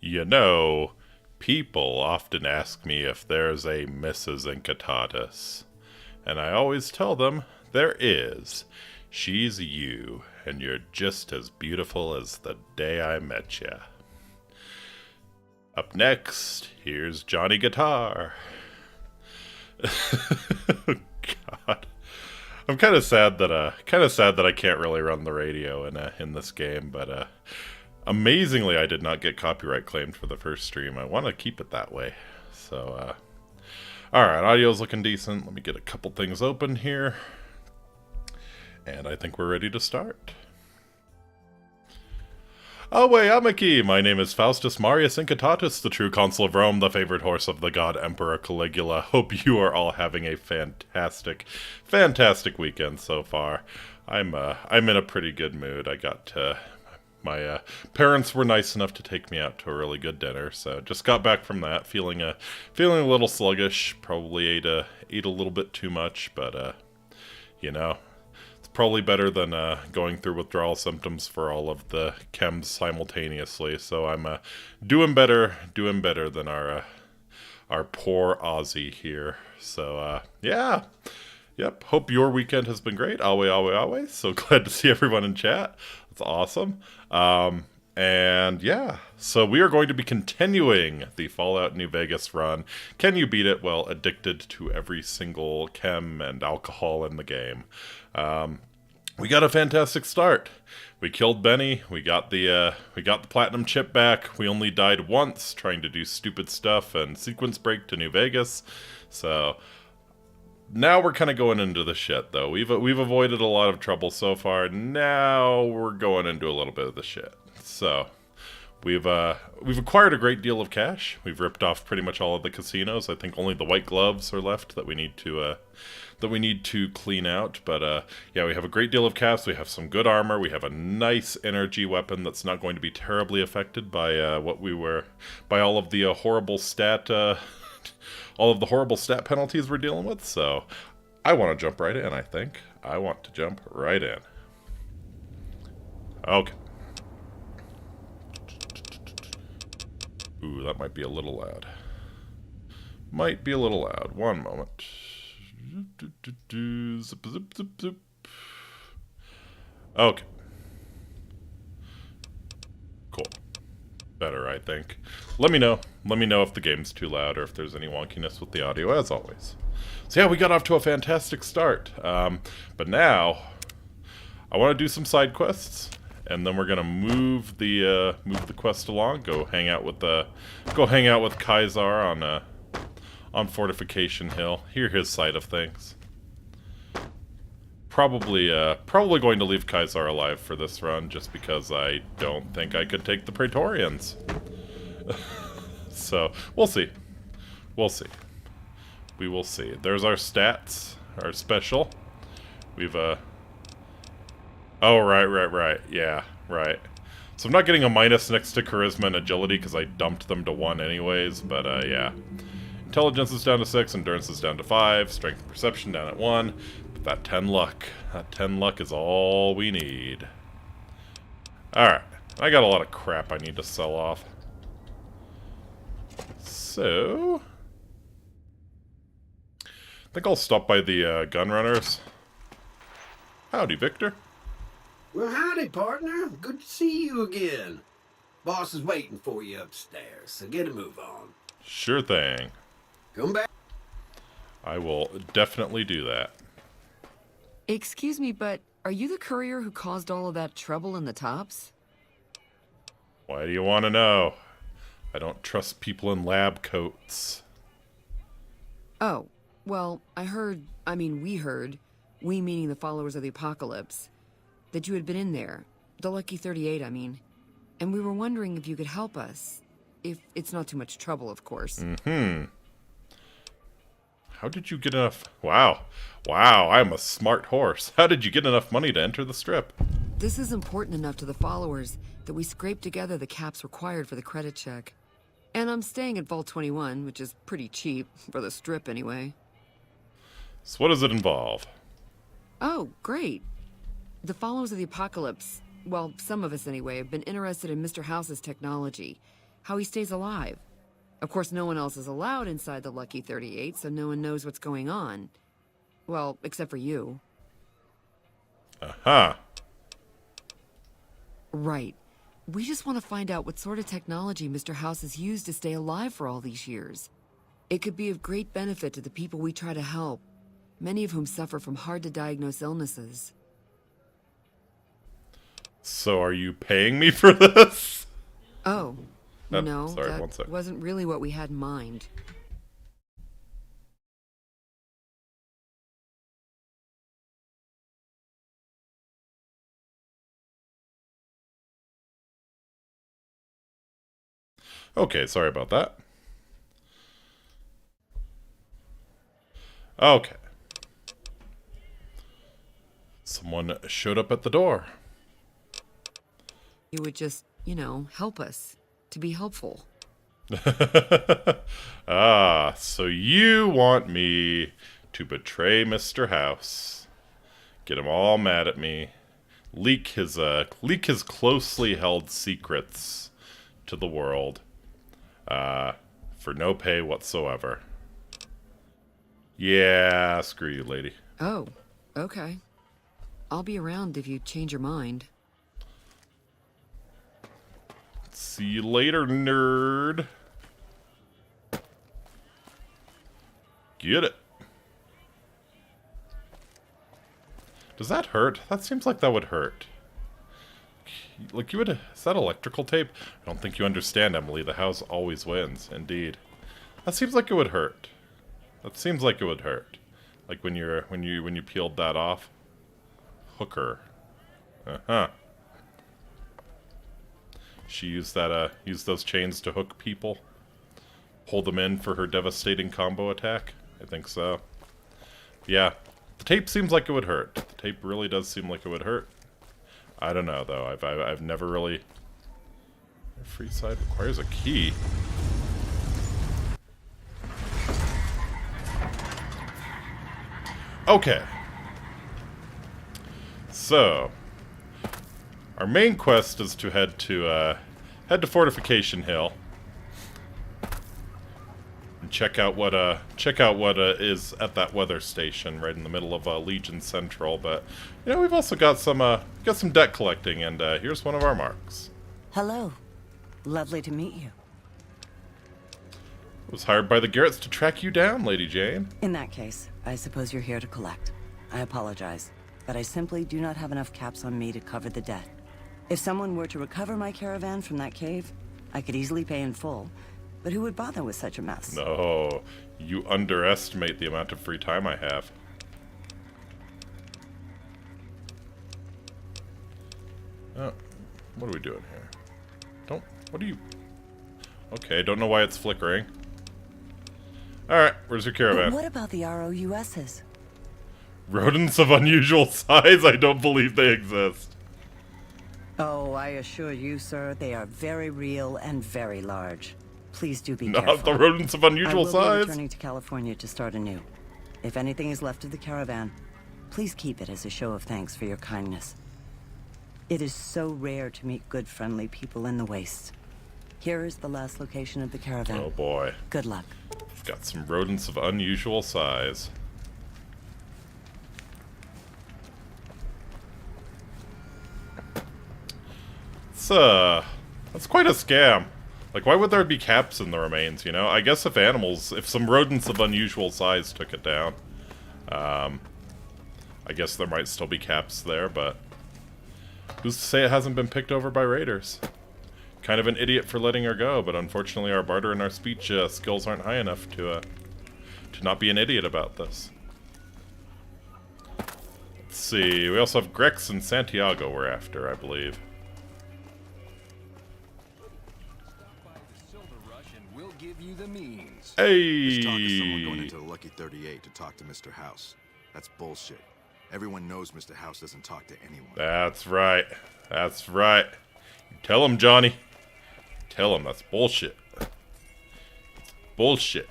You know, people often ask me if there's a Mrs. Incitatus, and I always tell them there is. She's you, and you're just as beautiful as the day I met you. Up next, here's Johnny Guitar. God, I'm kind of sad that I can't really run the radio in this game, but amazingly, I did not get copyright claimed for the first stream. I want to keep it that way. So, alright, audio's looking decent. Let me get a couple things open here. And I think we're ready to start. Away, Amiki! My name is Faustus Marius Incitatus, the true consul of Rome, the favorite horse of the god Emperor Caligula. Hope you are all having a fantastic weekend so far. I'm in a pretty good mood. I got my parents were nice enough to take me out to a really good dinner, so just got back from that, feeling a little sluggish. Probably ate a little bit too much, but you know, it's probably better than going through withdrawal symptoms for all of the chems simultaneously. So I'm doing better than our poor Aussie here. So yeah. Yep, hope your weekend has been great. Awe. So glad to see everyone in chat. That's awesome. And yeah, so we are going to be continuing the Fallout New Vegas run. Can you beat it? Well, addicted to every single chem and alcohol in the game. We got a fantastic start. We killed Benny. We got the platinum chip back. We only died once trying to do stupid stuff and sequence break to New Vegas. So now we're kind of going into the shit, though. We've avoided a lot of trouble so far. Now we're going into a little bit of the shit. So we've acquired a great deal of cash. We've ripped off pretty much all of the casinos. I think only the white gloves are left that we need to clean out. But yeah, we have a great deal of cash. We have some good armor. We have a nice energy weapon that's not going to be terribly affected by all of the horrible stat. All of the horrible stat penalties we're dealing with, so I want to jump right in, I think. I want to jump right in. Okay. Ooh, that might be a little loud. One moment. Zip, zip, zip, zip. Okay. Cool. Better, I think. Let me know if the game's too loud or if there's any wonkiness with the audio, as always. So yeah, we got off to a fantastic start. But now I want to do some side quests, and then we're gonna move the quest along. Go hang out with Kaisar on Fortification Hill. Hear his side of things. Probably going to leave Kaisar alive for this run, just because I don't think I could take the Praetorians. So, we'll see. We will see. There's our stats, our special. We've, oh, right. Yeah, right. So I'm not getting a minus next to Charisma and Agility, because I dumped them to 1 anyways, but, yeah. Intelligence is down to 6, Endurance is down to 5, Strength and Perception down at 1. That 10 luck is all we need. Alright, I got a lot of crap I need to sell off. So I think I'll stop by the gun runners. Howdy, Victor. Well, howdy, partner. Good to see you again. Boss is waiting for you upstairs, so get a move on. Sure thing. Come back. I will definitely do that. Excuse me, but are you the courier who caused all of that trouble in the tops? Why do you want to know? I don't trust people in lab coats. Oh, well, we heard, we meaning the followers of the apocalypse, that you had been in there, the Lucky 38, I mean, and we were wondering if you could help us, if it's not too much trouble, of course. Mm-hmm. How did you get enough? Wow, I'm a smart horse. How did you get enough money to enter the strip? This is important enough to the followers that we scraped together the caps required for the credit check. And I'm staying at Vault 21, which is pretty cheap, for the strip anyway. So what does it involve? Oh, great. The followers of the apocalypse, well, some of us anyway, have been interested in Mr. House's technology. how he stays alive. Of course, no one else is allowed inside the Lucky 38, so no one knows what's going on. Well, except for you. Aha. Right. We just want to find out what sort of technology Mr. House has used to stay alive for all these years. It could be of great benefit to the people we try to help, many of whom suffer from hard-to-diagnose illnesses. So are you paying me for this? Oh, no, sorry, one that sec. wasn't really what we had in mind. Okay, sorry about that. Okay. Someone showed up at the door. You would just, help us. To be helpful. Ah, so you want me to betray Mr. House. Get him all mad at me. Leak his closely held secrets to the world. For no pay whatsoever. Yeah, screw you, lady. Oh, okay. I'll be around if you change your mind. See you later, nerd. Get it. Does that hurt? That seems like that would hurt. Like you would... Is that electrical tape? I don't think you understand, Emily. The house always wins. Indeed. That seems like it would hurt. That seems like it would hurt. Like when you peeled that off. Hooker. Uh-huh. She used those chains to hook people. Hold them in for her devastating combo attack. I think so. Yeah. The tape seems like it would hurt. The tape really does seem like it would hurt. I don't know though. I've never really... Free side requires a key. Okay. So, our main quest is to head to Fortification Hill and check out what is at that weather station right in the middle of Legion Central. But we've also got some debt collecting, and here's one of our marks. Hello. Lovely to meet you. I was hired by the Garretts to track you down, Lady Jane. In that case, I suppose you're here to collect. I apologize, but I simply do not have enough caps on me to cover the debt. If someone were to recover my caravan from that cave, I could easily pay in full, but who would bother with such a mess? No, you underestimate the amount of free time I have. Oh, what are we doing here? What are you... Okay, don't know why it's flickering. Alright, where's your caravan? But what about the ROUSs? Rodents of unusual size? I don't believe they exist. Oh, I assure you, sir, they are very real and very large. Please do be Not careful. the rodents of unusual I will size? be returning to California to start anew. If anything is left of the caravan, please keep it as a show of thanks for your kindness. It is so rare to meet good, friendly people in the wastes. Here is the last location of the caravan. Oh boy. Good luck. We've got some rodents of unusual size. That's quite a scam. Like, why would there be caps in the remains, I guess if some rodents of unusual size took it down, I guess there might still be caps there, but who's to say it hasn't been picked over by raiders? Kind of an idiot for letting her go, but unfortunately our barter and our speech skills aren't high enough to not be an idiot about this. Let's see, we also have Grex and Santiago we're after, I believe. Hey! There's talk of someone going into the Lucky 38 to talk to Mr. House. That's bullshit. Everyone knows Mr. House doesn't talk to anyone. That's right. That's right. Tell him, Johnny. Tell him that's bullshit. It's bullshit.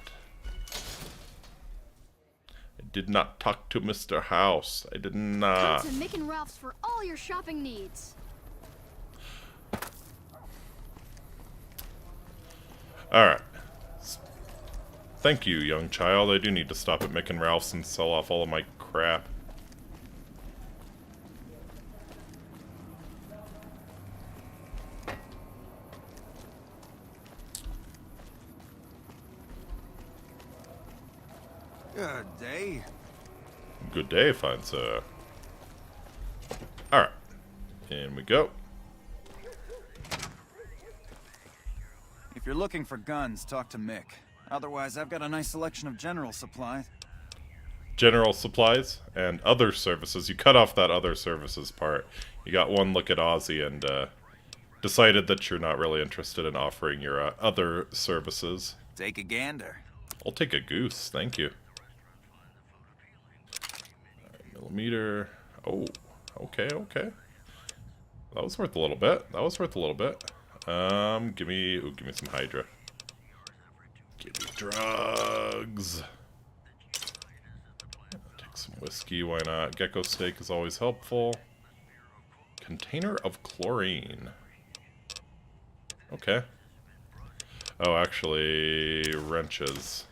I did not talk to Mr. House. I did not. Come to Mick and Ralph's for all your shopping needs. Alright. Thank you, young child. I do need to stop at Mick and Ralph's and sell off all of my crap. Good day. Good day, fine sir. Alright. In we go. If you're looking for guns, talk to Mick. Otherwise, I've got a nice selection of general supplies. General supplies and other services. You cut off that other services part. You got one look at Ozzy and decided that you're not really interested in offering your other services. Take a gander. I'll take a goose, thank you. 9mm. Oh, okay, okay. That was worth a little bit. That was worth a little bit. Give me some Hydra. Give me drugs. Take some whiskey, why not? Gecko steak is always helpful. Container of chlorine. Okay. Oh, actually, wrenches.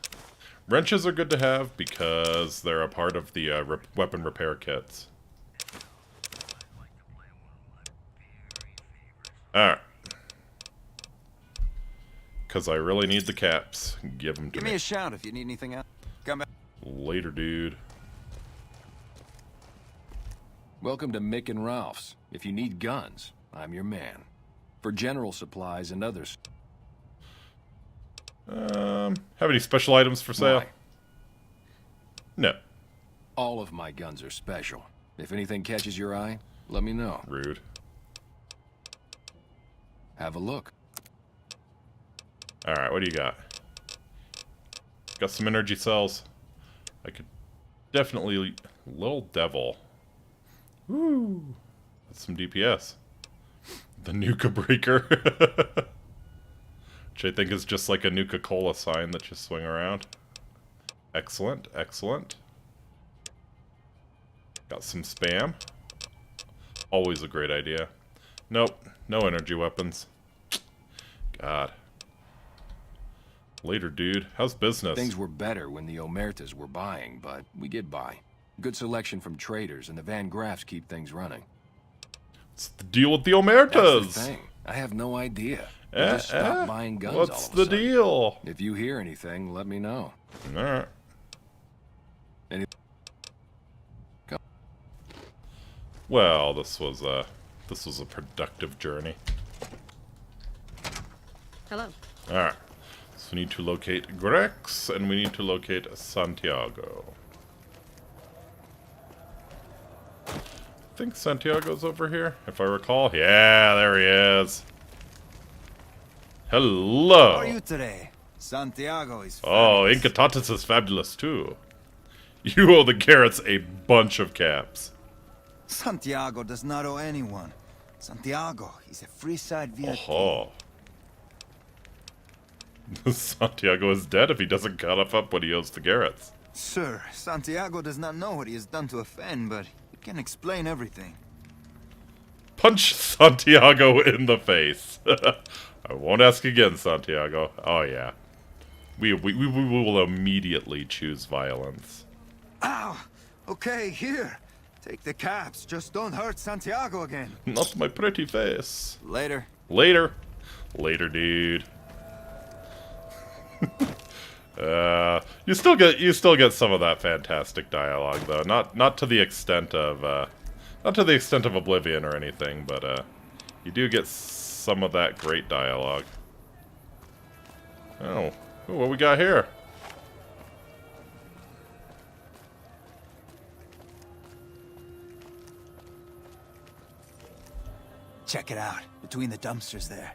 Wrenches are good to have because they're a part of the weapon repair kits. Alright. Because I really need the caps. Give them to me. Give me a shout if you need anything else. Come back. Later, dude. Welcome to Mick and Ralph's. If you need guns, I'm your man. For general supplies and others. Have any special items for sale? Why? No. All of my guns are special. If anything catches your eye, let me know. Rude. Have a look. Alright, what do you got? Got some energy cells. I could definitely... Little Devil. Woo! That's some DPS. The Nuka Breaker. Which I think is just like a Nuka-Cola sign that you swing around. Excellent, excellent. Got some spam. Always a great idea. Nope, no energy weapons. God. Later, dude. How's business? Things were better when the Omertas were buying, but we get by. Good selection from traders, and the Van Graffs keep things running. What's the deal with the Omertas? That's the thing. I have no idea. They just stopped buying guns all of a What's the sudden. deal? If you hear anything, let me know. Alright. Well, this was a productive journey. Hello. Alright. So we need to locate Grex, and we need to locate Santiago. I think Santiago's over here, if I recall. Yeah, there he is. Hello. How are you today? Santiago is Oh, fabulous. Incitatus is fabulous too. You owe the Garretts a bunch of caps. Santiago does not owe anyone. Santiago is a free side VIP. Oh. Santiago is dead if he doesn't cut up what he owes the Garretts. Sir, Santiago does not know what he has done to offend, but he can explain everything. Punch Santiago in the face. I won't ask again, Santiago. Oh yeah. We will immediately choose violence. Ow! Okay, here. Take the caps. Just don't hurt Santiago again. Not my pretty face. Later. Later. Later, dude. You still get some of that fantastic dialogue though. Not to the extent of Oblivion or anything, but you do get some of that great dialogue. Oh, ooh, what we got here? Check it out. Between the dumpsters there.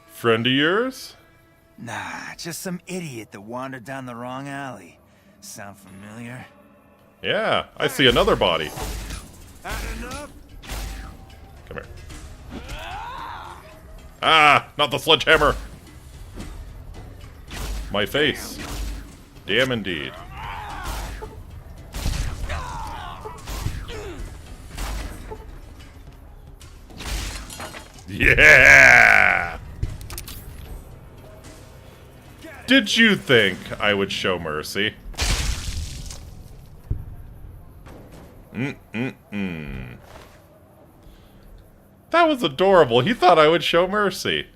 Friend of yours? Nah, just some idiot that wandered down the wrong alley. Sound familiar? Yeah, I see another body. Had enough? Come here. Ah, not the sledgehammer. My face. Damn indeed. Yeah! Did you think I would show mercy? That was adorable. He thought I would show mercy.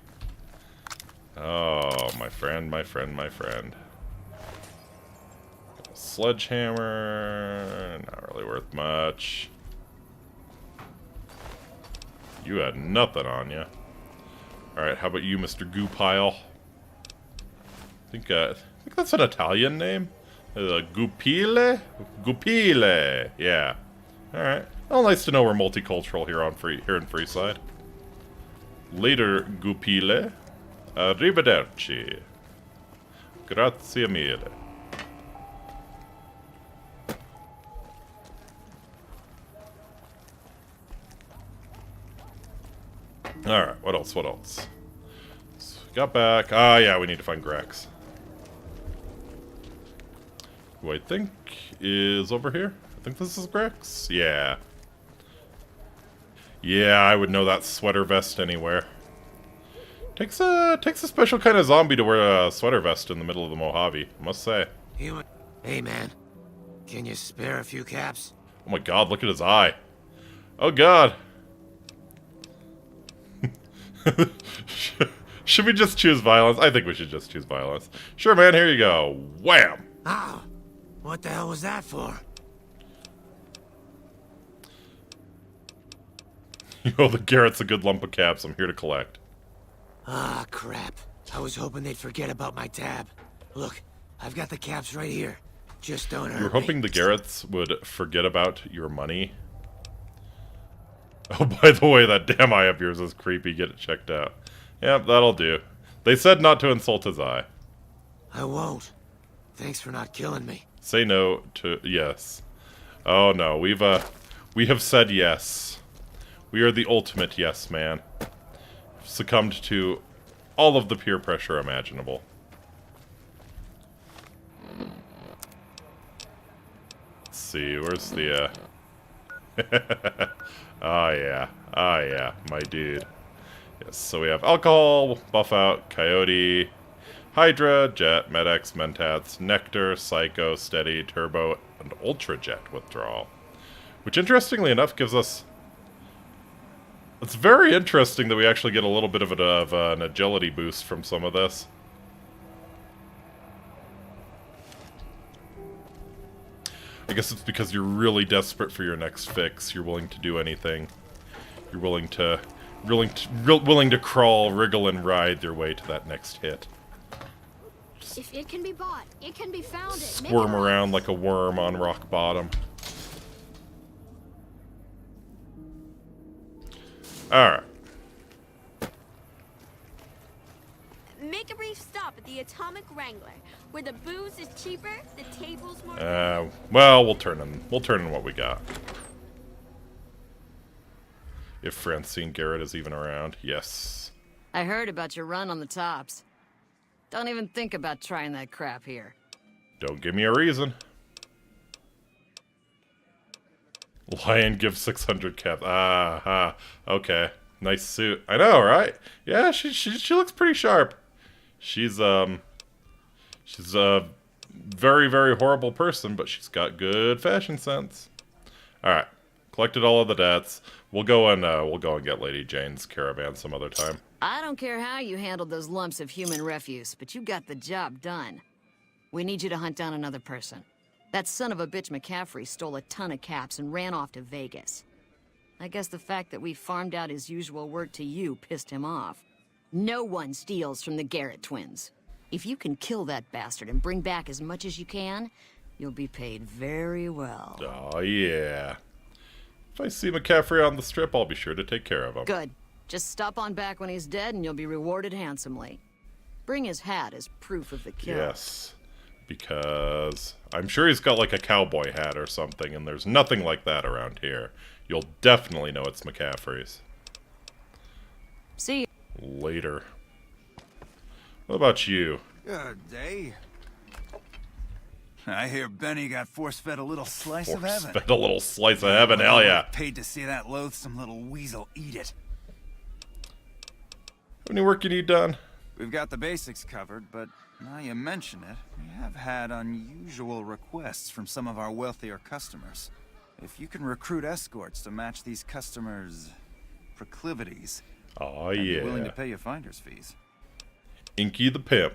Oh, my friend, my friend, my friend. Sledgehammer. Not really worth much. You had nothing on you. Alright, how about you, Mr. Goo Pile? I think that's an Italian name. Gupile? Gupile. Yeah. Alright. Well, nice to know we're multicultural here in Freeside. Later, Gupile. Arrivederci. Grazie mille. Alright, what else, what else? So we got back. Ah, yeah, we need to find Grex. Who I think is over here. I think this is Grex. Yeah. Yeah, I would know that sweater vest anywhere. Takes a special kind of zombie to wear a sweater vest in the middle of the Mojave, I must say. Hey man, can you spare a few caps? Oh my god, look at his eye. Oh god. Should we just choose violence? I think we should just choose violence. Sure, man, here you go. Wham! Ow! What the hell was that for? Yo, the Garrett's a good lump of caps. I'm here to collect. Ah, crap. I was hoping they'd forget about my tab. Look, I've got the caps right here. Just don't hurt me. You were hoping the Garretts would forget about your money? Oh, by the way, that damn eye of yours is creepy. Get it checked out. Yep, that'll do. They said not to insult his eye. I won't. Thanks for not killing me. Say no to yes. Oh no, we have said yes. We are the ultimate yes man. Succumbed to all of the peer pressure imaginable. Let's see, where's the oh yeah. Oh yeah, my dude. Yes, so we have alcohol, buff out, coyote, Hydra, Jet, Med-X, Mentats, Nectar, Psycho, Steady, Turbo, and Ultra Jet withdrawal. Which, interestingly enough, gives us... It's very interesting that we actually get a little bit of an agility boost from some of this. I guess it's because you're really desperate for your next fix. You're willing to do anything. You're willing to crawl, wriggle, and writhe your way to that next hit. If it can be bought, it can be found. Squirm around like a worm on rock bottom. Alright. Make a brief stop at the Atomic Wrangler, where the booze is cheaper, the tables more. Well, we'll turn in what we got. If Francine Garrett is even around, yes. I heard about your run on the tops. Don't even think about trying that crap here. Don't give me a reason. Lion gives 600 cap. Okay. Nice suit. I know, right? Yeah, she looks pretty sharp. She's a very, very horrible person, but she's got good fashion sense. Alright. Collected all of the debts. We'll go and get Lady Jane's caravan some other time. I don't care how you handled those lumps of human refuse, but you got the job done. We need you to hunt down another person. That son of a bitch McCaffrey stole a ton of caps and ran off to Vegas. I guess the fact that we farmed out his usual work to you pissed him off. No one steals from the Garrett twins. If you can kill that bastard and bring back as much as you can, you'll be paid very well. Oh, yeah. If I see McCaffrey on the strip, I'll be sure to take care of him. Good. Just stop on back when he's dead and you'll be rewarded handsomely. Bring his hat as proof of the kill. Yes. Because I'm sure he's got like a cowboy hat or something, and there's nothing like that around here. You'll definitely know it's McCaffrey's. See you. Later. What about you? Good day. I hear Benny got force-fed a little slice of heaven. Force-fed a little slice of heaven, hell yeah. Paid to see that loathsome little weasel eat it. Any work you need done? We've got the basics covered, but now you mention it, we have had unusual requests from some of our wealthier customers. If you can recruit escorts to match these customers' proclivities, Oh, I'd be yeah. willing to pay you finder's fees. Inky the Pimp.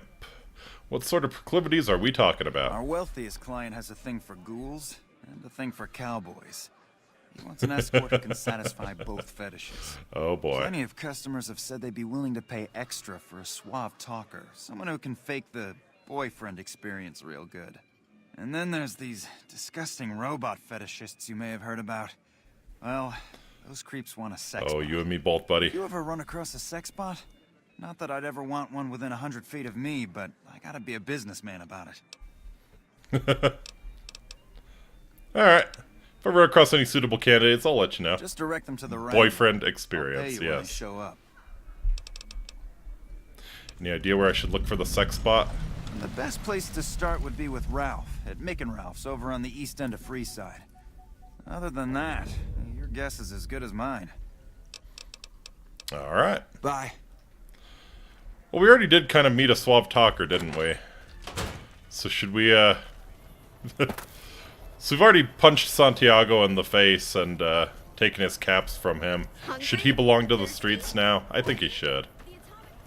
What sort of proclivities are we talking about? Our wealthiest client has a thing for ghouls and a thing for cowboys. He wants an escort who can satisfy both fetishes. Oh, boy. Plenty of customers have said they'd be willing to pay extra for a suave talker, someone who can fake the boyfriend experience real good. And then there's these disgusting robot fetishists you may have heard about. Well, those creeps want a sex Oh, bot. you and me both, buddy. You ever run across a sex bot? Not that I'd ever want one within 100 feet of me, but I gotta be a businessman about it. Alright. If I run across any suitable candidates, I'll let you know. Just direct them to the right. Boyfriend I'll pay experience, you when they yes. show up. Any idea where I should look for the sex spot? The best place to start would be with Ralph, at Mick and Ralph's over on the east end of Freeside. Other than that, your guess is as good as mine. Alright. Bye. Well, we already did kind of meet a suave talker, didn't we? So should we, So we've already punched Santiago in the face and, taken his caps from him. Should he belong to the streets now? I think he should.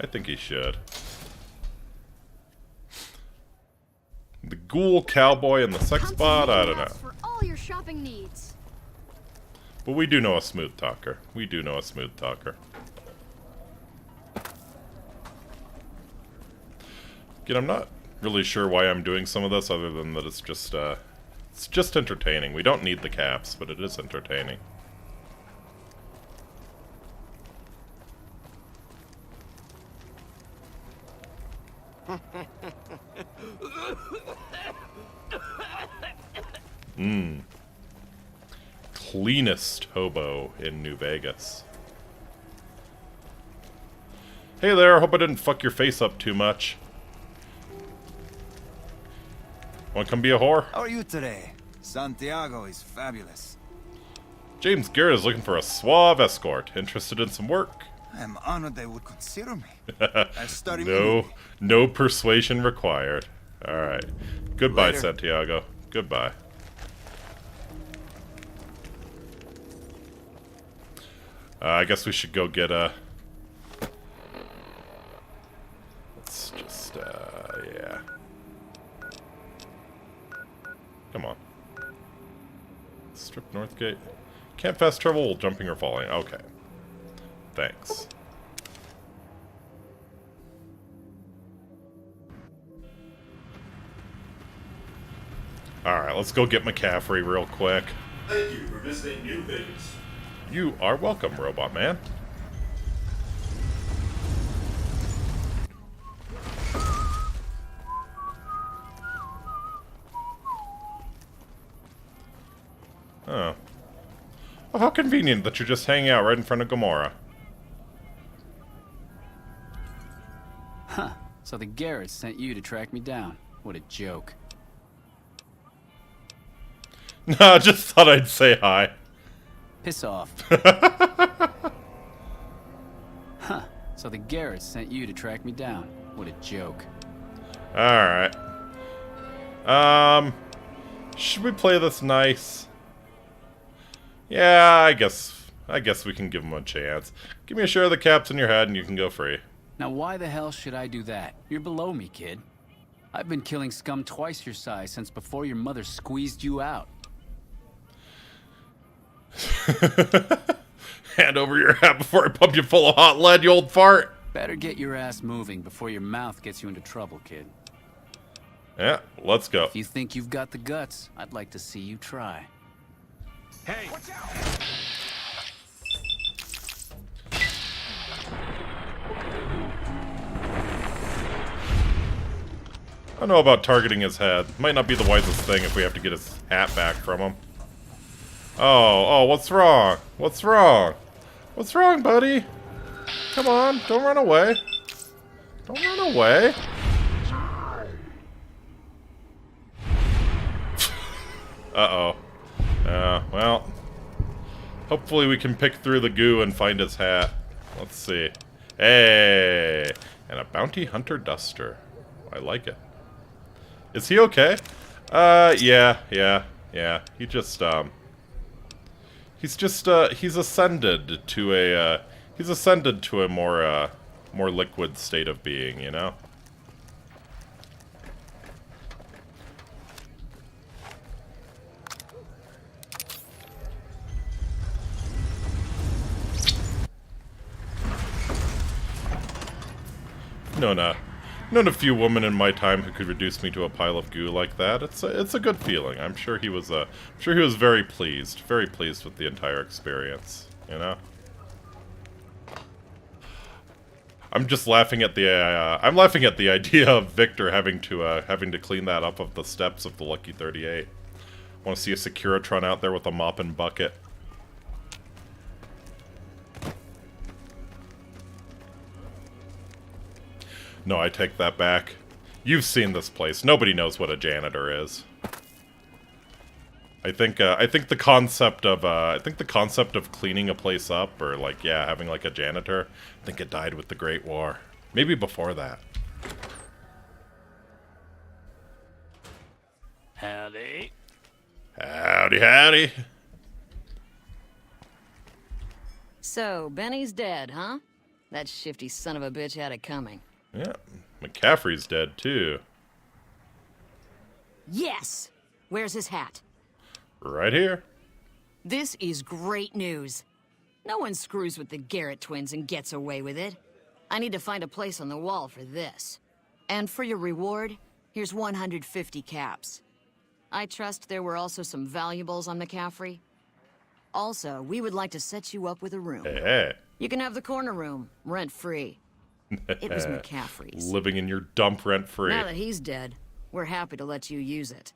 I think he should. The ghoul, cowboy, and the sex Come to bot? I Mickey don't know. Mouse for all your shopping needs. But we do know a smooth talker. We do know a smooth talker. Again, I'm not really sure why I'm doing some of this, other than that it's just entertaining. We don't need the caps, but it is entertaining. Cleanest hobo in New Vegas. Hey there, hope I didn't fuck your face up too much. Wanna come be a whore? How are you today? Santiago is fabulous. James Garrett is looking for a suave escort. Interested in some work? I am honored they would consider me. I study No persuasion required. Alright. Goodbye, Later. Santiago. Goodbye. I guess we should go get a... Let's just, yeah. Come on. Strip Northgate. Can't fast travel while jumping or falling. Okay. Thanks. Alright, let's go get McCaffrey real quick. Thank you for visiting New Vegas. You are welcome, Robot Man. Oh. Well, how convenient that you're just hanging out right in front of Gamora. Huh. So the Garretts sent you to track me down. What a joke. Nah, just thought I'd say hi. Piss off. Huh. So the Garretts sent you to track me down. What a joke. Alright. Should we play this nice? Yeah, I guess we can give him a chance. Give me a share of the caps in your head and you can go free. Now why the hell should I do that? You're below me, kid. I've been killing scum twice your size since before your mother squeezed you out. Hand over your hat before I pump you full of hot lead, you old fart. Better get your ass moving before your mouth gets you into trouble, kid. Yeah, let's go. If you think you've got the guts, I'd like to see you try. Hey! Watch out! I don't know about targeting his head. Might not be the wisest thing if we have to get his hat back from him. Oh, what's wrong? What's wrong? What's wrong, buddy? Come on, don't run away. Don't run away. Uh-oh. Well, hopefully we can pick through the goo and find his hat. Let's see. Hey! And a bounty hunter duster. I like it. Is he okay? Yeah. He just, he's ascended to a, more liquid state of being, you know? Known a few women in my time who could reduce me to a pile of goo like that. It's a good feeling. I'm sure he was very pleased with the entire experience. You know. I'm just laughing at the idea of Victor having to clean that up of the steps of the Lucky 38. Want to see a Securitron out there with a mop and bucket. No, I take that back. You've seen this place. Nobody knows what a janitor is. I think the concept of cleaning a place up, or like, yeah, having like a janitor, I think it died with the Great War. Maybe before that. Howdy. Howdy, howdy. So, Benny's dead, huh? That shifty son of a bitch had it coming. Yeah, McCaffrey's dead, too. Yes! Where's his hat? Right here. This is great news. No one screws with the Garrett twins and gets away with it. I need to find a place on the wall for this. And for your reward, here's 150 caps. I trust there were also some valuables on McCaffrey. Also, we would like to set you up with a room. Hey. You can have the corner room, rent-free. It was McCaffrey's. Living in your dump rent-free. Now that he's dead, we're happy to let you use it.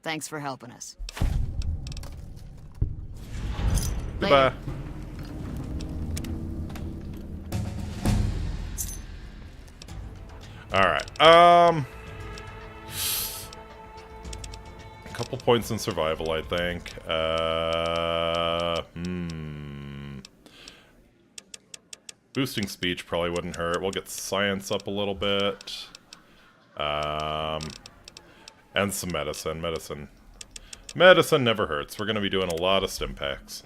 Thanks for helping us. Goodbye. Alright, a couple points in survival, I think. Boosting speech probably wouldn't hurt. We'll get science up a little bit. And some medicine. Medicine never hurts. We're going to be doing a lot of stim packs.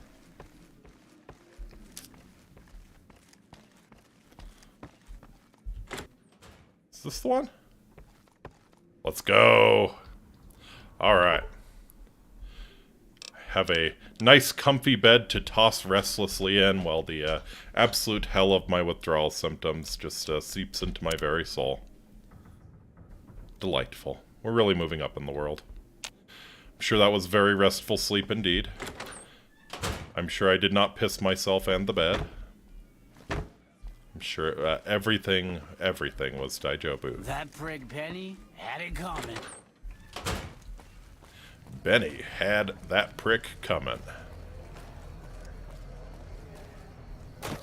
Is this the one? Let's go. Alright. Have a nice comfy bed to toss restlessly in while the absolute hell of my withdrawal symptoms just seeps into my very soul. Delightful. We're really moving up in the world. I'm sure that was very restful sleep indeed. I'm sure I did not piss myself and the bed. I'm sure everything was Daijobu. That prick Penny had it coming. Benny had that prick coming.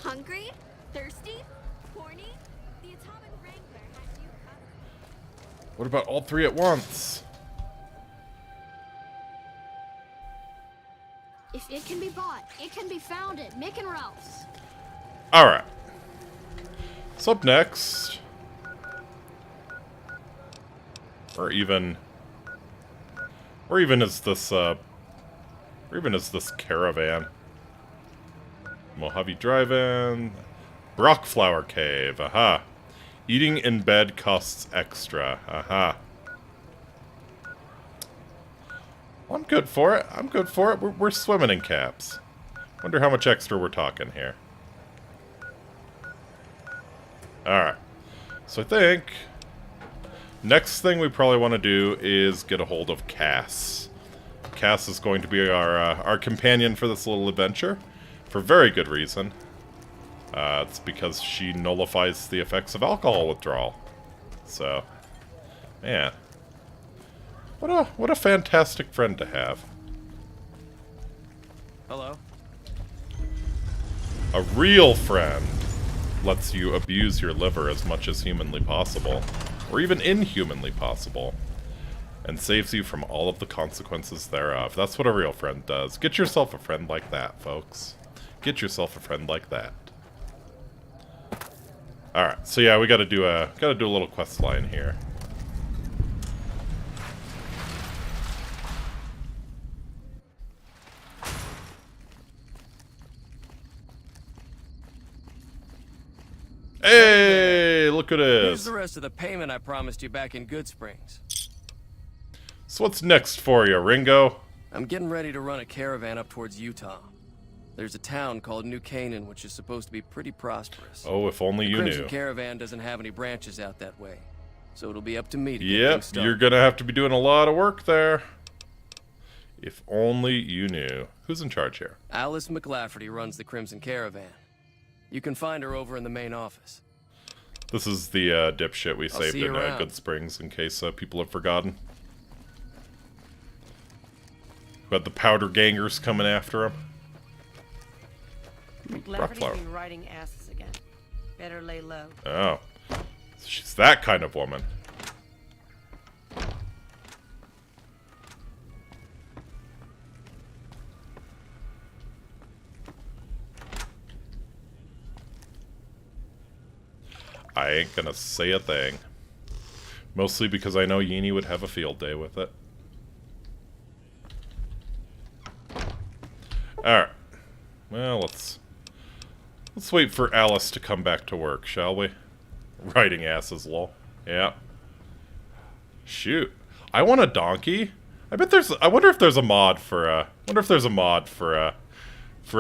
Hungry? Thirsty? Horny? The Atomic Wrangler has you covered. What about all three at once? If it can be bought, it can be found at Mick and Ralph's. Alright. So up next... Or even is this caravan? Mojave Drive-In. Brockflower Cave, aha. Eating in bed costs extra, aha. I'm good for it. We're swimming in caps. Wonder how much extra we're talking here. Alright. So I think... next thing we probably want to do is get a hold of Cass. Cass is going to be our companion for this little adventure. For very good reason. It's because she nullifies the effects of alcohol withdrawal. So, man. What a fantastic friend to have. Hello. A real friend lets you abuse your liver as much as humanly possible, or even inhumanly possible, and saves you from all of the consequences thereof. That's what a real friend does. Get yourself a friend like that, folks. Get yourself a friend like that. Alright, so yeah, we gotta do a little quest line here. Hey, look at Here's this. the rest of the payment I promised you back in Good Springs. So what's next for you, Ringo? I'm getting ready to run a caravan up towards Utah. There's a town called New Canaan, which is supposed to be pretty prosperous. Oh, if only you Crimson knew. Caravan doesn't have any branches out that way, so it'll be up to me to get Yep, things started. you're gonna have to be doing a lot of work there. If only you knew. Who's in charge here? Alice McLafferty runs the Crimson Caravan. You can find her over in the main office. This is the dipshit we I'll saved see you in around. Good Springs, in case people have forgotten. We had the powder gangers coming after him. McLafferty's been riding asses again. Better lay low. Oh. She's that kind of woman. I ain't gonna say a thing. Mostly because I know Yini would have a field day with it. Alright. Well, let's wait for Alice to come back to work, shall we? Riding asses, lol. Yeah. Shoot. I want a donkey. I wonder if there's a mod for a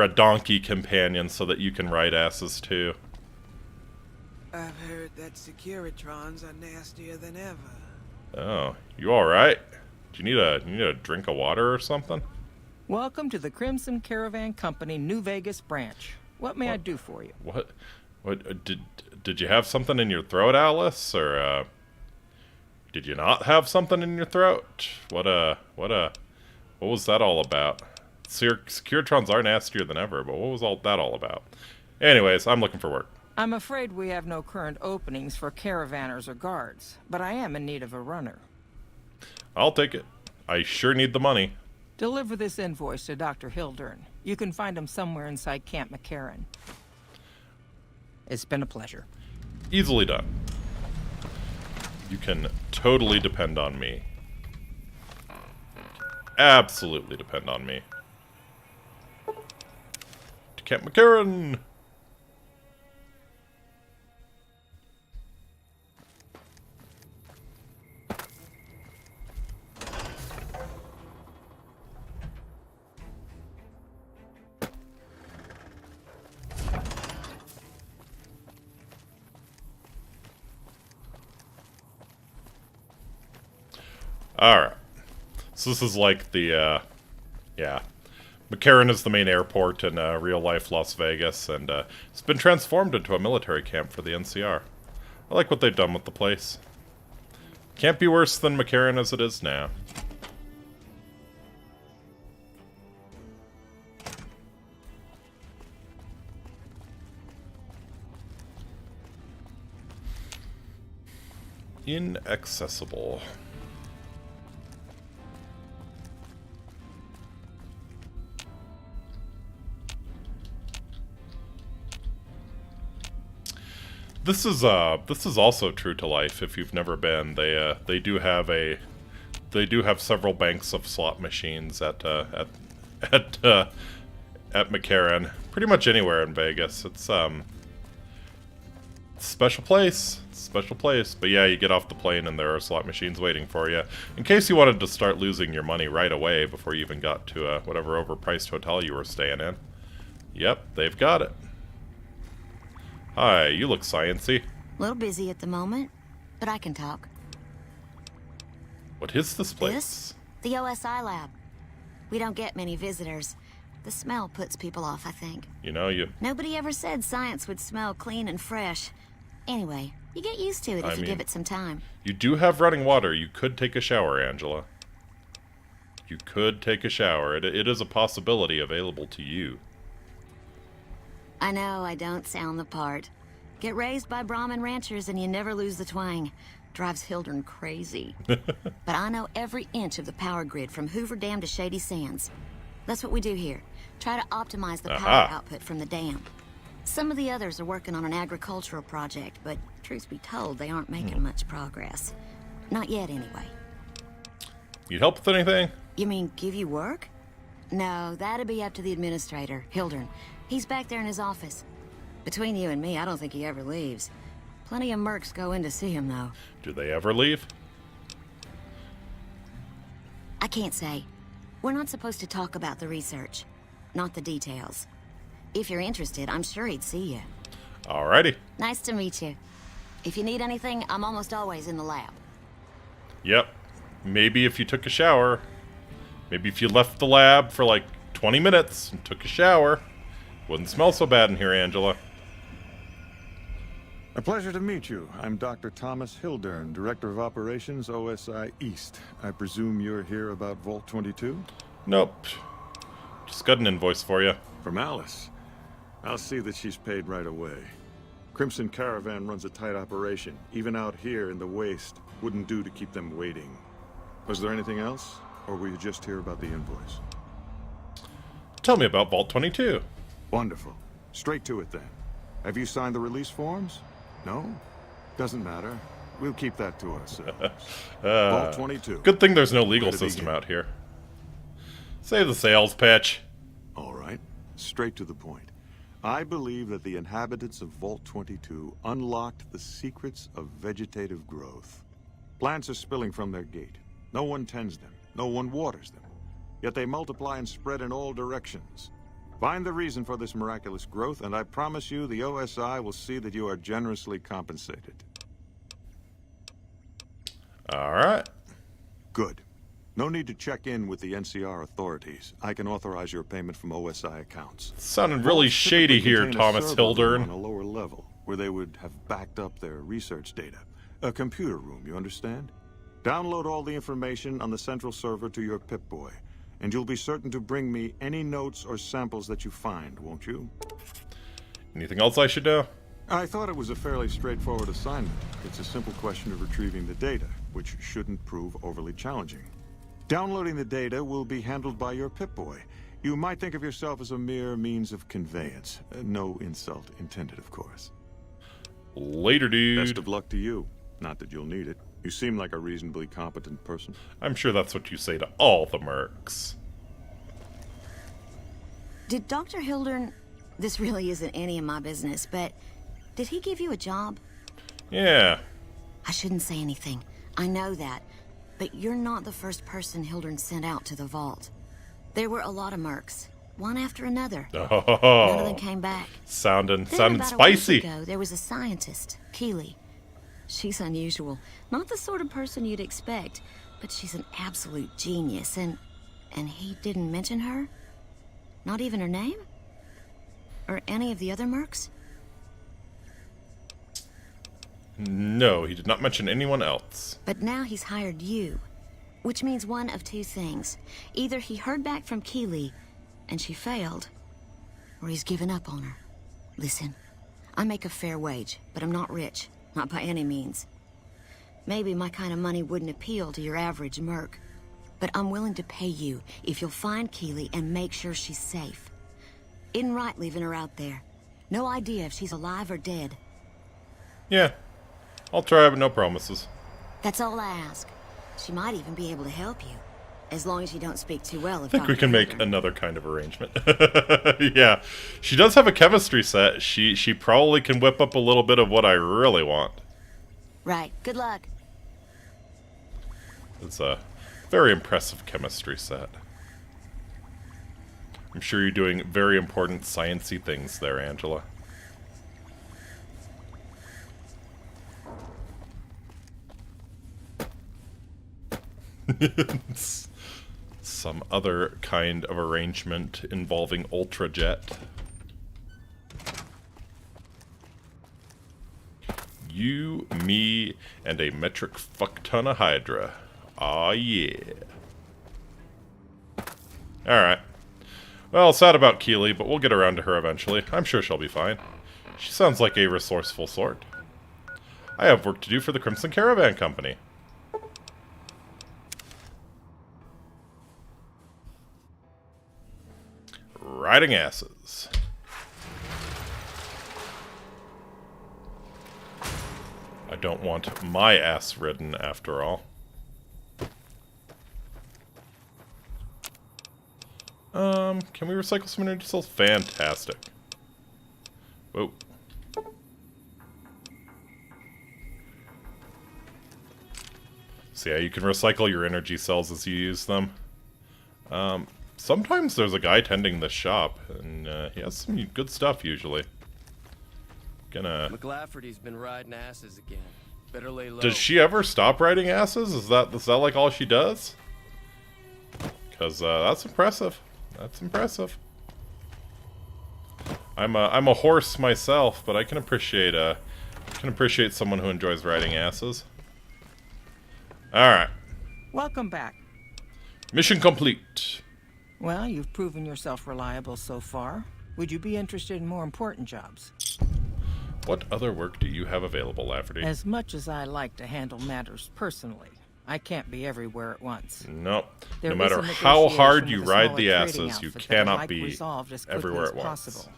donkey companion so that you can ride asses too. I've heard that Securitrons are nastier than ever. Oh, you alright? Do you need a drink of water or something? Welcome to the Crimson Caravan Company New Vegas branch. What may I do for you? What did you have something in your throat, Alice, or did you not have something in your throat? What was that all about? Securitrons are nastier than ever, but what was all that all about? Anyways, I'm looking for work. I'm afraid we have no current openings for caravanners or guards, but I am in need of a runner. I'll take it. I sure need the money. Deliver this invoice to Dr. Hildern. You can find him somewhere inside Camp McCarran. It's been a pleasure. Easily done. You can totally depend on me. Absolutely depend on me. To Camp McCarran! Alright. So this is like the, yeah. McCarran is the main airport in real-life Las Vegas, and it's been transformed into a military camp for the NCR. I like what they've done with the place. Can't be worse than McCarran as it is now. Inaccessible. This is also true to life. If you've never been, they do have several banks of slot machines at McCarran. Pretty much anywhere in Vegas. It's special place. Special place. But yeah, you get off the plane and there are slot machines waiting for you. In case you wanted to start losing your money right away before you even got to whatever overpriced hotel you were staying in. Yep, they've got it. Hi, you look science-y. A little busy at the moment, but I can talk. What is this place? The OSI lab. We don't get many visitors. The smell puts people off, I think. You know, Nobody ever said science would smell clean and fresh. Anyway, you get used to it if you give it some time. You do have running water. You could take a shower, Angela. You could take a shower. It is a possibility available to you. I know I don't sound the part. Get raised by Brahmin ranchers and you never lose the twang. Drives Hildern crazy. But I know every inch of the power grid from Hoover Dam to Shady Sands. That's what we do here. Try to optimize the power output from the dam. Some of the others are working on an agricultural project, but truth be told, they aren't making much progress. Not yet, anyway. Need help with anything? You mean give you work? No, that'd be up to the administrator, Hildern. He's back there in his office. Between you and me, I don't think he ever leaves. Plenty of mercs go in to see him, though. Do they ever leave? I can't say. We're not supposed to talk about the research, not the details. If you're interested, I'm sure he'd see you. Alrighty. Nice to meet you. If you need anything, I'm almost always in the lab. Yep. Maybe if you took a shower. Maybe if you left the lab for like 20 minutes and took a shower. Wouldn't smell so bad in here, Angela. A pleasure to meet you. I'm Dr. Thomas Hildern, Director of Operations, OSI East. I presume you're here about Vault 22? Nope. Just got an invoice for you. From Alice. I'll see that she's paid right away. Crimson Caravan runs a tight operation. Even out here in the waste, wouldn't do to keep them waiting. Was there anything else? Or were you just here about the invoice? Tell me about Vault 22. Wonderful. Straight to it then. Have you signed the release forms? No? Doesn't matter. We'll keep that to ourselves. Vault 22. Good thing there's no legal system out here. Save the sales pitch. All right. Straight to the point. I believe that the inhabitants of Vault 22 unlocked the secrets of vegetative growth. Plants are spilling from their gate. No one tends them. No one waters them. Yet they multiply and spread in all directions. Find the reason for this miraculous growth, and I promise you the OSI will see that you are generously compensated. All right. Good. No need to check in with the NCR authorities. I can authorize your payment from OSI accounts. Sounding really shady here, Thomas Hildern. On a lower level, where they would have backed up their research data. A computer room, you understand? Download all the information on the central server to your Pip-Boy, and you'll be certain to bring me any notes or samples that you find, won't you? Anything else I should know? I thought it was a fairly straightforward assignment. It's a simple question of retrieving the data, which shouldn't prove overly challenging. Downloading the data will be handled by your Pip-Boy. You might think of yourself as a mere means of conveyance. No insult intended, of course. Later, dude. Best of luck to you. Not that you'll need it. You seem like a reasonably competent person. I'm sure that's what you say to all the mercs. Did Dr. Hildern... This really isn't any of my business, but... Did he give you a job? Yeah. I shouldn't say anything. I know that. But you're not the first person Hildern sent out to the vault. There were a lot of mercs. One after another. Oh. None of them came back. Sounding about spicy. A week ago, there was a scientist, Keeley. She's unusual. Not the sort of person you'd expect, but she's an absolute genius, and he didn't mention her? Not even her name? Or any of the other mercs? No, he did not mention anyone else. But now he's hired you, which means one of two things. Either he heard back from Keeley, and she failed, or he's given up on her. Listen, I make a fair wage, but I'm not rich. Not by any means. Maybe my kind of money wouldn't appeal to your average merc, but I'm willing to pay you if you'll find Keeley and make sure she's safe. Isn't right leaving her out there. No idea if she's alive or dead. Yeah, I'll try, but no promises. That's all I ask. She might even be able to help you, as long as you don't speak too well of I think we Dr. can make Hildern. another kind of arrangement. Yeah, she does have a chemistry set. She probably can whip up a little bit of what I really want. Right. Good luck. It's a very impressive chemistry set. I'm sure you're doing very important sciencey things there, Angela. Some other kind of arrangement involving Ultrajet. You, me, and a metric fuck ton of Hydra. Aw, yeah. Alright. Well, sad about Keeley, but we'll get around to her eventually. I'm sure she'll be fine. She sounds like a resourceful sort. I have work to do for the Crimson Caravan Company. Riding asses. I don't want my ass ridden after all. Can we recycle some energy cells? Fantastic. Whoa. So yeah, you can recycle your energy cells as you use them. Sometimes there's a guy tending this shop, and he has some good stuff usually. McLafferty's been riding asses again. Better lay low. Does she ever stop riding asses? Is that like all she does? Because that's impressive. That's impressive. I'm a horse myself, but I can appreciate someone who enjoys riding asses. All right. Welcome back. Mission complete. Well, you've proven yourself reliable so far. Would you be interested in more important jobs? What other work do you have available, Lafferty? As much as I like to handle matters personally, I can't be everywhere at once. Nope. No matter how hard you ride the asses, you cannot like be everywhere at once.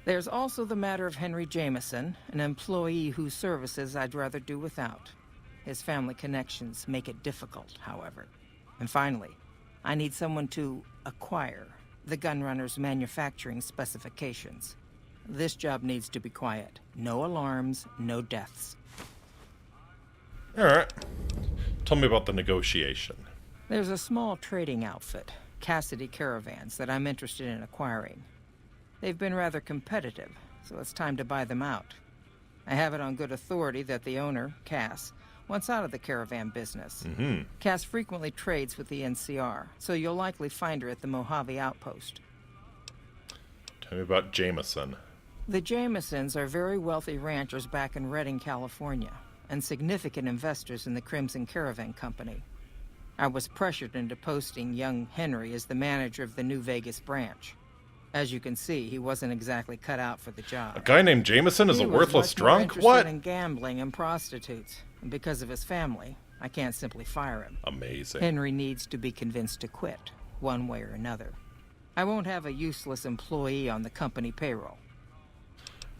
There's also the matter of Henry Jameson, an employee whose services I'd rather do without. His family connections make it difficult, however. And finally, I need someone to acquire the Gunrunner's manufacturing specifications. This job needs to be quiet. No alarms, no deaths. Alright. Tell me about the negotiation. There's a small trading outfit, Cassidy Caravans, that I'm interested in acquiring. They've been rather competitive, so it's time to buy them out. I have it on good authority that the owner, Cass, wants out of the caravan business. Cass frequently trades with the NCR, so you'll likely find her at the Mojave outpost. Tell me about Jameson. The Jamesons are very wealthy ranchers back in Redding, California, and significant investors in the Crimson Caravan Company. I was pressured into posting young Henry as the manager of the new Vegas branch. As you can see, he wasn't exactly cut out for the job. A guy named Jameson is a worthless drunk? What? In gambling and prostitutes. And because of his family, I can't simply fire him. Amazing. Henry needs to be convinced to quit, one way or another. I won't have a useless employee on the company payroll.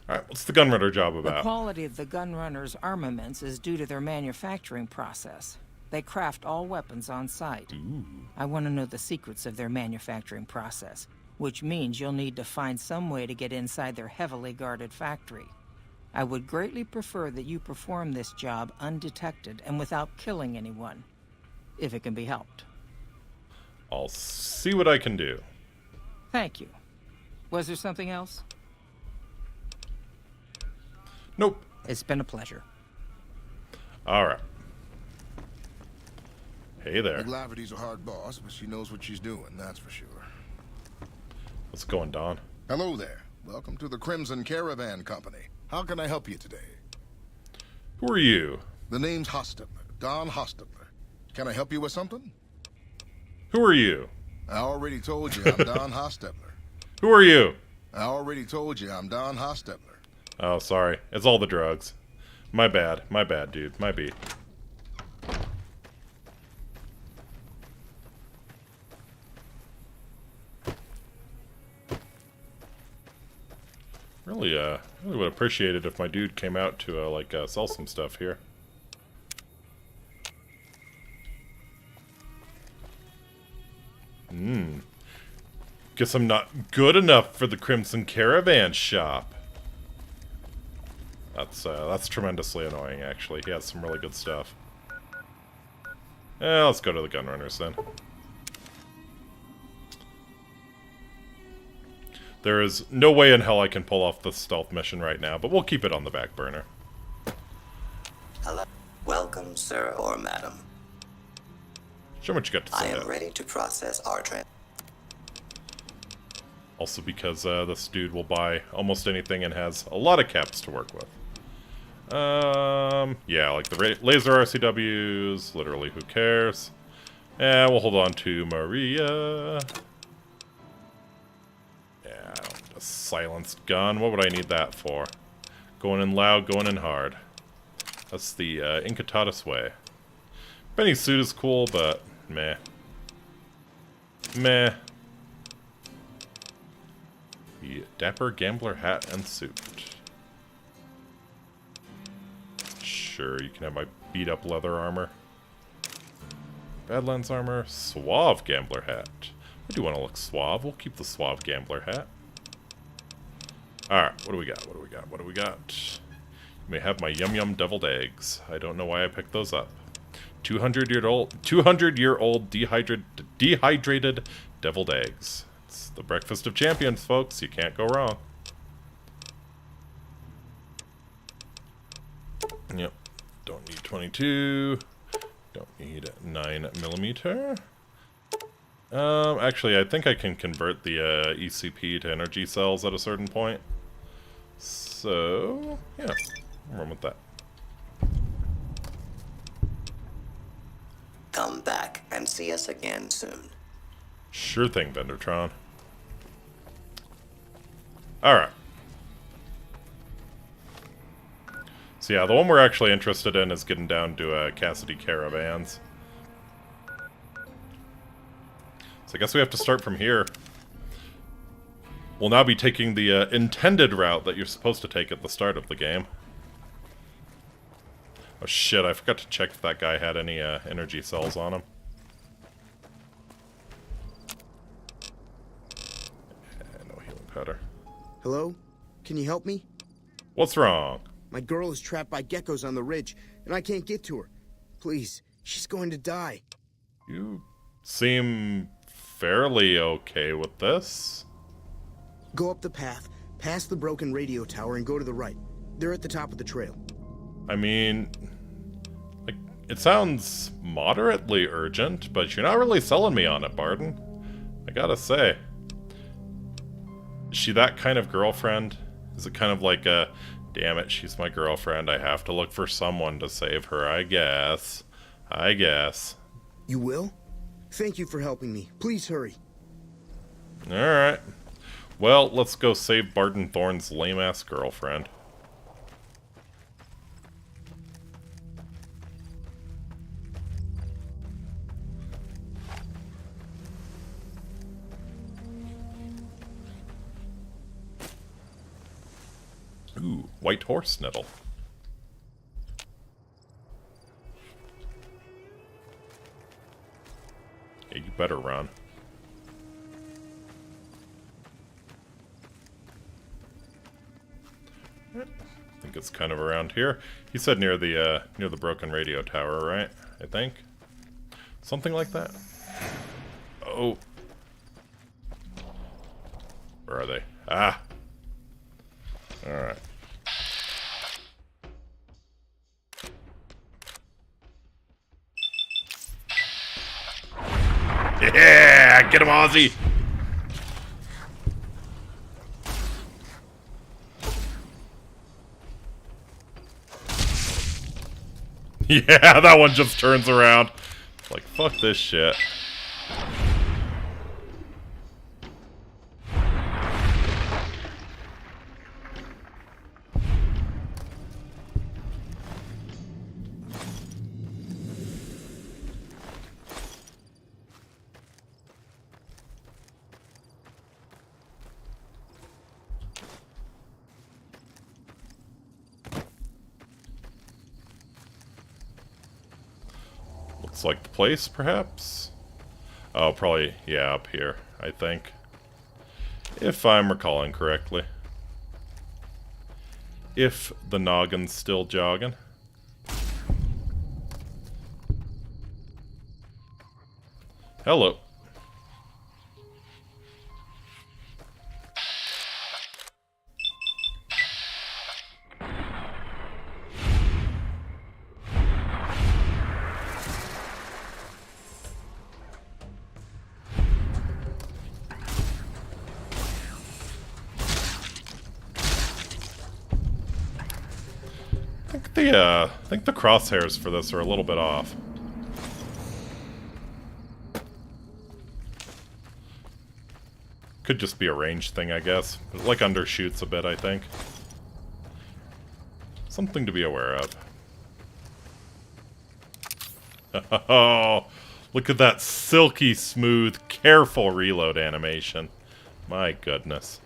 Alright, what's the Gunrunner job about? The quality of the Gunrunner's armaments is due to their manufacturing process. They craft all weapons on site. Ooh. I want to know the secrets of their manufacturing process, which means you'll need to find some way to get inside their heavily guarded factory. I would greatly prefer that you perform this job undetected and without killing anyone, if it can be helped. I'll see what I can do. Thank you. Was there something else? Nope. It's been a pleasure. Alright. Hey there. McLafferty's a hard boss, but she knows what she's doing, that's for sure. What's going, Don? Hello there. Welcome to the Crimson Caravan Company. How can I help you today? Who are you? The name's Hostetler, Don Hostetler. Can I help you with something? Who are you? I already told you I'm Don Hostetler. Who are you? I already told you I'm Don Hostetler. Oh, sorry. It's all the drugs. My bad. My bad, dude. My beat. Really would appreciate it if my dude came out to, sell some stuff here. Guess I'm not good enough for the Crimson Caravan shop. That's tremendously annoying, actually. He has some really good stuff. Let's go to the Gunrunners, then. There is no way in hell I can pull off the stealth mission right now, but we'll keep it on the back burner. Hello. Welcome, sir or madam. Show what you got to say. I am ready to process our trip. Also because this dude will buy almost anything and has a lot of caps to work with. Yeah, like the laser RCWs, literally who cares. Yeah, we'll hold on to Maria. Yeah, a silenced gun, what would I need that for? Going in loud, going in hard. That's the Incitatus way. Benny's suit is cool, but meh. Meh. The Dapper Gambler hat and suit. Sure, you can have my beat-up leather armor. Badlands armor. Suave gambler hat. I do want to look suave. We'll keep the suave gambler hat. Alright, what do we got? What do we got? What do we got? You may have my yum yum deviled eggs. I don't know why I picked those up. 200-year-old dehydrated deviled eggs. It's the breakfast of champions, folks. You can't go wrong. Yep. Don't need 22. Don't need 9mm. Actually, I think I can convert the ECP to energy cells at a certain point. So, yeah, I'll run with that. Come back and see us again soon. Sure thing, Vendertron. Alright. So yeah, the one we're actually interested in is getting down to Cassidy Caravans. So I guess we have to start from here. We'll now be taking the intended route that you're supposed to take at the start of the game. Oh shit, I forgot to check if that guy had any energy cells on him. No healing powder. Hello? Can you help me? What's wrong? My girl is trapped by geckos on the ridge, and I can't get to her. Please, she's going to die. You seem fairly okay with this. Go up the path, past the broken radio tower, and go to the right. They're at the top of the trail. I mean, like, it sounds moderately urgent, but you're not really selling me on it, Barton. I gotta say. Is she that kind of girlfriend? Is it kind of like a, damn it, she's my girlfriend, I have to look for someone to save her, I guess. I guess. You will? Thank you for helping me. Please hurry. Alright. Well, let's go save Barton Thorne's lame-ass girlfriend. Ooh, white horse nettle. Yeah, you better run. I think it's kind of around here. He said near the broken radio tower, right? I think. Something like that. Oh. Where are they? Ah. Alright. Yeah! Get him, Ozzy! Yeah, that one just turns around. Like, fuck this shit. Looks like the place, perhaps? Oh, probably, yeah, up here, I think. If I'm recalling correctly. If the noggin's still jogging. Hello. I think the crosshairs for this are a little bit off. Could just be a range thing, I guess. It, like, undershoots a bit, I think. Something to be aware of. Oh, look at that silky smooth, careful reload animation. My goodness.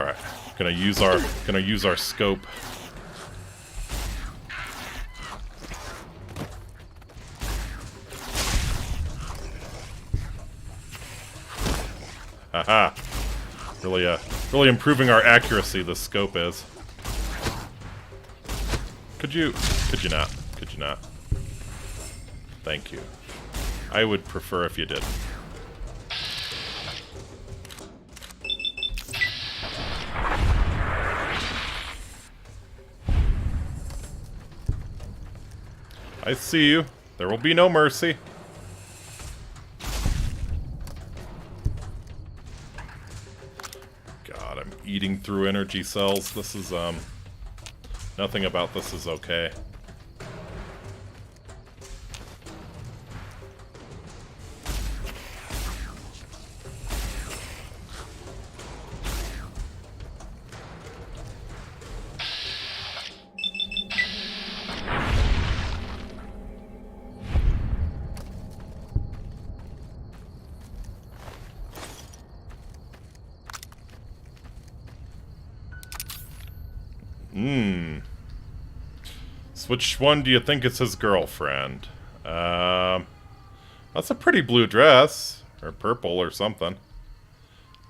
Alright. Gonna use our scope. Haha. Really improving our accuracy, the scope is. Could you not? Could you not? Thank you. I would prefer if you did. I see you. There will be no mercy. God, I'm eating through energy cells. This is, nothing about this is okay. So which one do you think is his girlfriend? That's a pretty blue dress. Or purple or something.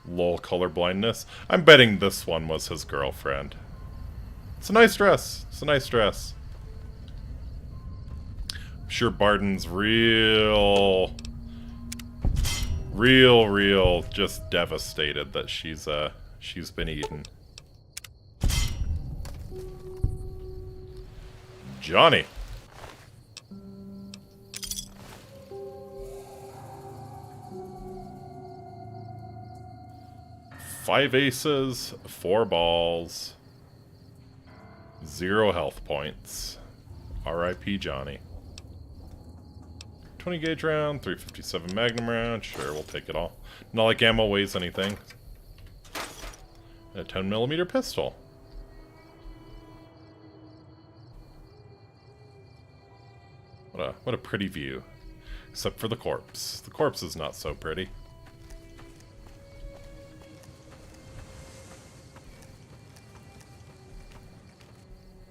Lol, color blindness. I'm betting this one was his girlfriend. It's a nice dress. It's a nice dress. I'm sure Barton's real just devastated that she's been eaten. Johnny. Five aces, 4 balls, 0 health points. R.I.P. Johnny. 20 gauge round, 357 magnum round. Sure, we'll take it all. Not like ammo weighs anything. And a 10mm pistol. What a pretty view. Except for the corpse. The corpse is not so pretty.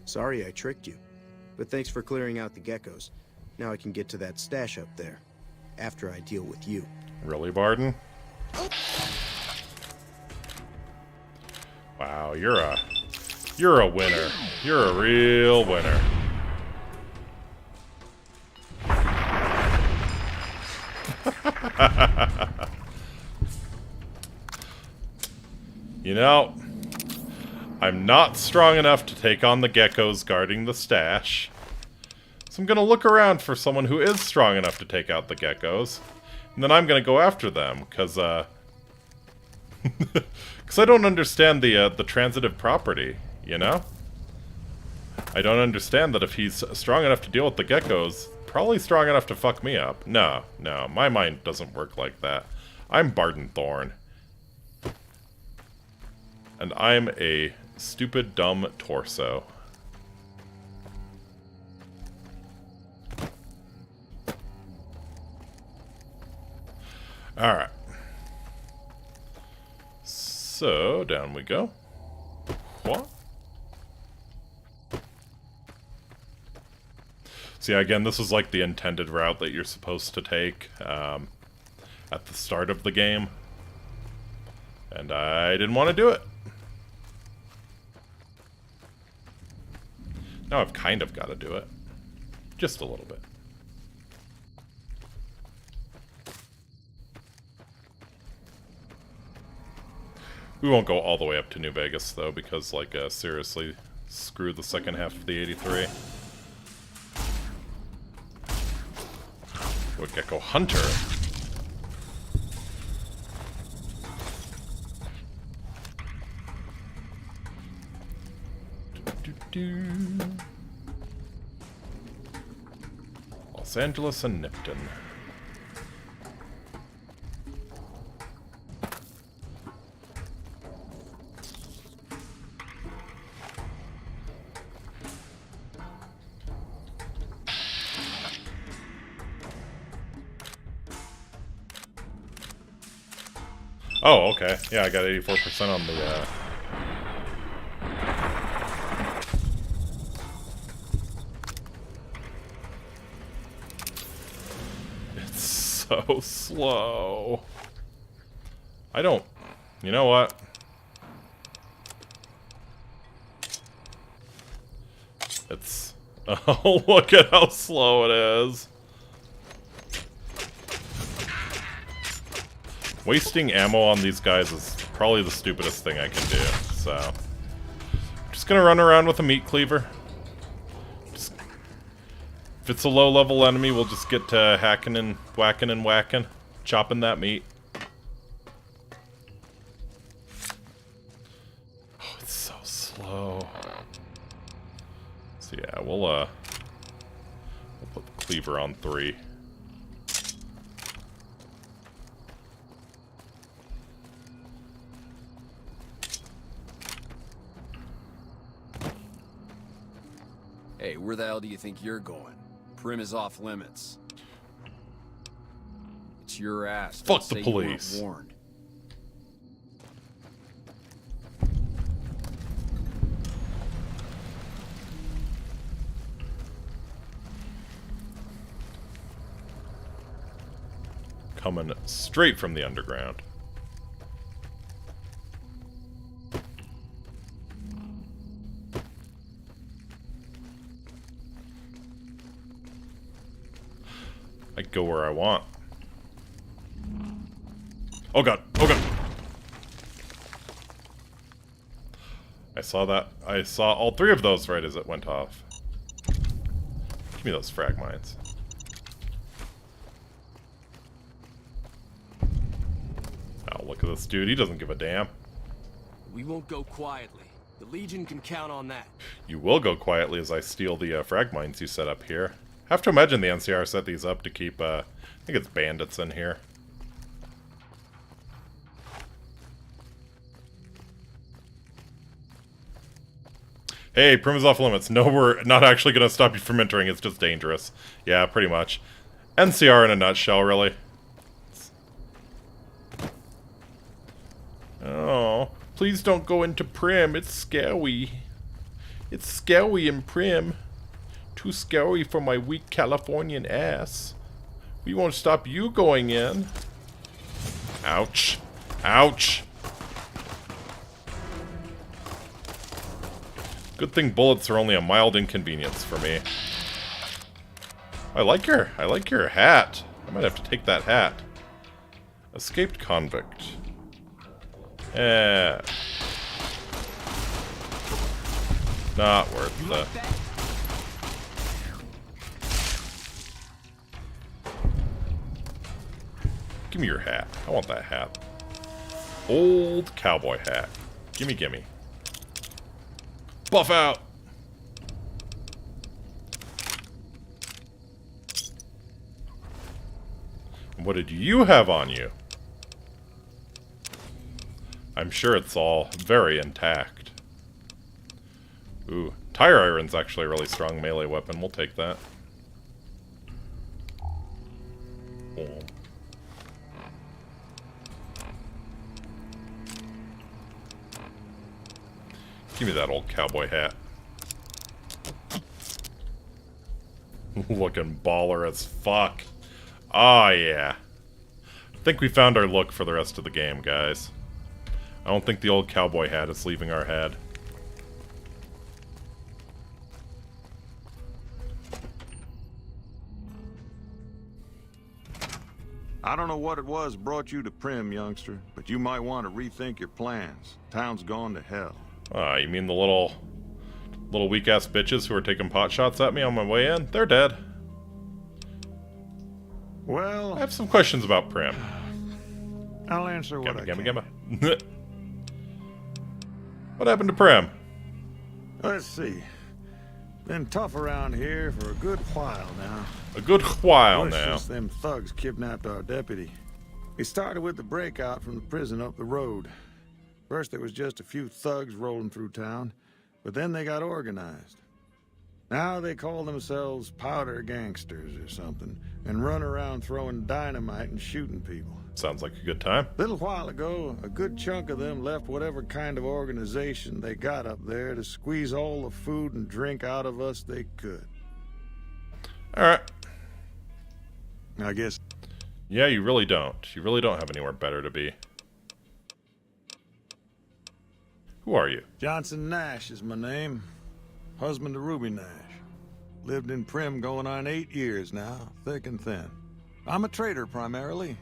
Sorry I tricked you, but thanks for clearing out the geckos. Now I can get to that stash up there, after I deal with you. Really, Barton? Wow, you're a winner. You're a real winner. You know, I'm not strong enough to take on the geckos guarding the stash. So I'm gonna look around for someone who is strong enough to take out the geckos. And then I'm gonna go after them, because I don't understand the transitive property, you know? I don't understand that if he's strong enough to deal with the geckos, probably strong enough to fuck me up. No, my mind doesn't work like that. I'm Barton Thorn. And I'm a stupid, dumb torso. Alright. So, down we go. What? So yeah, again, this is like the intended route that you're supposed to take at the start of the game. And I didn't want to do it. Now I've kind of got to do it. Just a little bit. We won't go all the way up to New Vegas, though, because, like, seriously, screw the second half of the 83. Wood Gecko Hunter. Los Angeles and Nipton. Oh, okay. Yeah, I got 84% on the so slow. I don't... You know what? It's... Oh, look at how slow it is. Wasting ammo on these guys is probably the stupidest thing I can do, so... I'm just gonna run around with a meat cleaver. If it's a low-level enemy, we'll just get to hacking and whacking, chopping that meat. Oh, it's so slow. So yeah, we'll put the cleaver on 3. Hey, where the hell do you think you're going? Prim is off limits. It's your ass. Fuck Don't the say you weren't police. warned. Coming straight from the underground. I go where I want. Oh god, oh god. I saw that. I saw all 3 of those right as it went off. Give me those frag mines. Oh, look at this dude. He doesn't give a damn. We won't go quietly. The Legion can count on that. You will go quietly as I steal the frag mines you set up here. Have to imagine the NCR set these up to keep, I think it's bandits in here. Hey, Prim is off limits. No, we're not actually going to stop you from entering. It's just dangerous. Yeah, pretty much. NCR in a nutshell, really. Oh, please don't go into Prim. It's scary. It's scary in Prim. Too scary for my weak Californian ass. We won't stop you going in. Ouch. Ouch. Good thing bullets are only a mild inconvenience for me. I like your hat. I might have to take that hat. Escaped convict. Not worth it. Give me your hat. I want that hat. Old cowboy hat. Gimme, gimme. Buff out! What did you have on you? I'm sure it's all very intact. Ooh, tire iron's actually a really strong melee weapon. We'll take that. Boom. Give me that old cowboy hat. Looking baller as fuck. Ah, yeah. I think we found our look for the rest of the game, guys. I don't think the old cowboy hat is leaving our head. I don't know what it was brought you to Prim, youngster, but you might want to rethink your plans. Town's gone to hell. Ah, you mean the little weak-ass bitches who were taking pot shots at me on my way in? They're dead. Well, I have some questions about Prim. I'll answer what I can. What happened to Prim? Let's see. Been tough around here for a good while now. A good while Worse now. since them thugs kidnapped our deputy. We started with the breakout from the prison up the road. First there was just a few thugs rolling through town, but then they got organized. Now they call themselves powder gangsters or something, and run around throwing dynamite and shooting people. Sounds like a good time. A little while ago, a good chunk of them left whatever kind of organization they got up there to squeeze all the food and drink out of us they could. Alright. I guess... Yeah, you really don't. You really don't have anywhere better to be. Who are you? Johnson Nash is my name. Husband to Ruby Nash. Lived in Prim going on 8 years now, thick and thin. I'm a trader primarily,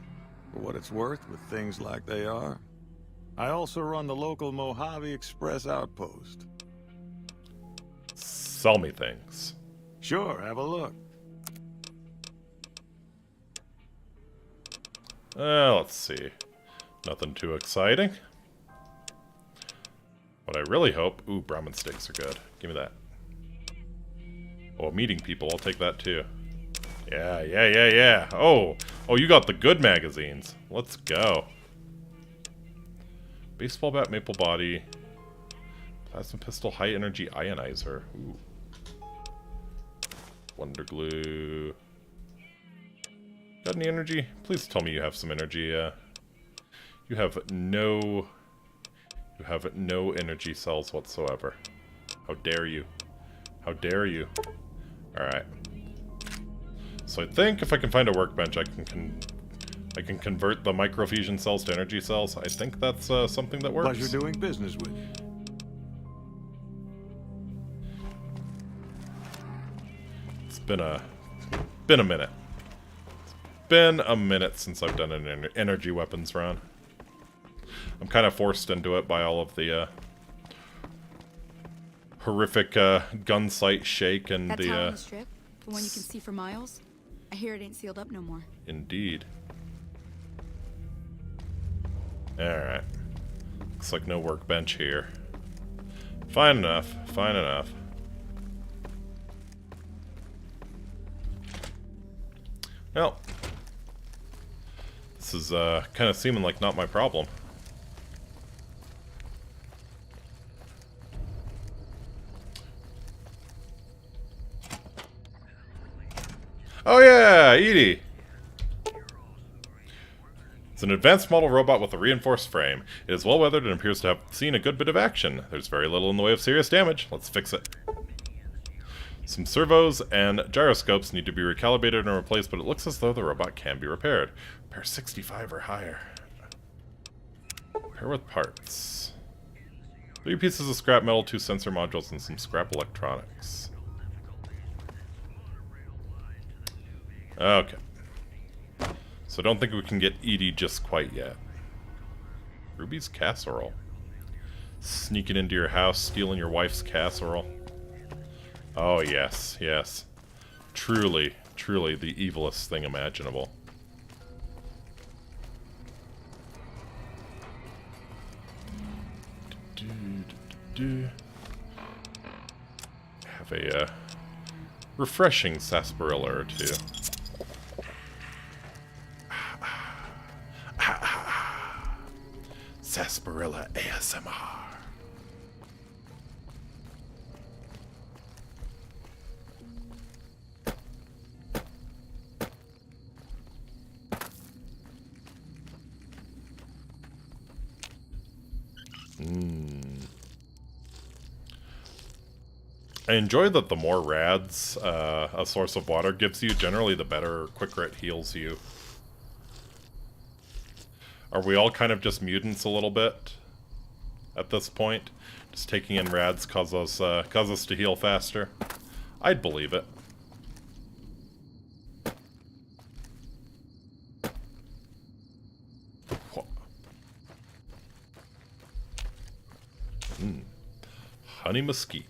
for what it's worth with things like they are. I also run the local Mojave Express outpost. Sell me things. Sure, have a look. Let's see. Nothing too exciting. What I really hope... Ooh, Brahmin steaks are good. Give me that. Oh, meeting people. I'll take that too. Yeah. Oh, you got the good magazines. Let's go. Baseball bat, maple body. Plasma pistol, high energy ionizer. Ooh. Wonder glue. Got any energy? Please tell me you have some energy. You have no energy cells whatsoever. How dare you? How dare you? Alright. So I think if I can find a workbench, I can convert the microfusion cells to energy cells. I think that's something that works. Pleasure doing business with you. It's been a minute. It's been a minute since I've done an energy weapons run. I'm kind of forced into it by all of the horrific gun sight shake and that the tower on the strip, the one you can see for miles. I hear it ain't sealed up no more. Indeed. Alright. Looks like no workbench here. Fine enough. Fine enough. Well. This is kind of seeming like not my problem. Oh yeah, Edie! It's an advanced model robot with a reinforced frame. It is well weathered and appears to have seen a good bit of action. There's very little in the way of serious damage. Let's fix it. Some servos and gyroscopes need to be recalibrated and replaced, but it looks as though the robot can be repaired. Repair 65 or higher. Repair with parts. 3 pieces of scrap metal, 2 sensor modules, and some scrap electronics. Okay. So I don't think we can get Edie just quite yet. Ruby's casserole. Sneaking into your house, stealing your wife's casserole. Oh yes, yes. Truly, truly the evilest thing imaginable. Have a refreshing sarsaparilla or two. Sarsaparilla ASMR. I enjoy that the more rads a source of water gives you, generally the better, quicker it heals you. Are we all kind of just mutants a little bit at this point? Just taking in rads cause us to heal faster? I'd believe it. Honey mesquite.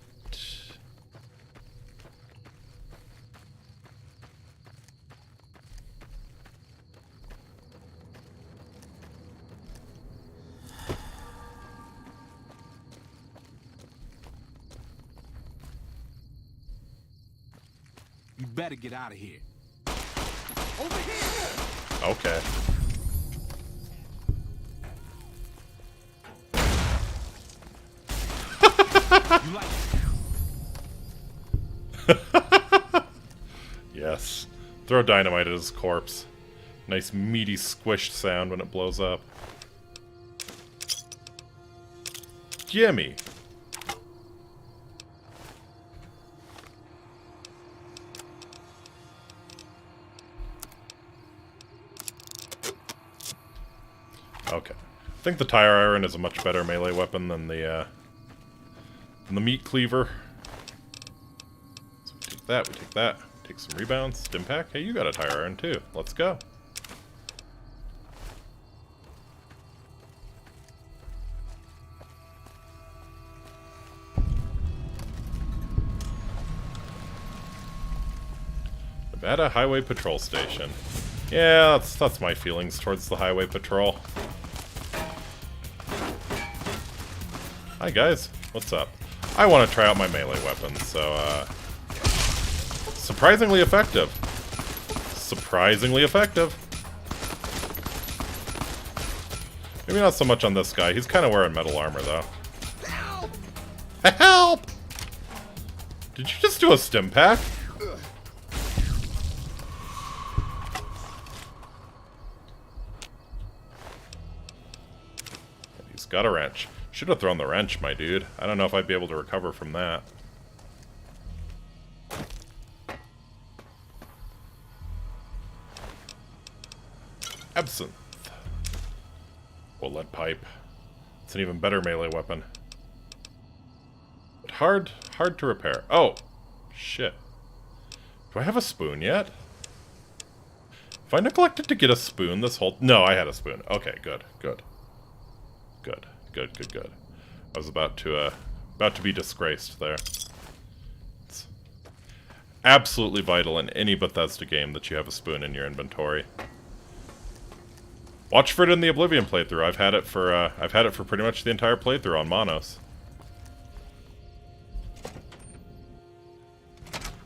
You better get out of here. Over here! Okay. You like Yes. Throw dynamite at his corpse. Nice meaty squished sound when it blows up. Gimme. Okay. I think the tire iron is a much better melee weapon than the meat cleaver. So we take that, we take that. Take some rebounds. Stim pack. Hey, you got a tire iron too. Let's go. Nevada Highway Patrol Station. Yeah, that's my feelings towards the Highway Patrol. Hi guys, what's up? I want to try out my melee weapons, so surprisingly effective. Surprisingly effective. Maybe not so much on this guy. He's kind of wearing metal armor though. Help! Help! Did you just do a stim pack? He's got a wrench. Should have thrown the wrench, my dude. I don't know if I'd be able to recover from that. Absinthe. Or lead pipe. It's an even better melee weapon. But hard to repair. Oh! Shit. Do I have a spoon yet? Have I neglected to get a spoon this whole... No, I had a spoon. Okay, good. Good. Good. Good, good, good. I was about to be disgraced there. It's absolutely vital in any Bethesda game that you have a spoon in your inventory. Watch for it in the Oblivion playthrough. I've had it for pretty much the entire playthrough on Monos.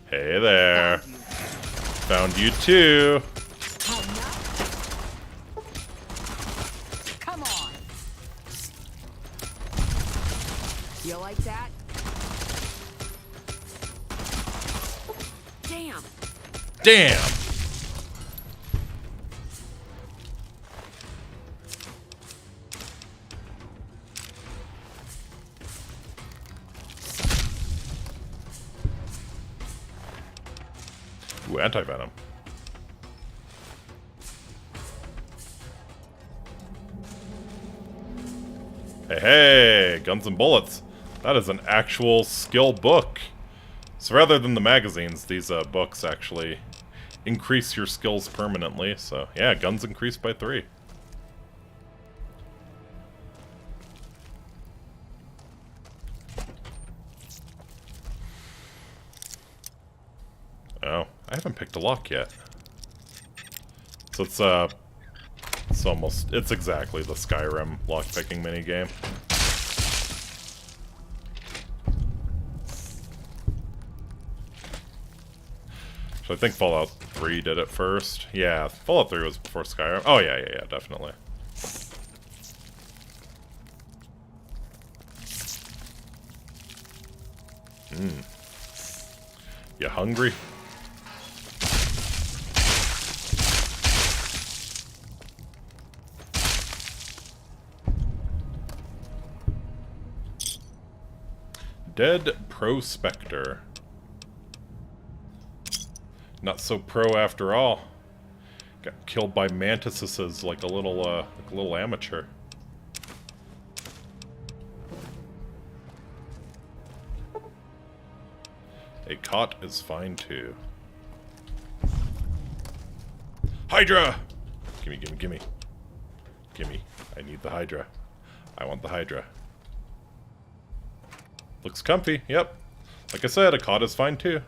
Hey there. Found you too. Come on. You like that? Damn. Damn. Ooh, anti-venom. Hey, hey! Guns and bullets. That is an actual skill book. So rather than the magazines, these books actually increase your skills permanently. So yeah, guns increased by 3. Oh, I haven't picked a lock yet. So it's exactly the Skyrim lockpicking minigame. So I think Fallout 3 did it first. Yeah, Fallout 3 was before Skyrim. Oh yeah, definitely. You hungry? Dead Prospector. Not so pro after all. Got killed by mantises like a little amateur. A cot is fine too. Hydra! Gimme, gimme, gimme. Gimme. I need the Hydra. I want the Hydra. Looks comfy, yep. Like I said, a cot is fine too.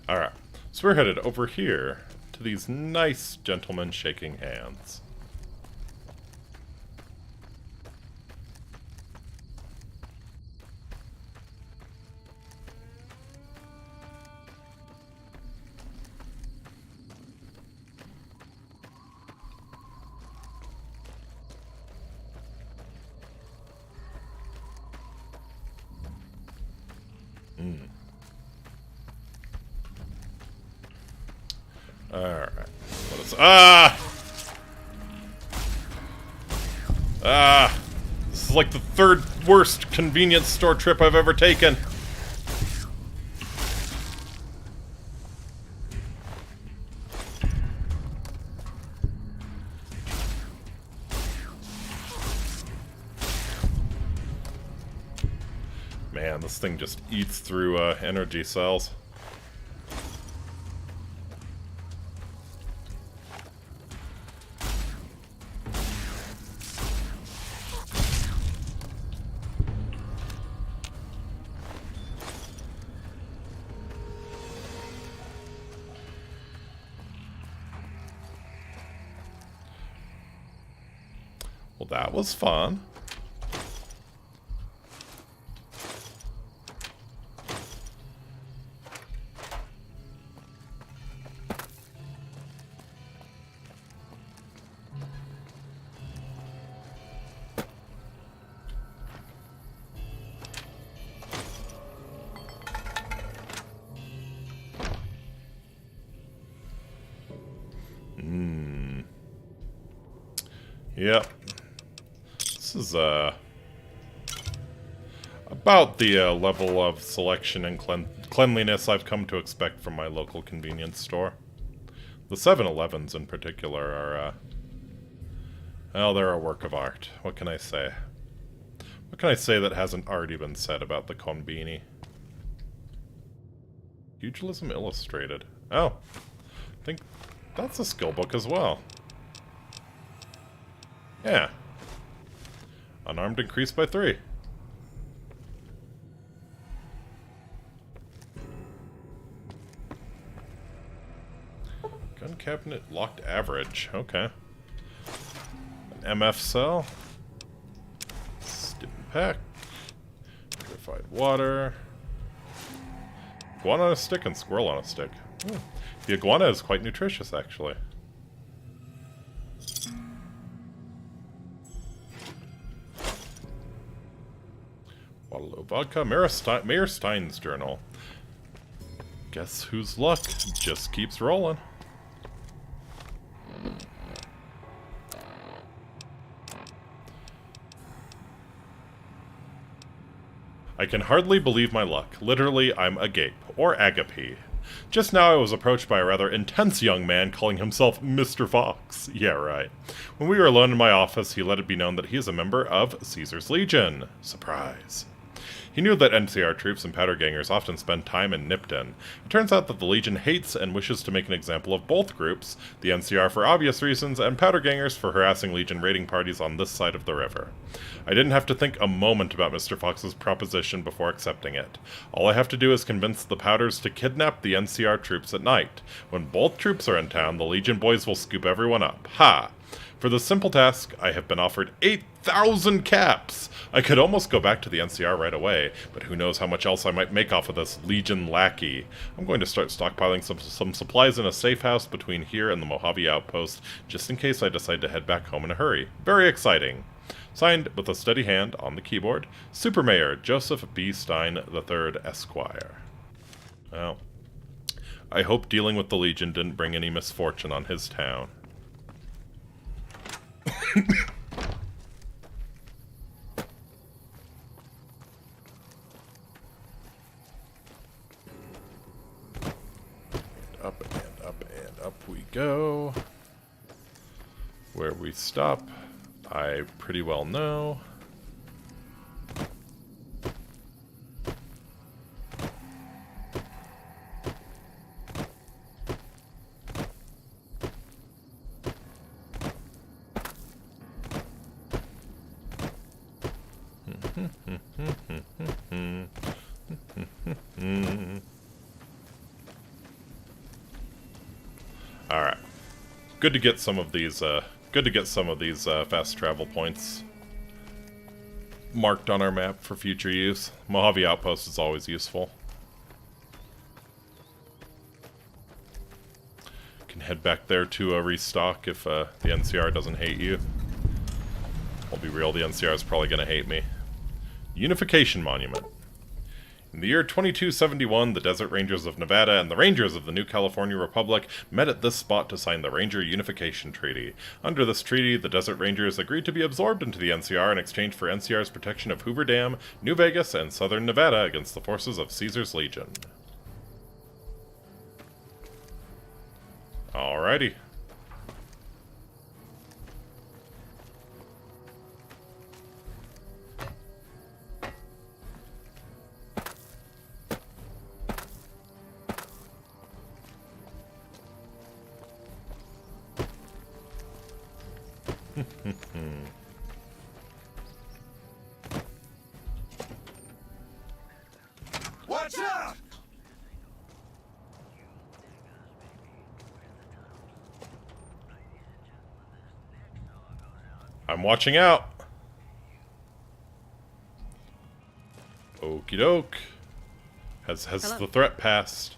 Alright, so we're headed over here to these nice gentlemen shaking hands. Alright. What is... Ah! Ah! This is like the third worst convenience store trip I've ever taken. Man, this thing just eats through energy cells. Well, that was fun. Yep. This is about the level of selection and cleanliness I've come to expect from my local convenience store. The 7-Elevens in particular are, well, they're a work of art. What can I say? What can I say that hasn't already been said about the Konbini? Pugilism Illustrated. Oh. I think that's a skill book as well. Yeah. Unarmed increased by 3. Gun cabinet locked average. Okay. An MF cell. Stim pack. Purified water. Iguana on a stick and squirrel on a stick. The iguana is quite nutritious, actually. Bottle of vodka. Mayor Stein's journal. Guess whose luck just keeps rolling. I can hardly believe my luck. Literally, I'm agape. Or agape. Just now I was approached by a rather intense young man calling himself Mr. Fox. Yeah, right. When we were alone in my office, he let it be known that he is a member of Caesar's Legion. Surprise. He knew that NCR troops and powder gangers often spend time in Nipton. It turns out that the Legion hates and wishes to make an example of both groups, the NCR for obvious reasons, and powder gangers for harassing Legion raiding parties on this side of the river. I didn't have to think a moment about Mr. Fox's proposition before accepting it. All I have to do is convince the powders to kidnap the NCR troops at night. When both troops are in town, the Legion boys will scoop everyone up. Ha! For the simple task, I have been offered 8,000 caps! I could almost go back to the NCR right away, but who knows how much else I might make off of this Legion lackey. I'm going to start stockpiling some supplies in a safe house between here and the Mojave outpost, just in case I decide to head back home in a hurry. Very exciting. Signed, with a steady hand on the keyboard, Super Mayor Joseph B. Stein III, Esquire. Well, I hope dealing with the Legion didn't bring any misfortune on his town. Up and up and up we go. Where we stop, I pretty well know. All right. Good to get some of these. Fast travel points marked on our map for future use. Mojave Outpost is always useful. Can head back there to restock if the NCR doesn't hate you. I'll be real, the NCR is probably going to hate me. Unification Monument. In the year 2271, the Desert Rangers of Nevada and the Rangers of the New California Republic met at this spot to sign the Ranger Unification Treaty. Under this treaty, the Desert Rangers agreed to be absorbed into the NCR in exchange for NCR's protection of Hoover Dam, New Vegas, and southern Nevada against the forces of Caesar's Legion. Alrighty. Watch out! I'm watching out. Okie doke. Has the threat passed?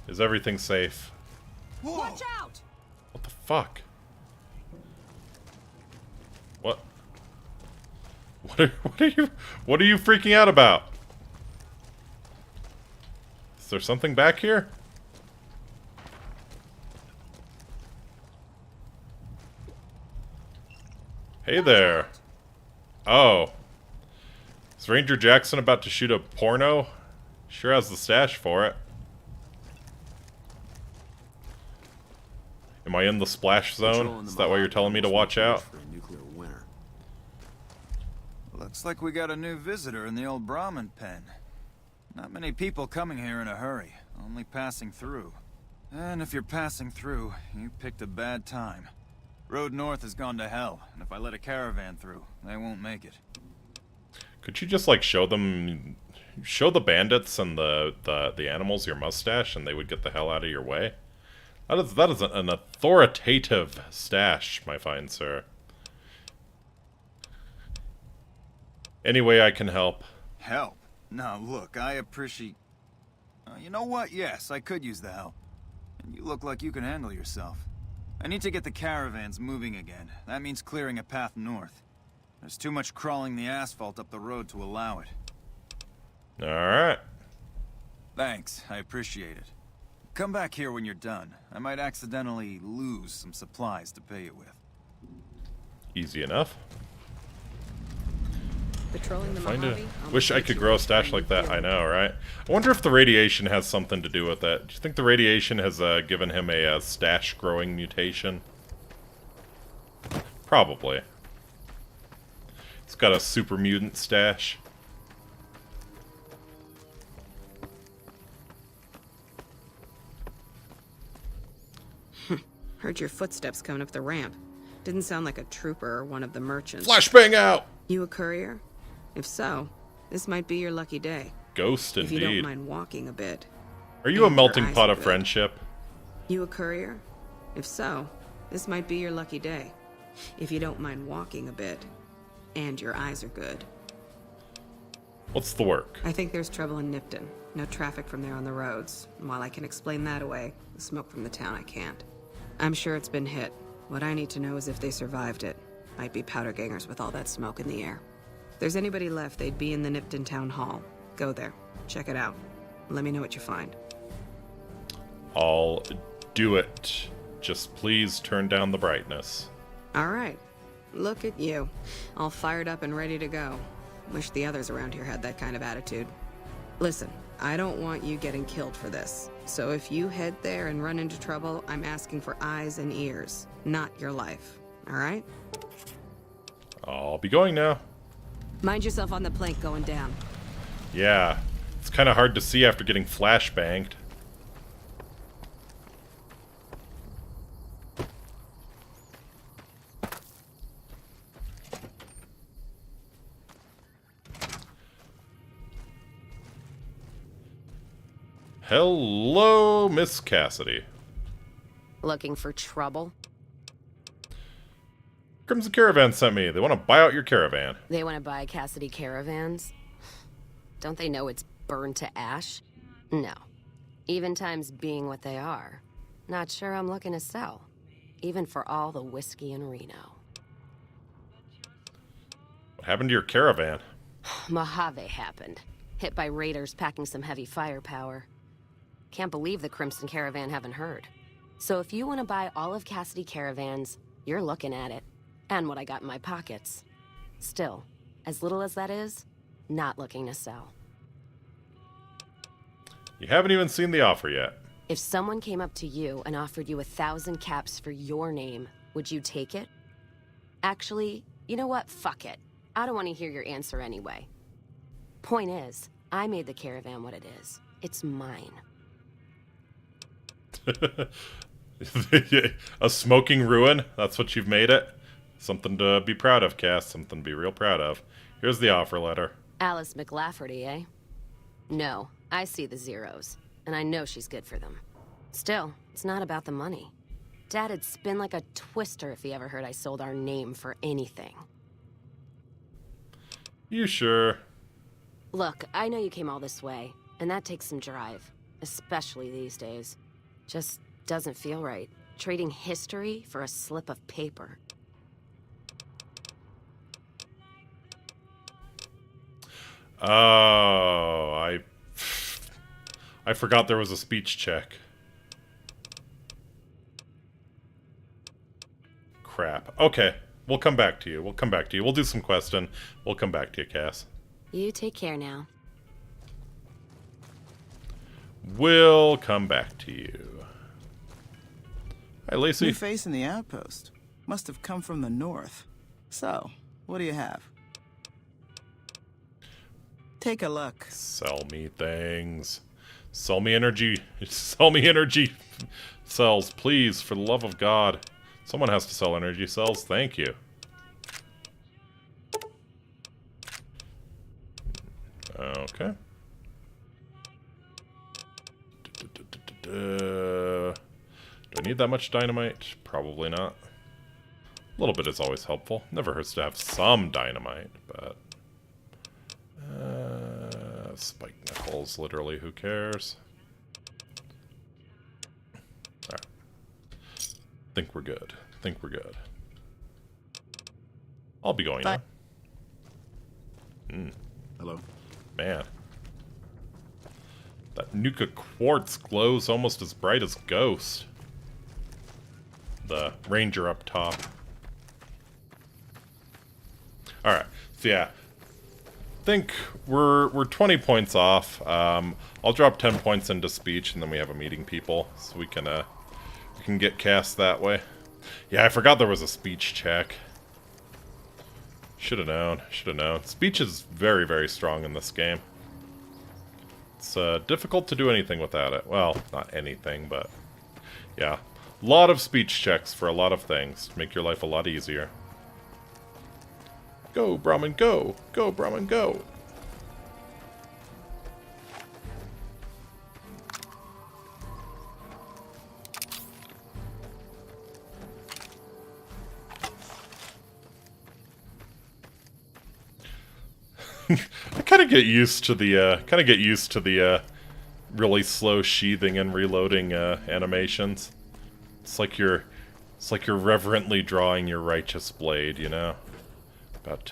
Is everything safe? Watch out! What the fuck? What? What are you freaking out about? Is there something back here? Hey there. Oh. Is Ranger Jackson about to shoot a porno? Sure has the stash for it. Am I in the splash zone? Is that why you're telling me to watch out? Looks like we got a new visitor in the old Brahmin pen. Not many people coming here in a hurry, only passing through. And if you're passing through, you picked a bad time. Road north has gone to hell, and if I let a caravan through, they won't make it. Could you just, like, show the bandits and the animals your mustache, and they would get the hell out of your way? That is an authoritative stash, my fine sir. Any way I can help. Help? Now look, I appreciate... you know what? Yes, I could use the help. And you look like you can handle yourself. I need to get the caravans moving again. That means clearing a path north. There's too much crawling the asphalt up the road to allow it. Alright. Thanks, I appreciate it. Come back here when you're done. I might accidentally lose some supplies to pay you with. Easy enough. Patrolling the Wish I could grow a stash like that, I know, right? I wonder if the radiation has something to do with that. Do you think the radiation has given him a stash growing mutation? Probably. He's got a super mutant stash. Heard your footsteps coming up the ramp. Didn't sound like a trooper or one of the merchants. Flashbang out! You a courier? If so, this might be your lucky day. Ghost, if indeed. you don't mind walking a bit. Are you a melting pot of friendship? You a courier? If so, this might be your lucky day. If you don't mind walking a bit. And your eyes are good. What's the work? I think there's trouble in Nipton. No traffic from there on the roads. And while I can explain that away, the smoke from the town I can't. I'm sure it's been hit. What I need to know is if they survived it. Might be powder gangers with all that smoke in the air. If there's anybody left, they'd be in the Nipton Town Hall. Go there. Check it out. Let me know what you find. I'll do it. Just please turn down the brightness. All right. Look at you. All fired up and ready to go. Wish the others around here had that kind of attitude. Listen, I don't want you getting killed for this. So if you head there and run into trouble, I'm asking for eyes and ears, not your life. All right? I'll be going now. Mind yourself on the plank going down. Yeah, it's kind of hard to see after getting flashbanged. Hello, Miss Cassidy. Looking for trouble? Crimson Caravan sent me. They want to buy out your caravan. They want to buy Cassidy caravans? Don't they know it's burned to ash? No. Even times being what they are. Not sure I'm looking to sell. Even for all the whiskey in Reno. What happened to your caravan? Mojave happened. Hit by raiders packing some heavy firepower. Can't believe the Crimson Caravan haven't heard. So if you want to buy all of Cassidy Caravans, you're looking at it. And what I got in my pockets. Still, as little as that is, not looking to sell. You haven't even seen the offer yet. If someone came up to you and offered you 1,000 caps for your name, would you take it? Actually, you know what? Fuck it. I don't want to hear your answer anyway. Point is, I made the caravan what it is. It's mine. A smoking ruin? That's what you've made it? Something to be proud of, Cass. Something to be real proud of. Here's the offer letter. Alice McLafferty, eh? No, I see the zeros, and I know she's good for them. Still, it's not about the money. Dad'd spin like a twister if he ever heard I sold our name for anything. You sure? Look, I know you came all this way, and that takes some drive, especially these days. Just doesn't feel right, trading history for a slip of paper. Oh, I forgot there was a speech check. Crap. Okay, we'll come back to you. We'll do some questing. We'll come back to you, Cass. You take care now. We'll come back to you. Hi, Lacey. New face in the outpost. Must have come from the north. So, what do you have? Take a look. Sell me things. Sell me energy. Sell me energy cells, please, for the love of God. Someone has to sell energy cells. Thank you. Okay. Do I need that much dynamite? Probably not. A little bit is always helpful. Never hurts to have some dynamite, but... spike nickels, literally, who cares? Alright. Think we're good. I'll be going now. Hello. Man. That Nuka quartz glows almost as bright as Ghost. The ranger up top. Alright, so yeah. Think we're 20 points off. I'll drop 10 points into speech, and then we have a meeting people, so we can get cast that way. Yeah, I forgot there was a speech check. Should have known. Speech is very, very strong in this game. It's difficult to do anything without it. Well, not anything, but yeah. A lot of speech checks for a lot of things to make your life a lot easier. Go, Brahmin, go! Go, Brahmin, go! I kind of get used to the really slow sheathing and reloading animations. It's like you're reverently drawing your righteous blade, you know? About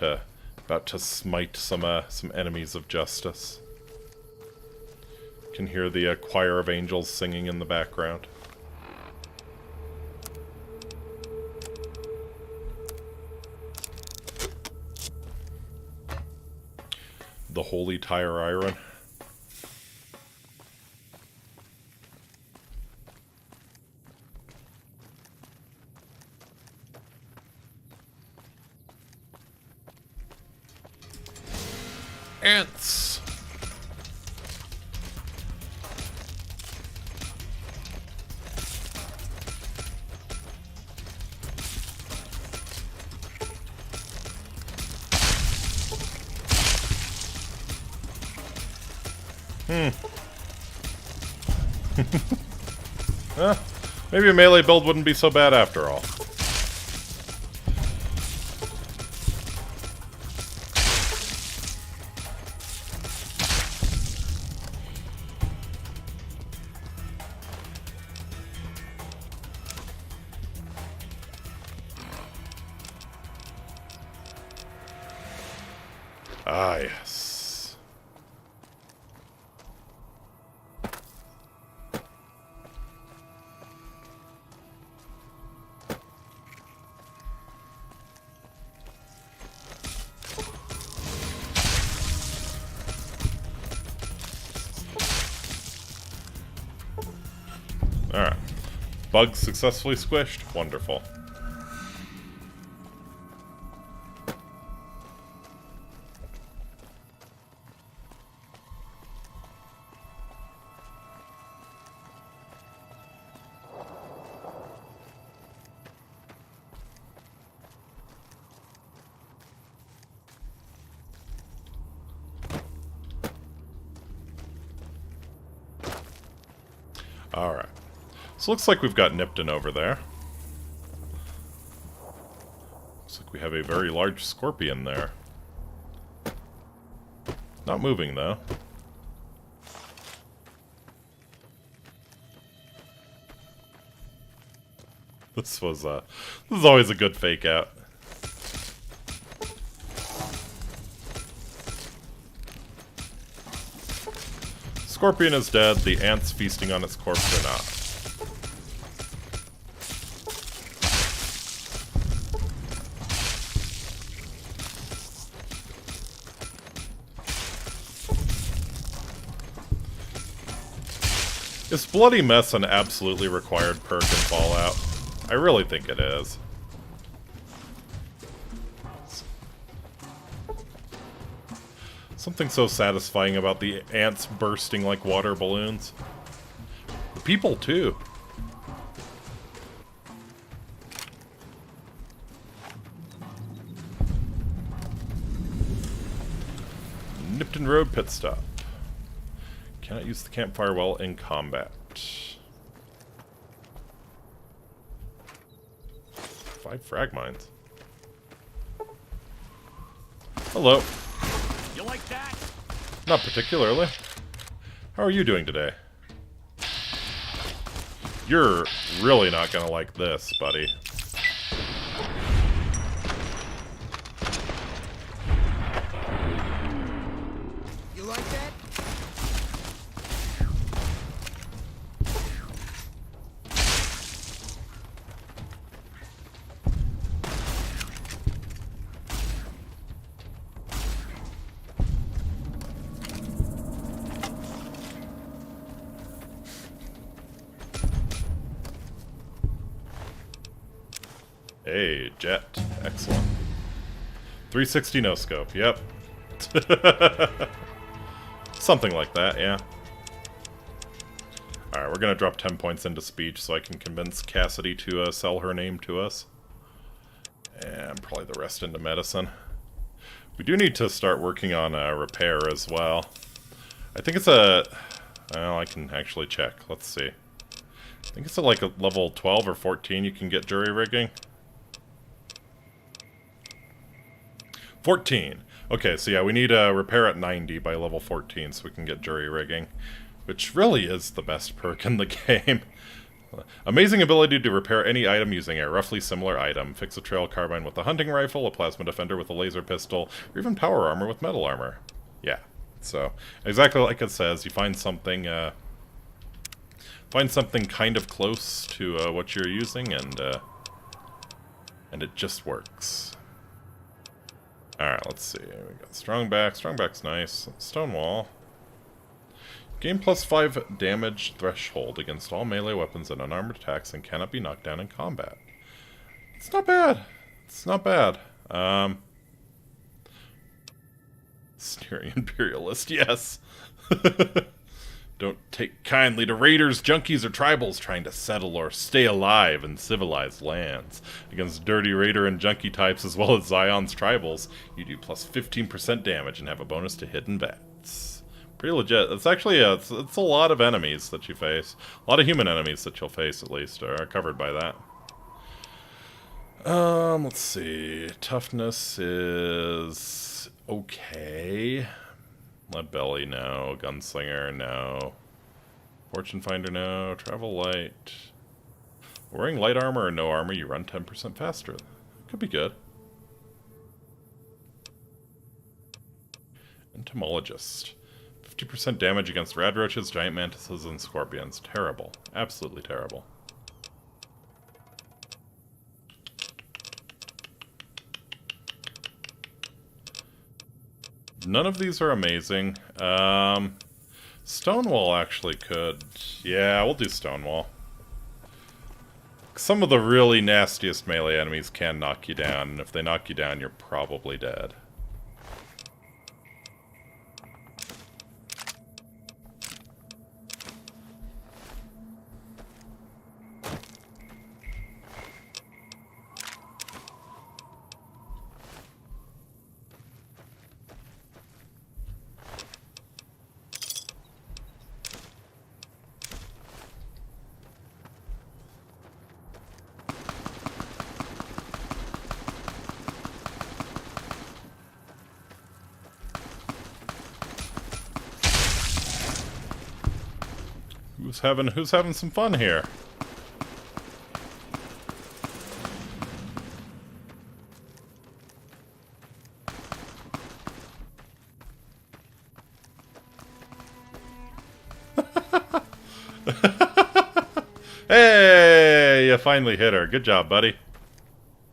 to smite some enemies of justice. You can hear the choir of angels singing in the background. The holy tire iron. Ants. Maybe a melee build wouldn't be so bad after all. Ah, yes. Alright. Bug successfully squished. Wonderful. Alright. So looks like we've got Nipton over there. Looks like we have a very large scorpion there. Not moving, though. This is always a good fake out. Scorpion is dead, the ants feasting on its corpse are not. Is Bloody Mess an absolutely required perk in Fallout? I really think it is. Something so satisfying about the ants bursting like water balloons. The people, too. Nipton Road pit stop. Cannot use the campfire well in combat. 5 frag mines. Hello. You like that? Not particularly. How are you doing today? You're really not gonna like this, buddy. You like that? Hey, jet. Excellent. 360 no scope, yep. Something like that, yeah. Alright, we're gonna drop 10 points into speech so I can convince Cassidy to sell her name to us. And probably the rest into medicine. We do need to start working on repair as well. I think it's a... Well, I can actually check. Let's see. I think it's at like a level 12 or 14 you can get jury rigging. 14. Okay, so yeah, we need a repair at 90 by level 14 so we can get jury rigging, which really is the best perk in the game. Amazing ability to repair any item using a roughly similar item. Fix a trail carbine with a hunting rifle, a plasma defender with a laser pistol, or even power armor with metal armor. Yeah, so exactly like it says, you find something kind of close to what you're using, and it just works. Alright, let's see. We got Strongback. Strongback's nice. Stonewall. Gain plus 5 damage threshold against all melee weapons and unarmored attacks and cannot be knocked down in combat. It's not bad. It's not bad. Sneering Imperialist, yes. Don't take kindly to raiders, junkies, or tribals trying to settle or stay alive in civilized lands. Against dirty raider and junkie types as well as Zion's tribals, you do plus 15% damage and have a bonus to hidden bats. Pretty legit. It's actually it's a lot of enemies that you face. A lot of human enemies that you'll face, at least, are covered by that. Let's see. Toughness is okay. Lead Belly, no. Gunslinger, no. Fortune Finder, no. Travel Light. Wearing light armor or no armor, you run 10% faster. Could be good. Entomologist. 50% damage against rad roaches, giant mantises, and scorpions. Terrible. Absolutely terrible. None of these are amazing. Stonewall actually could. Yeah, we'll do Stonewall. Some of the really nastiest melee enemies can knock you down, and if they knock you down, you're probably dead. Who's having some fun here? Hey, you finally hit her. Good job, buddy.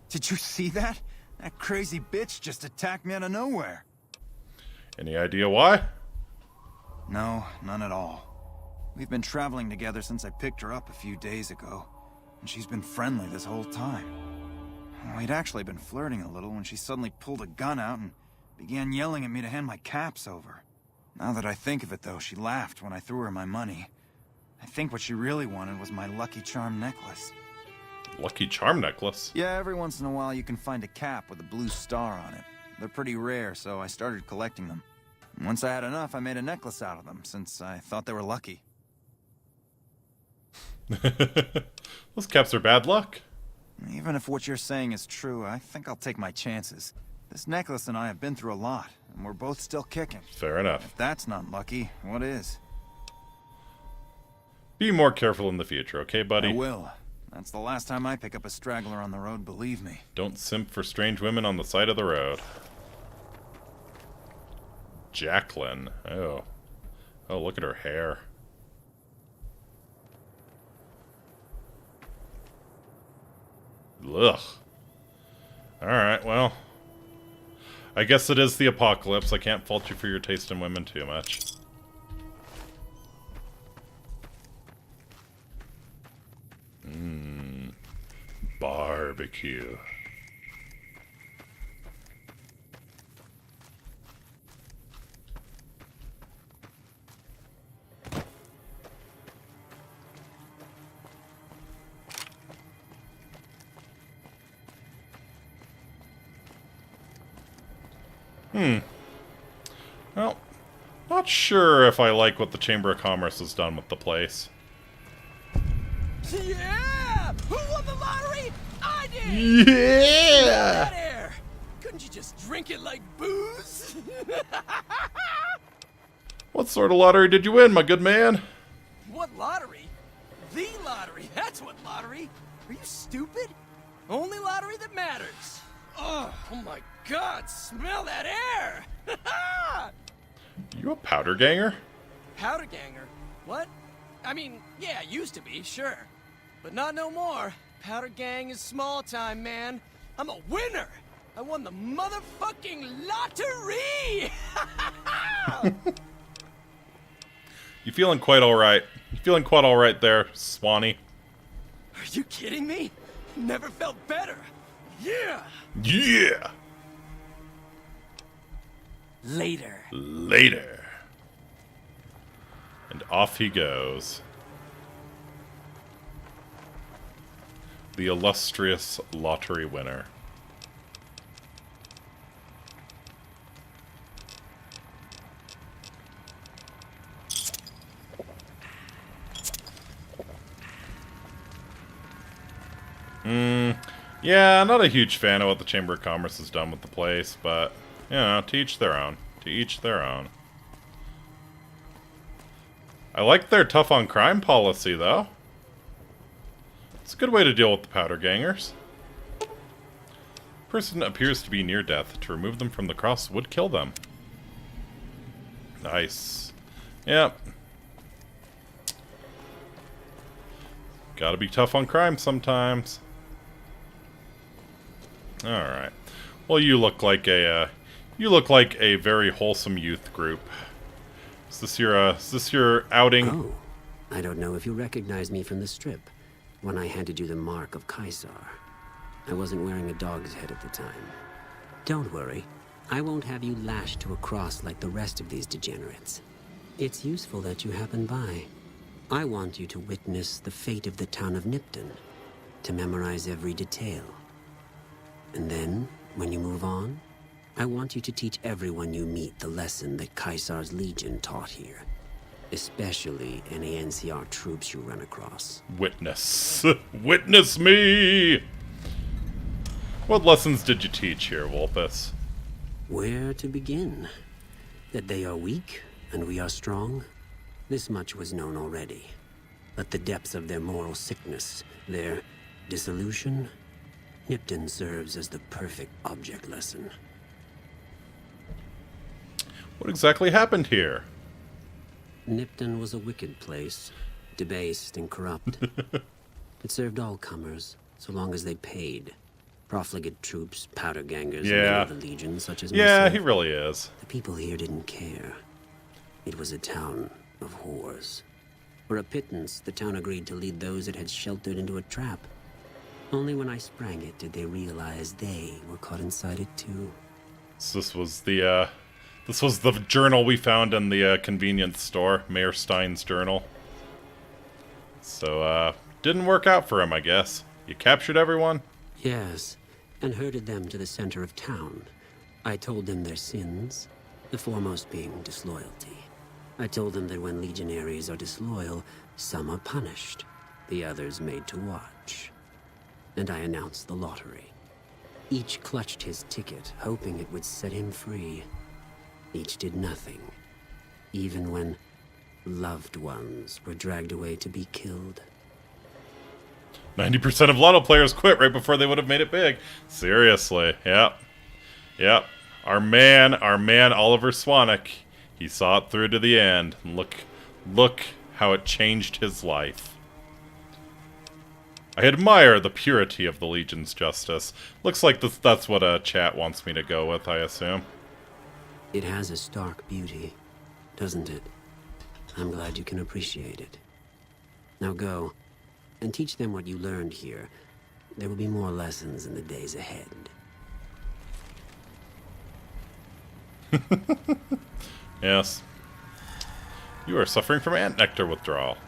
Did you see that? That crazy bitch just attacked me out of nowhere. Any idea why? No, none at all. We've been traveling together since I picked her up a few days ago, and she's been friendly this whole time. We'd actually been flirting a little when she suddenly pulled a gun out and began yelling at me to hand my caps over. Now that I think of it, though, she laughed when I threw her my money. I think what she really wanted was my Lucky Charm necklace. Lucky Charm necklace? Yeah, every once in a while you can find a cap with a blue star on it. They're pretty rare, so I started collecting them. And once I had enough, I made a necklace out of them, since I thought they were lucky. Those caps are bad luck. Even if what you're saying is true, I think I'll take my chances. This necklace and I have been through a lot, and we're both still kicking. Fair enough. If that's not lucky, what is? Be more careful in the future, okay, buddy? I will. That's the last time I pick up a straggler on the road, believe me. Don't simp for strange women on the side of the road. Jacqueline. Oh. Oh, look at her hair. Ugh. Alright, well. I guess it is the apocalypse. I can't fault you for your taste in women too much. Barbecue. Well, not sure if I like what the Chamber of Commerce has done with the place. Yeah! Who won the lottery? I did! Yeah! That air! Couldn't you just drink it like booze? What sort of lottery did you win, my good man? What lottery? The lottery! That's what lottery! Are you stupid? Only lottery that matters. Oh my god, smell that air! You a powder ganger? Powder ganger? What? I mean, yeah, used to be, sure. But not no more. Powder gang is small time, man. I'm a winner! I won the motherfucking lottery! You feeling quite alright? You feeling quite alright there, Swanee? Are you kidding me? Never felt better. Yeah! Yeah! Later. Later. And off he goes. The illustrious lottery winner. Yeah, not a huge fan of what the Chamber of Commerce has done with the place, but, you know, to each their own. To each their own. I like their tough on crime policy, though. It's a good way to deal with the powder gangers. Person appears to be near death. To remove them from the cross would kill them. Nice. Yep. Gotta be tough on crime sometimes. Alright. Well, you look like a very wholesome youth group. Is this your outing? Oh, I don't know if you recognize me from the strip. when I handed you the mark of Caesar. I wasn't wearing a dog's head at the time. Don't worry. I won't have you lashed to a cross like the rest of these degenerates. It's useful that you happen by. I want you to witness the fate of the town of Nipton, to memorize every detail. And then, when you move on, I want you to teach everyone you meet the lesson that Caesar's Legion taught here. Especially any NCR troops you run across. Witness. Witness me! What lessons did you teach here, Vulpes? Where to begin? That they are weak, and we are strong? This much was known already. But the depths of their moral sickness, their dissolution, Nipton serves as the perfect object lesson. What exactly happened here? Nipton was a wicked place, debased and corrupt. It served all comers, so long as they paid. Profligate troops, powder gangers, and many of the Legion, such as myself. Yeah, he really is. The people here didn't care. It was a town of whores. For a pittance, the town agreed to lead those it had sheltered into a trap. Only when I sprang it did they realize they were caught inside it too. So this was the journal we found in the convenience store, Mayor Stein's journal. So, didn't work out for him, I guess. You captured everyone? Yes, and herded them to the center of town. I told them their sins, the foremost being disloyalty. I told them that when legionaries are disloyal, some are punished, the others made to watch. And I announced the lottery. Each clutched his ticket, hoping it would set him free. Each did nothing, even when loved ones were dragged away to be killed. 90% of Lotto players quit right before they would have made it big. Seriously, yep. Yep. Our man Oliver Swanwick, he saw it through to the end. Look how it changed his life. I admire the purity of the Legion's justice. Looks like that's what chat wants me to go with, I assume. It has a stark beauty, doesn't it? I'm glad you can appreciate it. Now go, and teach them what you learned here. There will be more lessons in the days ahead. Yes. You are suffering from ant nectar withdrawal.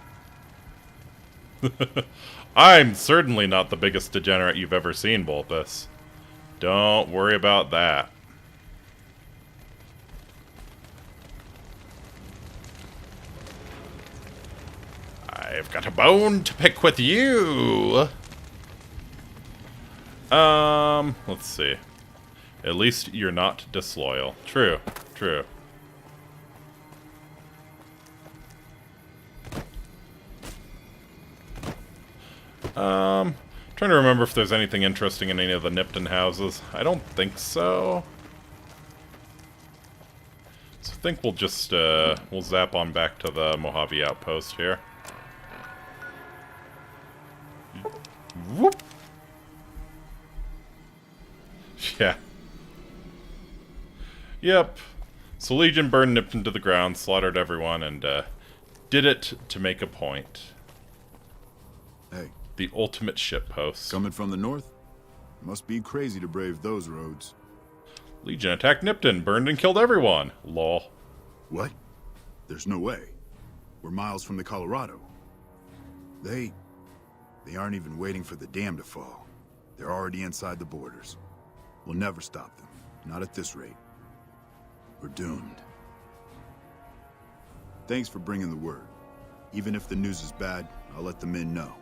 I'm certainly not the biggest degenerate you've ever seen, Vulpes. Don't worry about that. I've got a bone to pick with you. Let's see. At least you're not disloyal. True, true. Trying to remember if there's anything interesting in any of the Nipton houses. I don't think so. So I think we'll just, we'll zap on back to the Mojave outpost here. Whoop! Yeah. Yep. So Legion burned Nipton to the ground, slaughtered everyone, and, did it to make a point. Hey. The ultimate shitpost. Coming from the north? Must be crazy to brave those roads. Legion attacked Nipton, burned and killed everyone. Lol. What? There's no way. We're miles from the Colorado. They aren't even waiting for the dam to fall. They're already inside the borders. We'll never stop them. Not at this rate. We're doomed. Thanks for bringing the word. Even if the news is bad, I'll let the men know.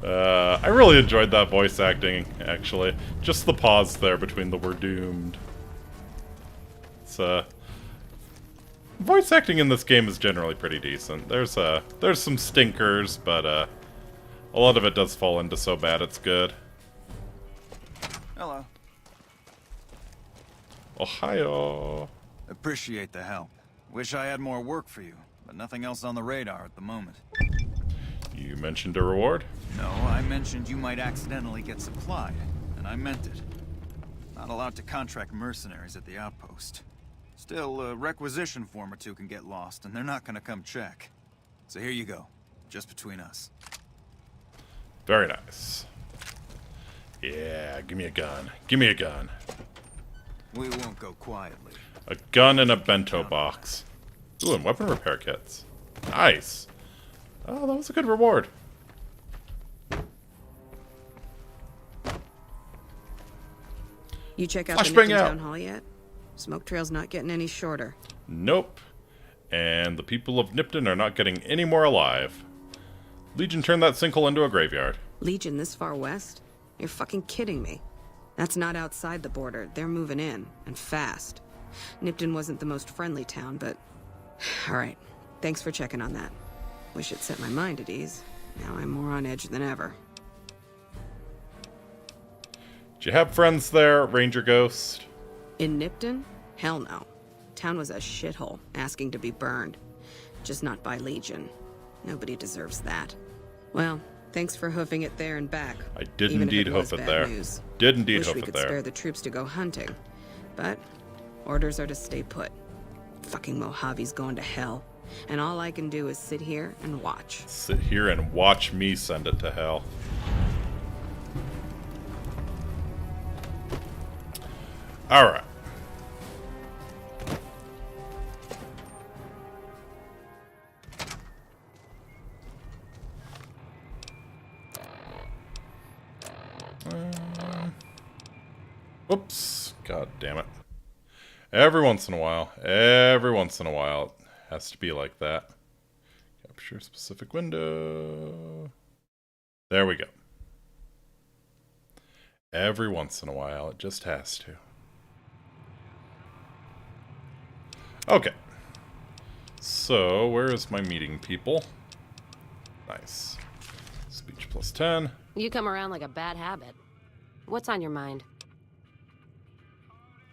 I really enjoyed that voice acting, actually. Just the pause there between the "we're doomed." It's, voice acting in this game is generally pretty decent. There's some stinkers, but, a lot of it does fall into so bad it's good. Hello. Ohio. Appreciate the help. Wish I had more work for you, but nothing else on the radar at the moment. You mentioned a reward? No, I mentioned you might accidentally get supplied, and I meant it. Not allowed to contract mercenaries at the outpost. Still, a requisition form or two can get lost, and they're not gonna come check. So here you go. just between us. Very nice. Yeah, give me a gun. Give me a gun. We won't go quietly. A gun and a bento box. Ooh, and weapon repair kits. Nice. Oh, that was a good reward. You check out the Flashbang Nipton out. Town Hall yet? Smoke trail's not getting any shorter. Nope. And the people of Nipton are not getting any more alive. Legion turned that sinkhole into a graveyard. Legion this far west? You're fucking kidding me. That's not outside the border. They're moving in, and fast. Nipton wasn't the most friendly town, but... Alright, thanks for checking on that. Wish it set my mind at ease. Now I'm more on edge than ever. Do you have friends there, Ranger Ghost? In Nipton? Hell no. Town was a shithole, asking to be burned. Just not by Legion. Nobody deserves that. Well, thanks for hoofing it there and back. I did even indeed if it was hoof it bad there. News. Did indeed Wish hoof we it could there. spare the troops to go hunting. But orders are to stay put. Fucking Mojave's going to hell. And all I can do is sit here and watch. Sit here and watch me send it to hell. Alright. Whoops. God damn it. Every once in a while, it has to be like that. Capture specific window. There we go. Every once in a while, it just has to. Okay. So, where is my meeting, people? Nice. Speech plus 10. You come around like a bad habit. What's on your mind?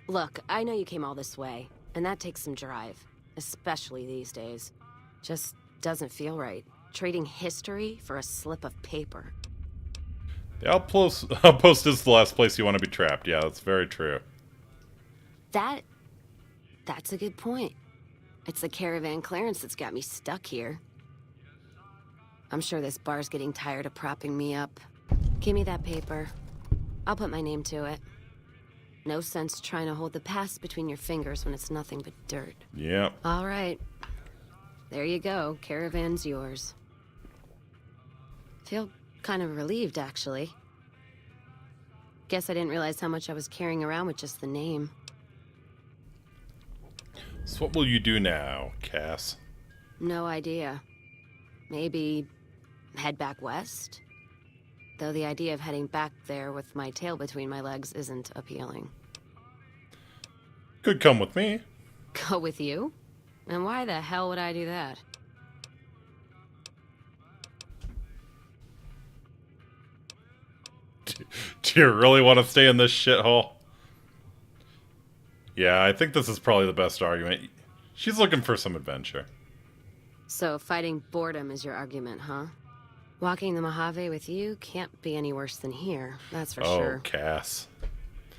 Look, I know you came all this way, and that takes some drive, especially these days. Just doesn't feel right. Trading history for a slip of paper. The outpost is the last place you want to be trapped. Yeah, that's very true. That's a good point. It's the caravan clearance that's got me stuck here. I'm sure this bar's getting tired of propping me up. Give me that paper. I'll put my name to it. No sense trying to hold the past between your fingers when it's nothing but dirt. Yep. All right. There you go. Caravan's yours. Feel kind of relieved, actually. Guess I didn't realize how much I was carrying around with just the name. So what will you do now, Cass? No idea. Maybe head back west? Though the idea of heading back there with my tail between my legs isn't appealing. Could come with me. Go with you? And why the hell would I do that? Do you really want to stay in this shithole? Yeah, I think this is probably the best argument. She's looking for some adventure. So fighting boredom is your argument, huh? Walking the Mojave with you can't be any worse than here, that's for sure. Oh, Cass.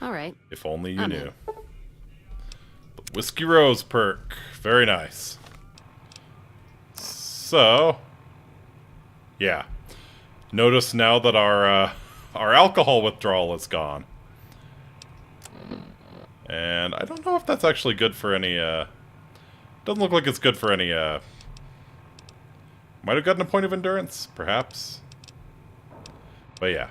All right. If only you I'm knew. in. The Whiskey Rose perk. Very nice. So, yeah. Notice now that our alcohol withdrawal is gone. And I don't know if that's actually good for any, doesn't look like it's good for any, might have gotten a point of endurance, perhaps. But yeah.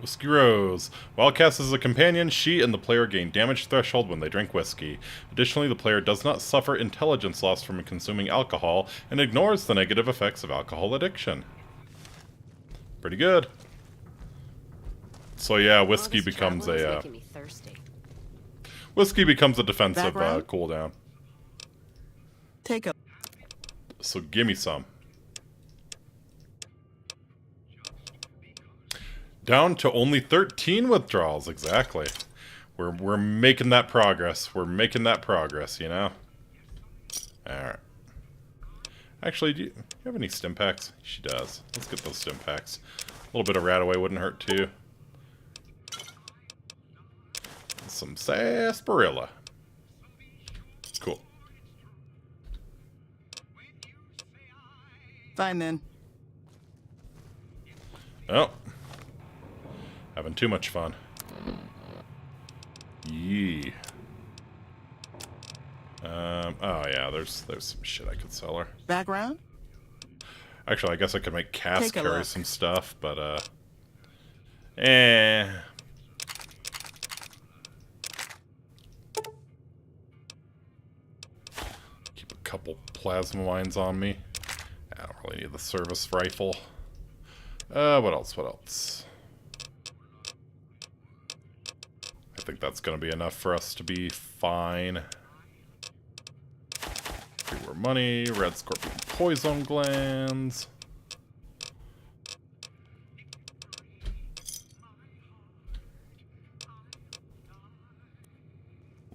Whiskey Rose. While Cass is a companion, she and the player gain damage threshold when they drink whiskey. Additionally, the player does not suffer intelligence loss from consuming alcohol and ignores the negative effects of alcohol addiction. Pretty good. So yeah, whiskey becomes a whiskey becomes a defensive cooldown. Take a. So gimme some. Down to only 13 withdrawals, exactly. We're making that progress. We're making that progress, you know? Alright. Actually, do you have any stim packs? She does. Let's get those stim packs. A little bit of Radaway wouldn't hurt too. Some sarsaparilla. Cool. Fine then. Oh. Having too much fun. Yee. Oh yeah, there's some shit I could sell her. Background? Actually, I guess I could make Cass Take a carry look. some stuff, but keep a couple plasma mines on me. I don't really need the service rifle. What else? What else? I think that's going to be enough for us to be fine. More money, red scorpion poison glands.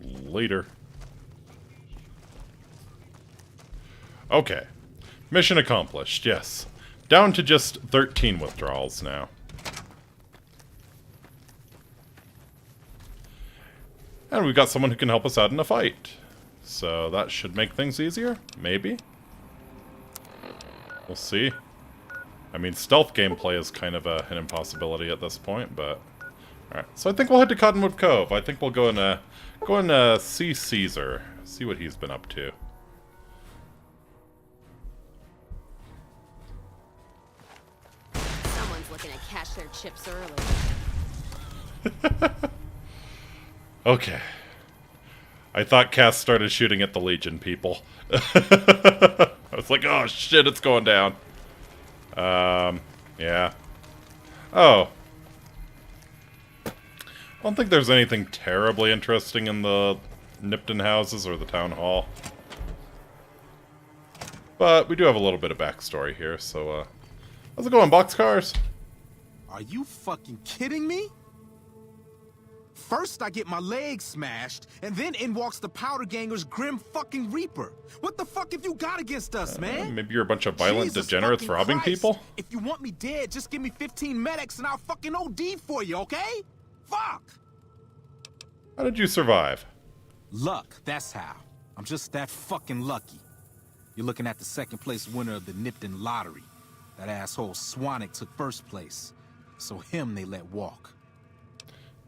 Later. Okay. Mission accomplished, yes. Down to just 13 withdrawals now. And we've got someone who can help us out in a fight. So that should make things easier, maybe. We'll see. I mean, stealth gameplay is kind of an impossibility at this point, but... Alright, so I think we'll head to Cottonwood Cove. I think we'll go and see Caesar. See what he's been up to. Someone's looking to cash their chips early. Okay. I thought Cass started shooting at the Legion people. I was like, oh shit, it's going down. Yeah. Oh. I don't think there's anything terribly interesting in the Nipton houses or the town hall. But we do have a little bit of backstory here, so, how's it going, boxcars? Are you fucking kidding me? First I get my leg smashed, and then in walks the Powder Ganger's Grim fucking Reaper. What the fuck have you got against us, man? Maybe you're a bunch of violent Jesus degenerates fucking robbing Christ. people? If you want me dead, just give me 15 medics and I'll fucking OD for you, okay? Fuck! How did you survive? Luck, that's how. I'm just that fucking lucky. You're looking at the second place winner of the Nipton lottery. That asshole Swanick took first place, so him they let walk.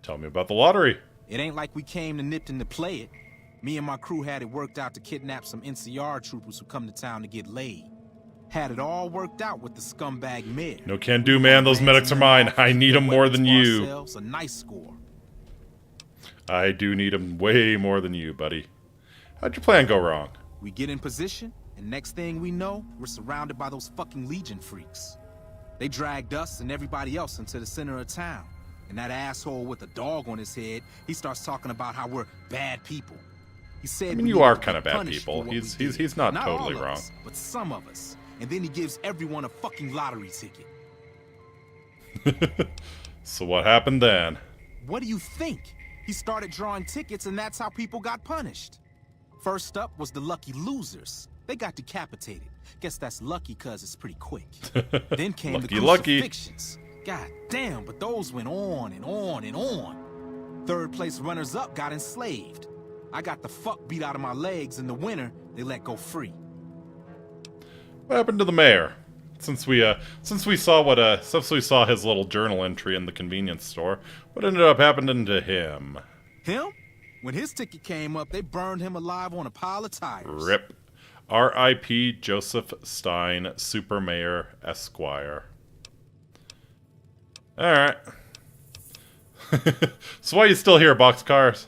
Tell me about the lottery. It ain't like we came to Nipton to play it. Me and my crew had it worked out to kidnap some NCR troopers who come to town to get laid. Had it all worked out with the scumbag mayor. No can do, man. Those medics are mine. I need them more than you. A nice score. I do need them way more than you, buddy. How'd your plan go wrong? We get in position, and next thing we know, we're surrounded by those fucking Legion freaks. They dragged us and everybody else into the center of town. And that asshole with a dog on his head, he starts talking about how we're bad people. He said, I mean, you are kind of bad people. He's not totally all of wrong. us, but some of us. And then he gives everyone a fucking lottery ticket. So what happened then? What do you think? He started drawing tickets, and that's how people got punished. First up was the lucky losers. They got decapitated. Guess that's lucky because it's pretty quick. Then came the crucifixions. God damn, but those went on and on and on. Third place runners-up got enslaved. I got the fuck beat out of my legs. In the winter, they let go free. What happened to the mayor? Since we saw his little journal entry in the convenience store, what ended up happening to him? Him? When his ticket came up, they burned him alive on a pile of tires. RIP. R.I.P. Joseph Stein, Super Mayor Esquire. Alright. So why are you still here, boxcars?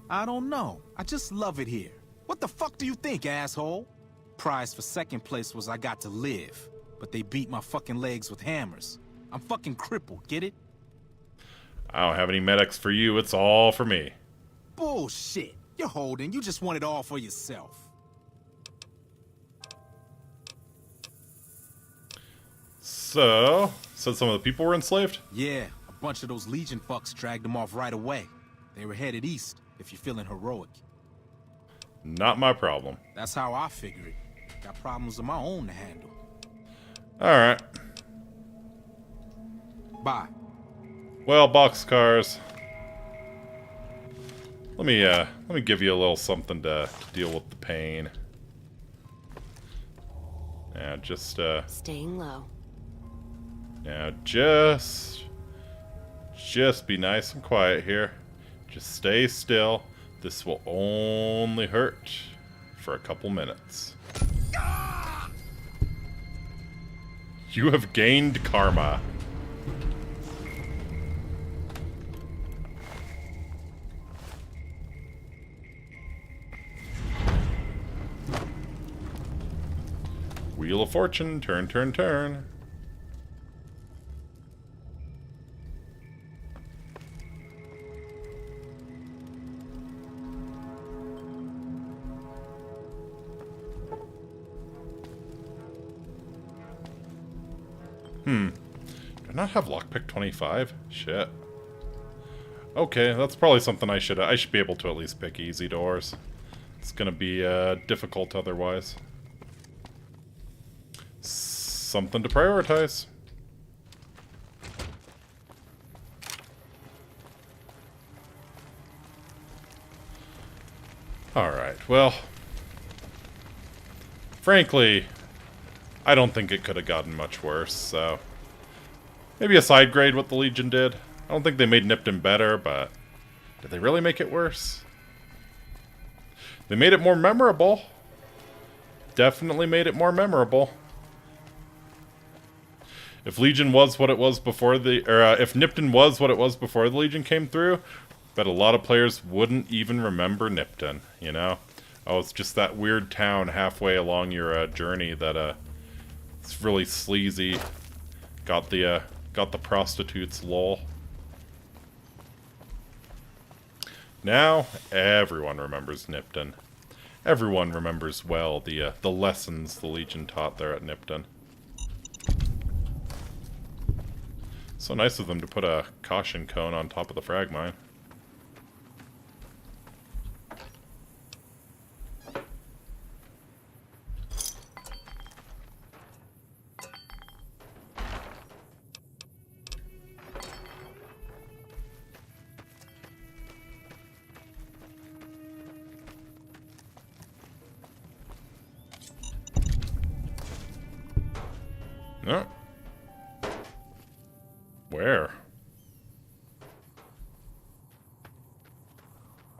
I don't know. I just love it here. What the fuck do you think, asshole? Prize for second place was I got to live. But they beat my fucking legs with hammers. I'm fucking crippled, get it? I don't have any medics for you, it's all for me. Bullshit. You're holding. You just want it all for yourself. So, said some of the people were enslaved? Yeah, a bunch of those Legion fucks dragged them off right away. They were headed east, if you're feeling heroic. Not my problem. That's how I figure it. Got problems of my own to handle. Alright. Bye. Well, boxcars. Let me give you a little something to deal with the pain. Now just Staying low. Now just be nice and quiet here. Just stay still. This will only hurt for a couple minutes. You have gained karma. Wheel of Fortune, turn, turn, turn. Do I not have lockpick 25? Shit. Okay, that's probably something I should be able to at least pick easy doors. It's gonna be difficult otherwise. Something to prioritize. Alright, well, frankly, I don't think it could have gotten much worse, so maybe a side grade what the Legion did. I don't think they made Nipton better, but did they really make it worse? They made it more memorable. Definitely made it more memorable. If Legion was what it was before the, if Nipton was what it was before the Legion came through, bet a lot of players wouldn't even remember Nipton, you know? Oh, it's just that weird town halfway along your journey that it's really sleazy. Got the prostitutes, lol. Now everyone remembers Nipton. Everyone remembers well the lessons the Legion taught there at Nipton. So nice of them to put a caution cone on top of the frag mine. No. Where?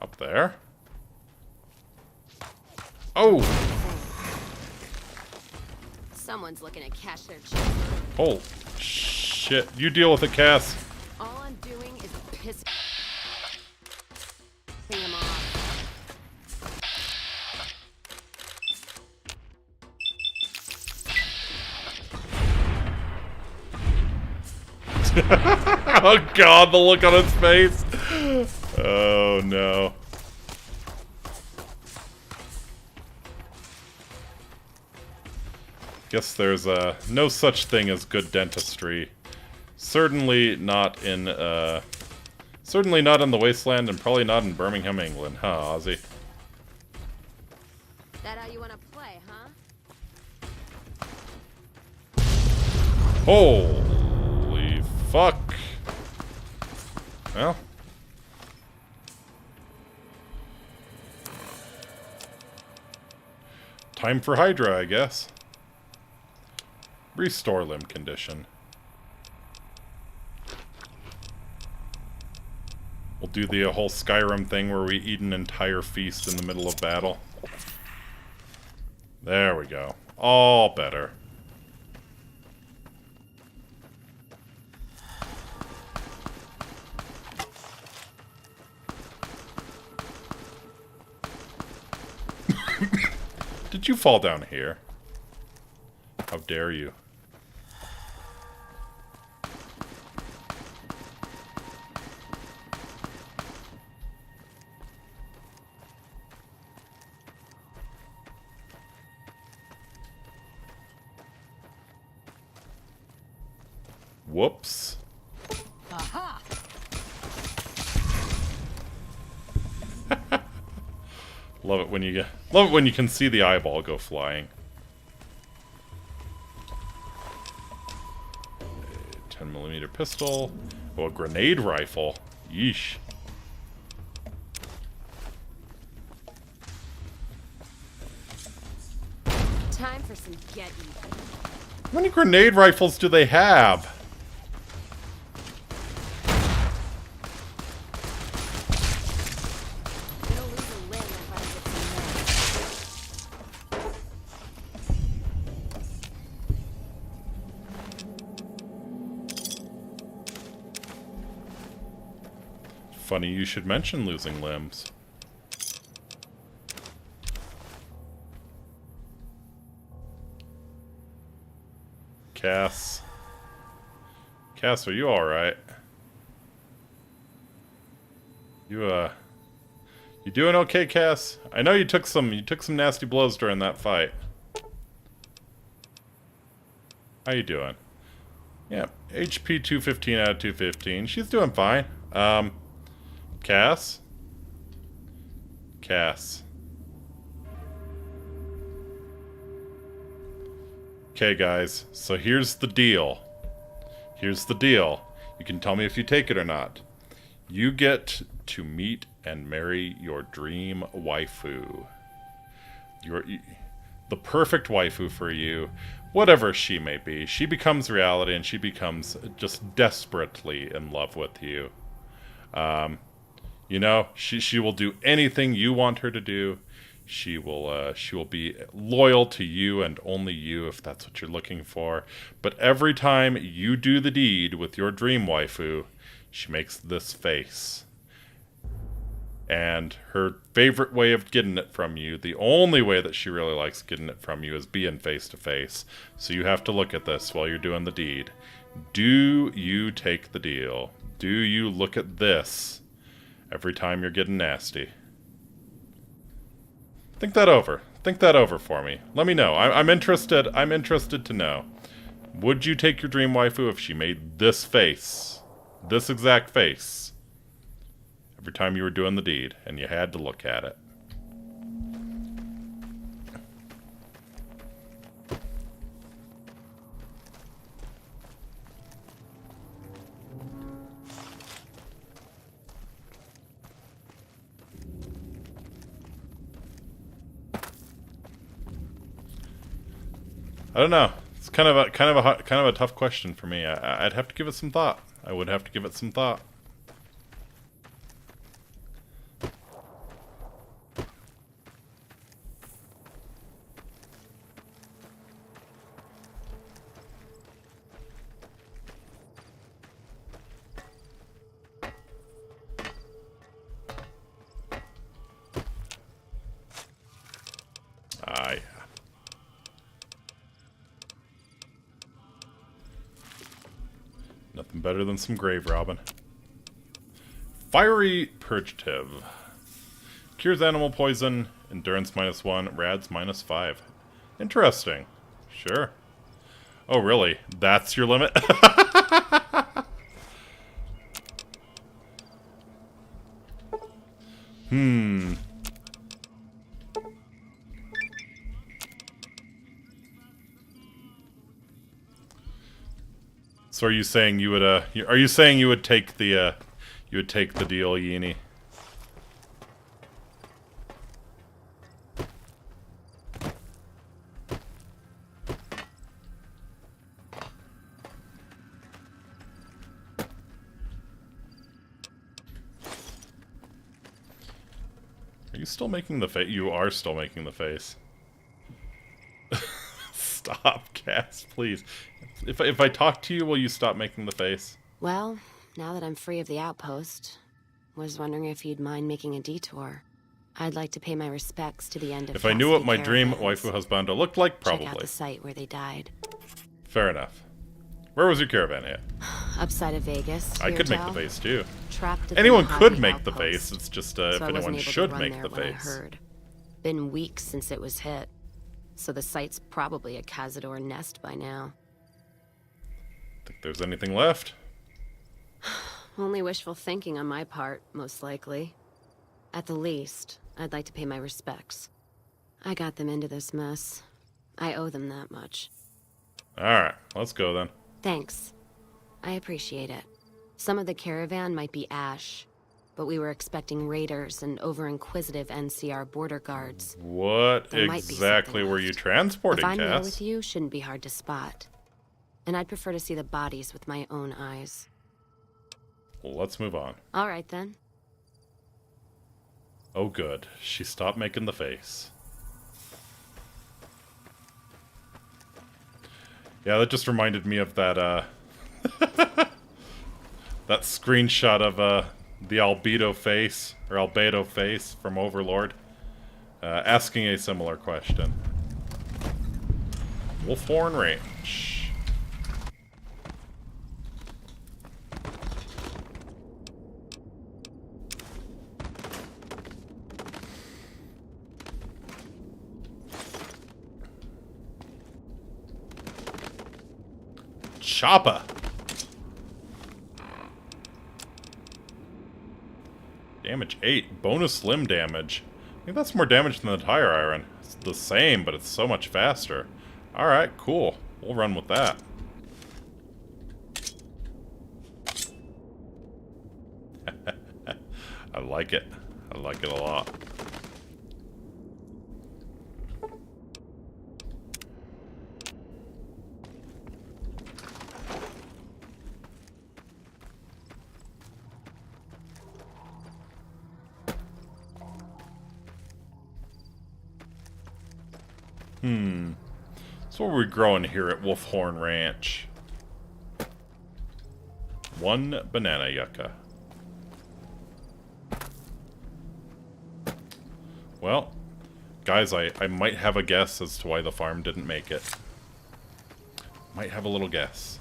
Up there? Oh! Someone's looking to cash their check. Oh, shit. You deal with it, Cass. All I'm doing is pissing him off. Oh god, the look on his face. Oh no. Guess there's no such thing as good dentistry. Certainly not in the Wasteland, and probably not in Birmingham, England, huh, Ozzy? That how you wanna play, huh? Holy fuck. Well. Time for Hydra, I guess. Restore limb condition. We'll do the whole Skyrim thing where we eat an entire feast in the middle of battle. There we go. All better. Did you fall down here? How dare you? Whoops. Aha! Love it when you can see the eyeball go flying. 10mm pistol. Oh, a grenade rifle. Yeesh. Time for some get even. How many grenade rifles do they have? Funny you should mention losing limbs. Cass. Cass, are you alright? You doing okay, Cass? I know you took some nasty blows during that fight. How you doing? Yeah, HP 215 out of 215. She's doing fine. Cass? Cass. Okay, guys, so here's the deal. Here's the deal. You can tell me if you take it or not. You get to meet and marry your dream waifu. The perfect waifu for you, whatever she may be. She becomes reality and she becomes just desperately in love with you. You know, she will do anything you want her to do. She will be loyal to you and only you if that's what you're looking for. But every time you do the deed with your dream waifu, she makes this face. And her favorite way of getting it from you, the only way that she really likes getting it from you, is being face to face. So you have to look at this while you're doing the deed. Do you take the deal? Do you look at this every time you're getting nasty? Think that over. Think that over for me. Let me know. I'm interested. I'm interested to know. Would you take your dream waifu if she made this face? This exact face? Every time you were doing the deed and you had to look at it. I don't know. It's kind of a tough question for me. I'd have to give it some thought. I would have to give it some thought. Ah, yeah. Nothing better than some grave robbing. Fiery Purgative. Cures animal poison, endurance -1, rads -5. Interesting. Sure. Oh, really? That's your limit? So are you saying you would are you saying you would take the deal, Yini? Are you still making the face? You are still making the face. Stop, Cass, please. If I talk to you, will you stop making the face? Well, now that I'm free of the outpost, was wondering if you'd mind making a detour. I'd like to pay my respects to the end of If I knew what my caravans. dream waifu husbando looked like, probably. Check out the site where they died. Fair enough. Where was your caravan at? Upside of Vegas. I could make the Hotel. face too. Trapped at Anyone the could Mojave make the outpost. face. It's just So if I wasn't anyone able to should run make there the when I face. heard. Been weeks since it was hit, so the site's probably a cazador nest by now. Think there's anything left? Only wishful thinking on my part, most likely. At the least, I'd like to pay my respects. I got them into this mess. I owe them that much. Alright, let's go then. Thanks. I appreciate it. Some of the caravan might be ash, but we were expecting raiders and over-inquisitive NCR border guards. What There might be exactly something were you transporting, If I'm there Cass? with you, shouldn't be hard to spot. And I'd prefer to see the bodies with my own eyes. Well, let's move on. All right, then. Oh, good. She stopped making the face. Yeah, that just reminded me of that, that screenshot of, the albedo face, or albedo face from Overlord, asking a similar question. Wolfhorn Ranch. Choppa. Damage 8. Bonus limb damage. I think that's more damage than the tire iron. It's the same, but it's so much faster. Alright, cool. We'll run with that. I like it. I like it a lot. So what are we growing here at Wolfhorn Ranch? 1 banana yucca. Well, guys, I might have a guess as to why the farm didn't make it. Might have a little guess.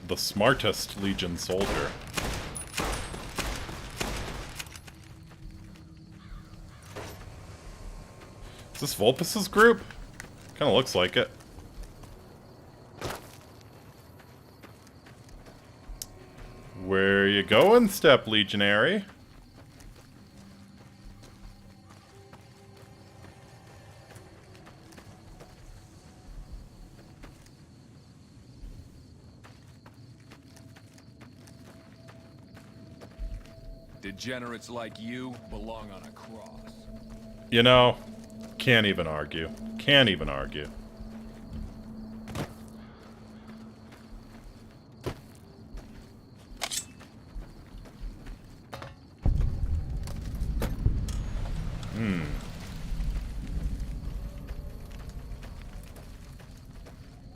The smartest Legion soldier. Is this Vulpus's group? Kind of looks like it. Where you going, Step Legionary? Degenerates like you belong on a cross. You know, can't even argue. Can't even argue.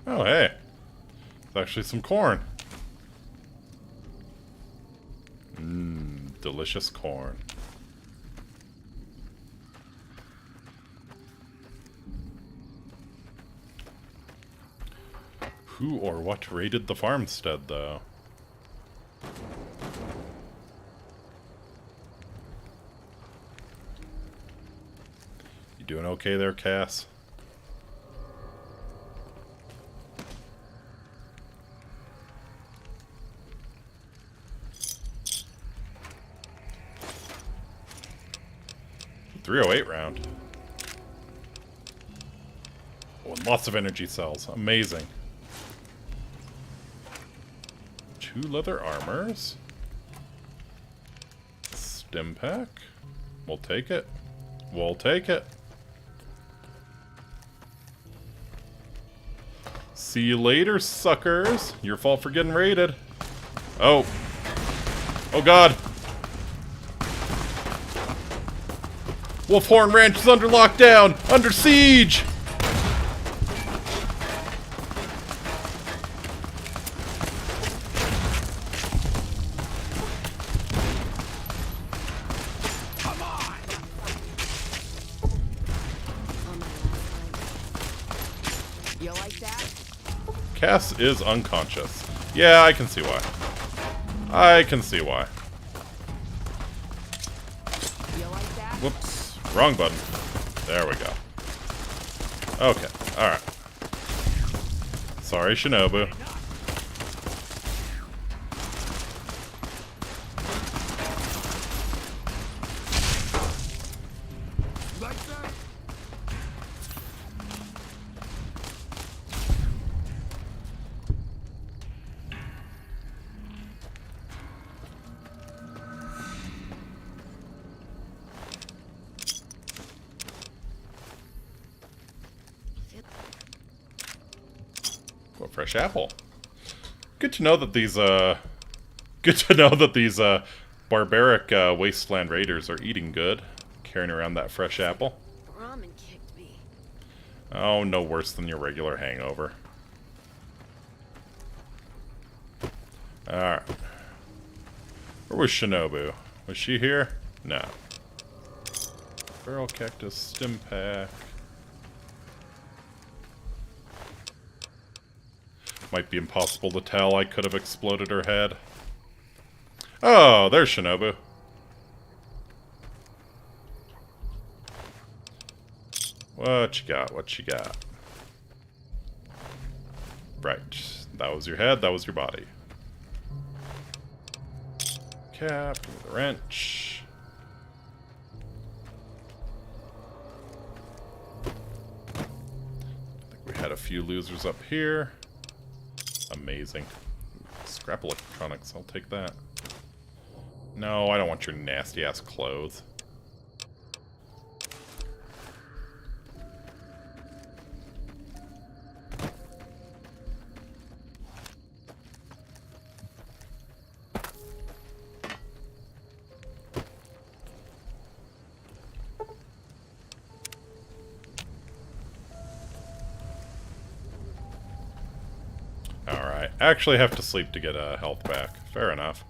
Oh, hey. It's actually some corn. Delicious corn. Who or what raided the farmstead, though? You doing okay there, Cass? .308 round. Oh, and lots of energy cells. Amazing. 2 leather armors. Stim pack. We'll take it. We'll take it. See you later, suckers. Your fault for getting raided. Oh. Oh, God. Wolfhorn Ranch is under lockdown! Under siege! Come on! You like that? Cass is unconscious. Yeah, I can see why. I can see why. Whoops. Wrong button. There we go. Okay, alright. Sorry, Shinobu. What fresh apple? Good to know that these barbaric wasteland raiders are eating good, carrying around that fresh apple. Ramen kicked me. Oh, no worse than your regular hangover. Alright. Where was Shinobu? Was she here? No. Feral cactus stim pack. Might be impossible to tell. I could have exploded her head. Oh, there's Shinobu. What you got? What you got? Right. That was your head. That was your body. Cap. Give me the wrench. I think we had a few losers up here. Amazing. Scrap electronics, I'll take that. No, I don't want your nasty ass clothes. Alright, actually have to sleep to get health back. Fair enough.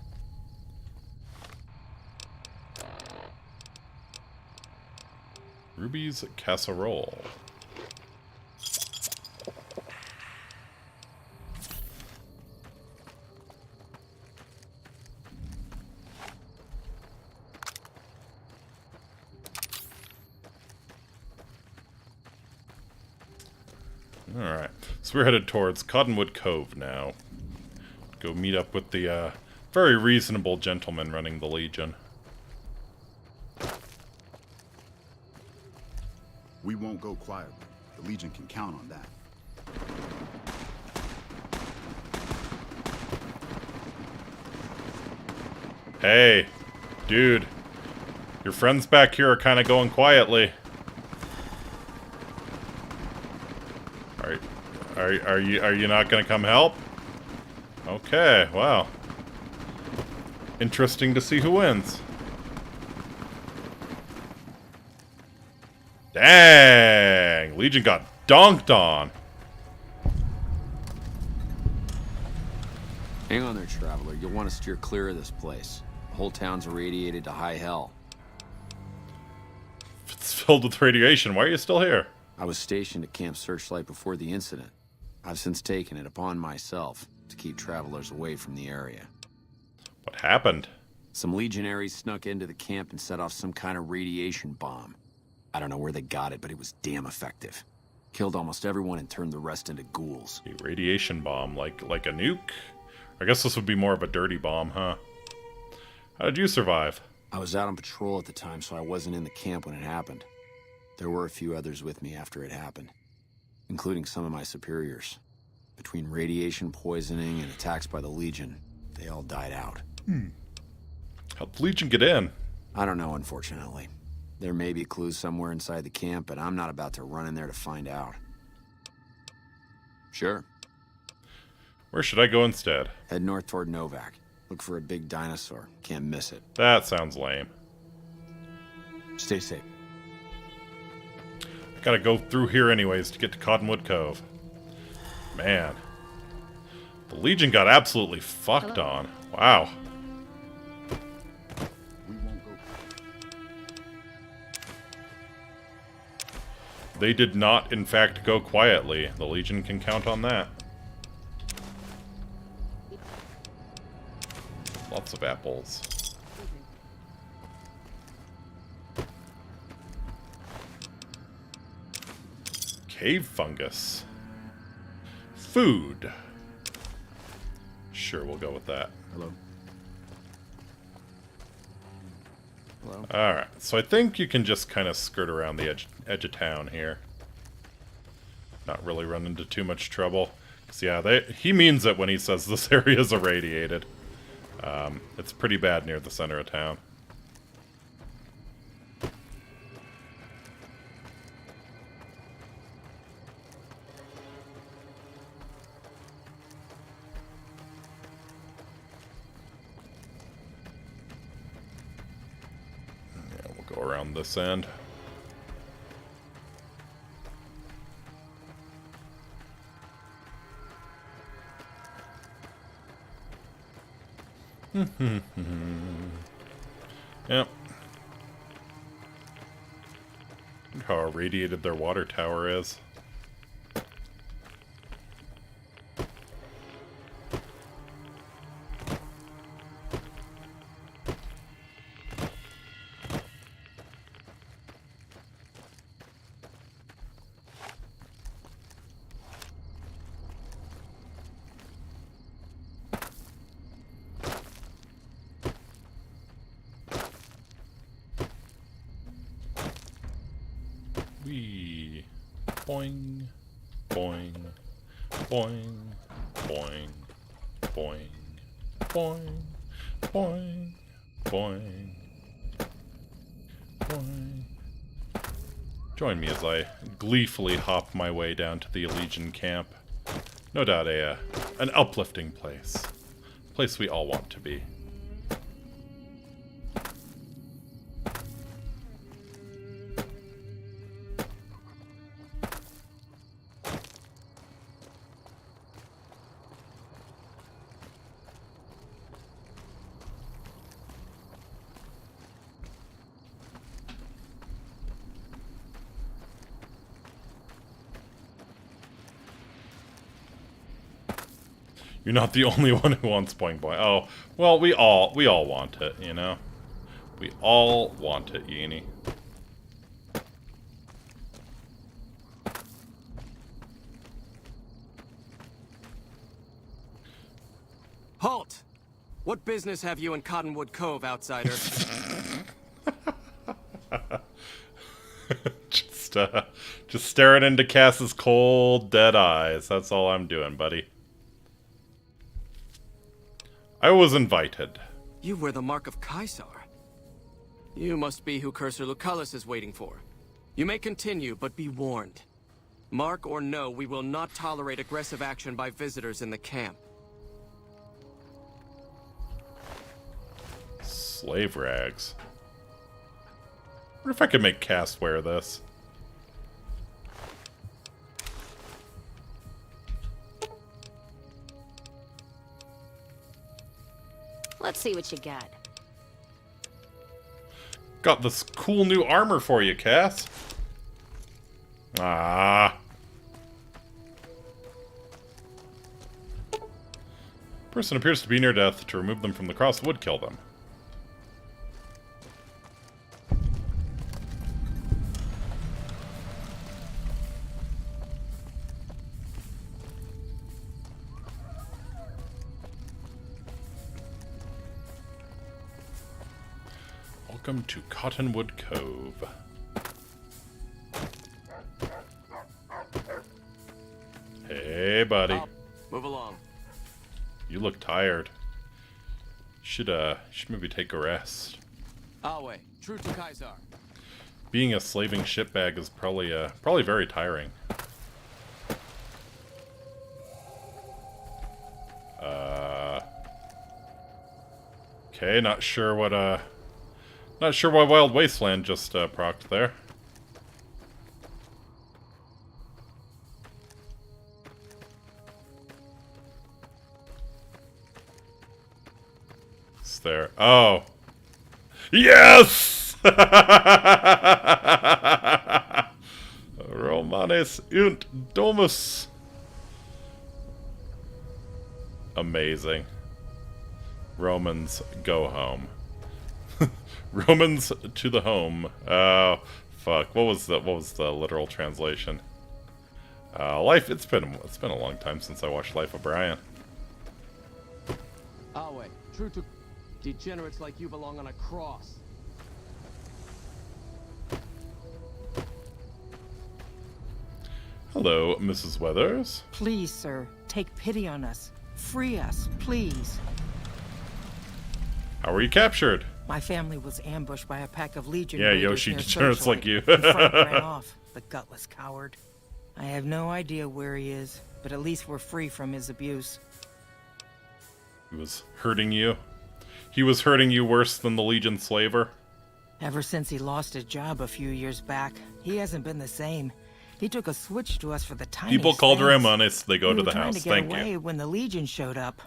Ruby's casserole. Alright, so we're headed towards Cottonwood Cove now. Go meet up with the very reasonable gentleman running the Legion. We won't go quietly. The Legion can count on that. Hey, dude. Your friends back here are kind of going quietly. Are you not gonna come help? Okay, wow. Interesting to see who wins. Dang! Legion got donked on. Hang on there, traveler. You'll want to steer clear of this place. The whole town's irradiated to high hell. It's filled with radiation. Why are you still here? I was stationed at Camp Searchlight before the incident. I've since taken it upon myself to keep travelers away from the area. What happened? Some legionaries snuck into the camp and set off some kind of radiation bomb. I don't know where they got it, but it was damn effective. Killed almost everyone and turned the rest into ghouls. A radiation bomb, like a nuke? I guess this would be more of a dirty bomb, huh? How did you survive? I was out on patrol at the time, so I wasn't in the camp when it happened. There were a few others with me after it happened, including some of my superiors. Between radiation poisoning and attacks by the Legion, they all died out. How'd the Legion get in? I don't know, unfortunately. There may be clues somewhere inside the camp, but I'm not about to run in there to find out. Sure. Where should I go instead? Head north toward Novak. Look for a big dinosaur. Can't miss it. That sounds lame. Stay safe. I gotta go through here anyways to get to Cottonwood Cove. Man. The Legion got absolutely fucked on. Wow. They did not, in fact, go quietly. The Legion can count on that. Lots of apples. Cave fungus. Food. Sure, we'll go with that. Hello. Hello. Alright, so I think you can just kind of skirt around the edge of town here. Not really run into too much trouble. 'Cause yeah, he means it when he says this area is irradiated. It's pretty bad near the center of town. Yeah, we'll go around this end. Yep. Look how irradiated their water tower is. Wee. Boing. Boing. Boing. Boing. Boing. Boing. Boing. Boing. Boing. Join me as I gleefully hop my way down to the Legion camp. No doubt an uplifting place. A place we all want to be. You're not the only one who wants Boing Boing. Oh, well, we all want it, you know? We all want it, Yini. Halt! What business have you in Cottonwood Cove, outsider? Just staring into Cass's cold, dead eyes. That's all I'm doing, buddy. I was invited. You wear the mark of Caesar. You must be who Cursor Lucullus is waiting for. You may continue, but be warned. Mark or no, we will not tolerate aggressive action by visitors in the camp. Slave rags. I wonder if I could make Cass wear this. Let's see what you got. Got this cool new armor for you, Cass. Ah. Person appears to be near death. To remove them from the cross would kill them. Welcome to Cottonwood Cove. Hey, buddy. Up. Move along. You look tired. Should maybe take a rest. Awe, true to Caesar. Being a slaving shitbag is probably very tiring. Okay, not sure why Wild Wasteland just procced there. It's there. Oh. Yes! Romanes und Domus. Amazing. Romans go home. Romans to the home. Oh, fuck. What was the literal translation? Life. It's been a long time since I watched Life of Brian. Oh wait, true to degenerates like you belong on a cross. Hello, Mrs. Weathers. Please, sir, take pity on us. Free us, please. How were you captured? My family was ambushed by a pack of Legion Yeah, raiders Yoshi near degenerates Searchlight. like you. Frank ran off, the gutless coward. I have no idea where he is, but at least we're free from his abuse. He was hurting you? He was hurting you worse than the Legion slaver? Ever since he lost his job a few years back, he hasn't been the same. He took a switch to us for the tiniest People called things. him honest. They go We to were the trying house. to get Thank away you. when the Legion showed up.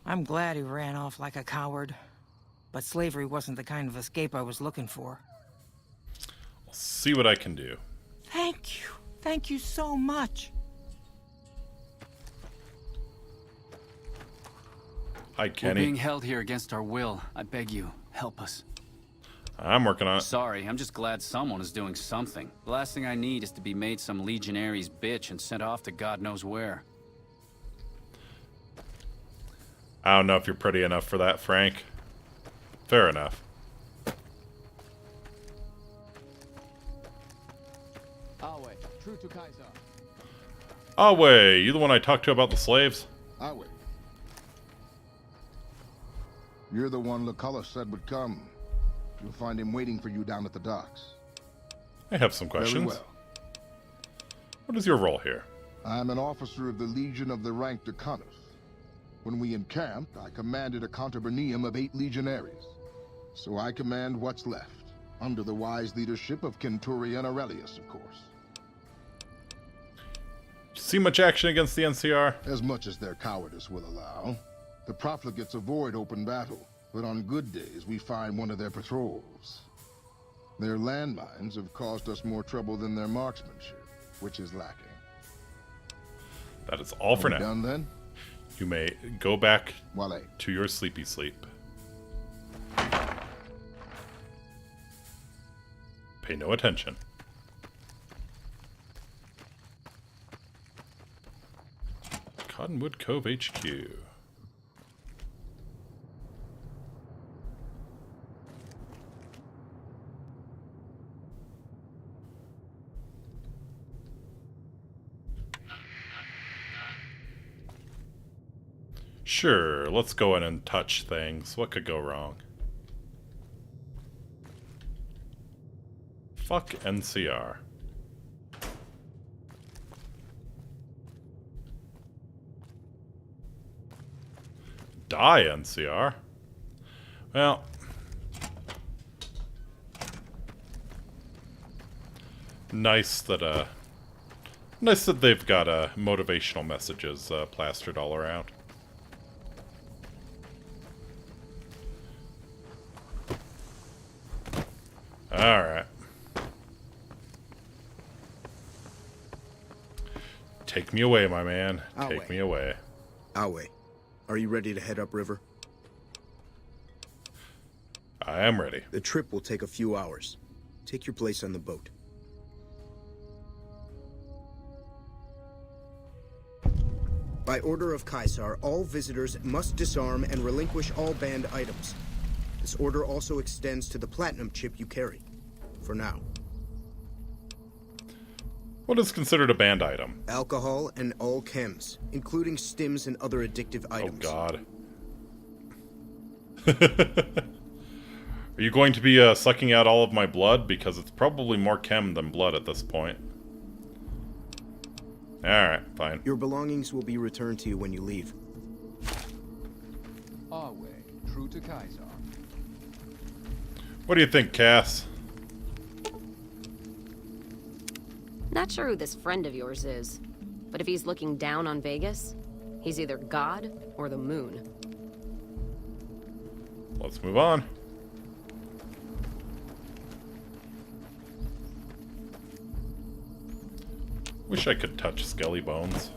I'm glad he ran off like a coward. But slavery wasn't the kind of escape I was looking for. I'll see what I can do. Thank you. Thank you so much. Hi, We're Kenny. being held here against our will. I beg you, help us. I'm working on it. Sorry, I'm just glad someone is doing something. The last thing I need is to be made some legionary's bitch and sent off to God knows where. I don't know if you're pretty enough for that, Frank. Fair enough. Awe, true to Kaiser. Oh, wait. You the one I talked to about the slaves? Awe. You're the one Lucullus said would come. You'll find him waiting for you down at the docks. I have some questions. Very well. What is your role here? I'm an officer of the Legion of the rank Decanus. When we encamped, I commanded a contubernium of 8 legionaries. So I command what's left, under the wise leadership of Centurion Aurelius, of course. See much action against the NCR? As much as their cowardice will allow. The profligates avoid open battle, but on good days we find one of their patrols. Their landmines have caused us more trouble than their marksmanship, which is lacking. That is all for now. Done then? You may go back Wale. to your sleepy sleep. Pay no attention. Cottonwood Cove HQ. Sure, let's go in and touch things. What could go wrong? Fuck NCR. Die, NCR. Well. Nice that they've got motivational messages plastered all around. Alright. Take me away, my man. Take me away. Awe, are you ready to head upriver? I am ready. The trip will take a few hours. Take your place on the boat. By order of Caesar, all visitors must disarm and relinquish all banned items. This order also extends to the platinum chip you carry. For now. What is considered a banned item? Alcohol and all chems, including stims and other addictive items. Oh, God. Are you going to be sucking out all of my blood? Because it's probably more chem than blood at this point. Alright, fine. Your belongings will be returned to you when you leave. Our way, true to Kaiser. What do you think, Cass? Not sure who this friend of yours is, but if he's looking down on Vegas, he's either God or the moon. Let's move on. Wish I could touch skelly bones.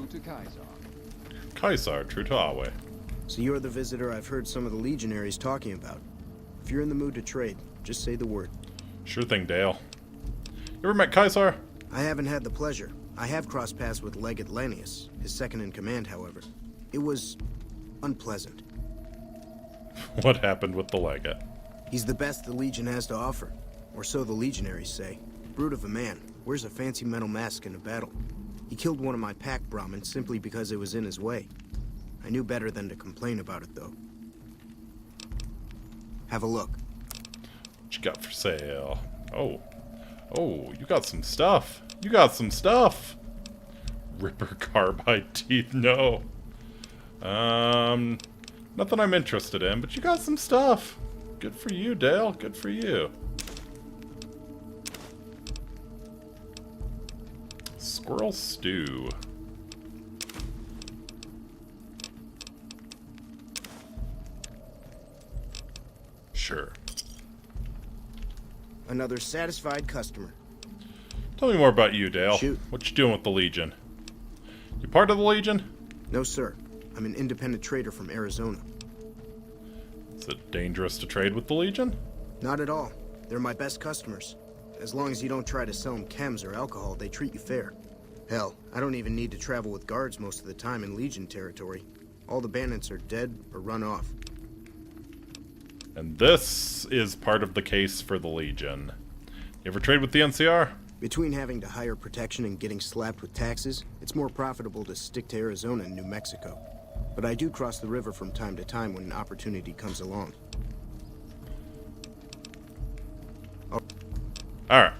true to Caesar. Caesar, true to Awe. So you're the visitor I've heard some of the legionaries talking about. If you're in the mood to trade, just say the word. Sure thing, Dale. You ever met Caesar? I haven't had the pleasure. I have crossed paths with Legate Lanius, his second in command, however. It was unpleasant. What happened with the Legate? He's the best the Legion has to offer, or so the legionaries say. Brute of a man, wears a fancy metal mask in a battle. He killed one of my pack Brahmins simply because it was in his way. I knew better than to complain about it, though. Have a look. What you got for sale? Oh. Oh, you got some stuff. You got some stuff. Ripper carbide teeth, no. Nothing I'm interested in, but you got some stuff. Good for you, Dale. Good for you. Squirrel stew. Sure. Another satisfied customer. Tell me more about you, Dale. Shoot. What you doing with the Legion? You part of the Legion? No, sir. I'm an independent trader from Arizona. Is it dangerous to trade with the Legion? Not at all. They're my best customers. As long as you don't try to sell them chems or alcohol, they treat you fair. Hell, I don't even need to travel with guards most of the time in Legion territory. All the bandits are dead or run off. And this is part of the case for the Legion. You ever trade with the NCR? Between having to hire protection and getting slapped with taxes, it's more profitable to stick to Arizona and New Mexico. But I do cross the river from time to time when an opportunity comes along. Alright.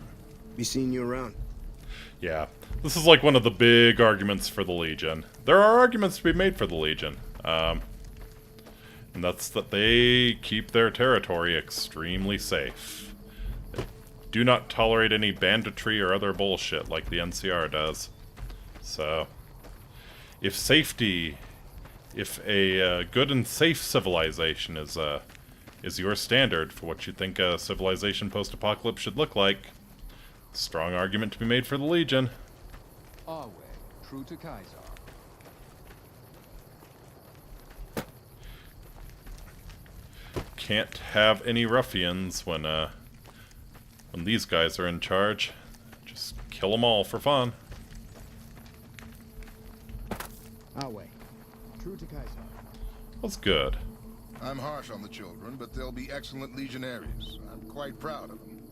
Be seeing you around. Yeah. This is like one of the big arguments for the Legion. There are arguments to be made for the Legion. And that's that they keep their territory extremely safe. They do not tolerate any banditry or other bullshit like the NCR does. So, if safety, if a good and safe civilization is your standard for what you think a civilization post-apocalypse should look like, strong argument to be made for the Legion. Awe, true to Caesar. Can't have any ruffians when these guys are in charge. Just kill them all for fun. Awe, true to Caesar. That's good. I'm harsh on the children, but they'll be excellent legionaries. I'm quite proud of them.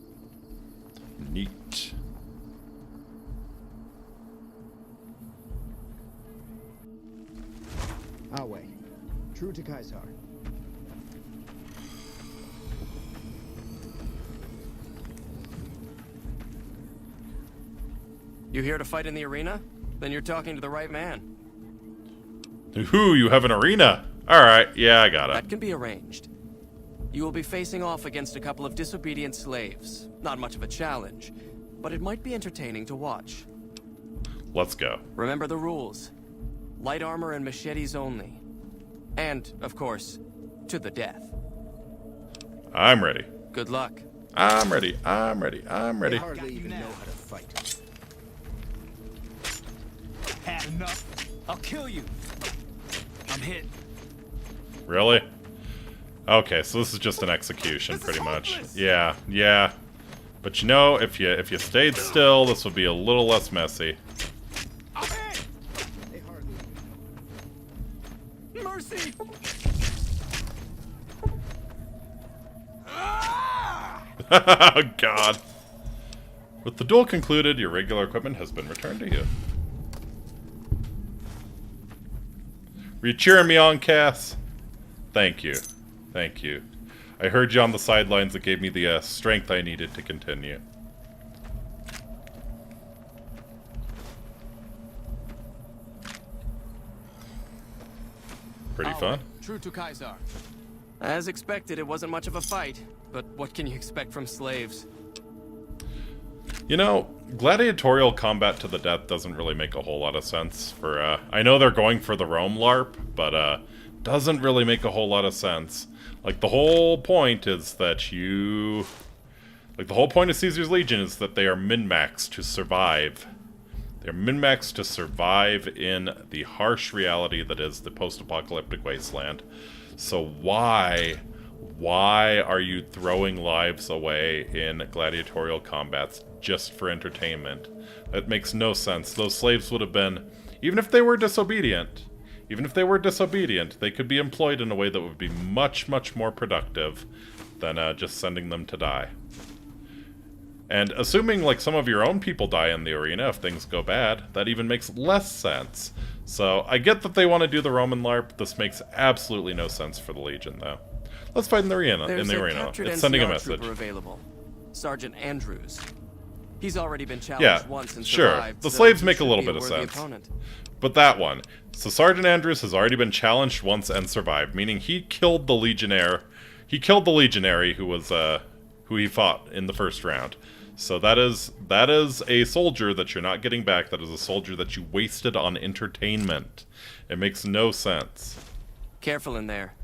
Neat. Awe, true to Caesar. You here to fight in the arena? Then you're talking to the right man. Ooh, you have an arena. Alright, yeah, I got it. That can be arranged. You will be facing off against a couple of disobedient slaves. Not much of a challenge, but it might be entertaining to watch. Let's go. Remember the rules. Light armor and machetes only. And, of course, to the death. I'm ready. Good luck. I'm ready. I'm ready. I'm ready. They hardly even know how to fight. Had enough? I'll kill you. I'm hit. Really? Okay, so this is just an execution, pretty much. Yeah, yeah. But you know, if you stayed still, this would be a little less messy. Mercy! Oh, God. With the duel concluded, your regular equipment has been returned to you. Were you cheering me on, Cass? Thank you. Thank you. I heard you on the sidelines that gave me the strength I needed to continue. Pretty fun. True to Caesar. As expected, it wasn't much of a fight, but what can you expect from slaves? You know, gladiatorial combat to the death doesn't really make a whole lot of sense for, I know they're going for the Rome LARP, but, doesn't really make a whole lot of sense. Like, the whole point is that the whole point of Caesar's Legion is that they are min-maxed to survive. They're min-maxed to survive in the harsh reality that is the post-apocalyptic wasteland. So why are you throwing lives away in gladiatorial combats just for entertainment? That makes no sense. Those slaves would have been, even if they were disobedient, they could be employed in a way that would be much, much more productive than just sending them to die. And assuming, like, some of your own people die in the arena if things go bad, that even makes less sense. So, I get that they want to do the Roman LARP. This makes absolutely no sense for the Legion, though. Let's fight in the arena. There's a captured It's sending a NCR message. trooper available. Sergeant Andrews. He's already been challenged Yeah, once and sure. survived. The so slaves he make a should little be bit of worthy sense. opponent. But that one. So Sergeant Andrews has already been challenged once and survived, meaning he killed the Legionnaire. He killed the Legionary who was who he fought in the first round. So that is a soldier that you're not getting back. That is a soldier that you wasted on entertainment. It makes no sense. Careful in there.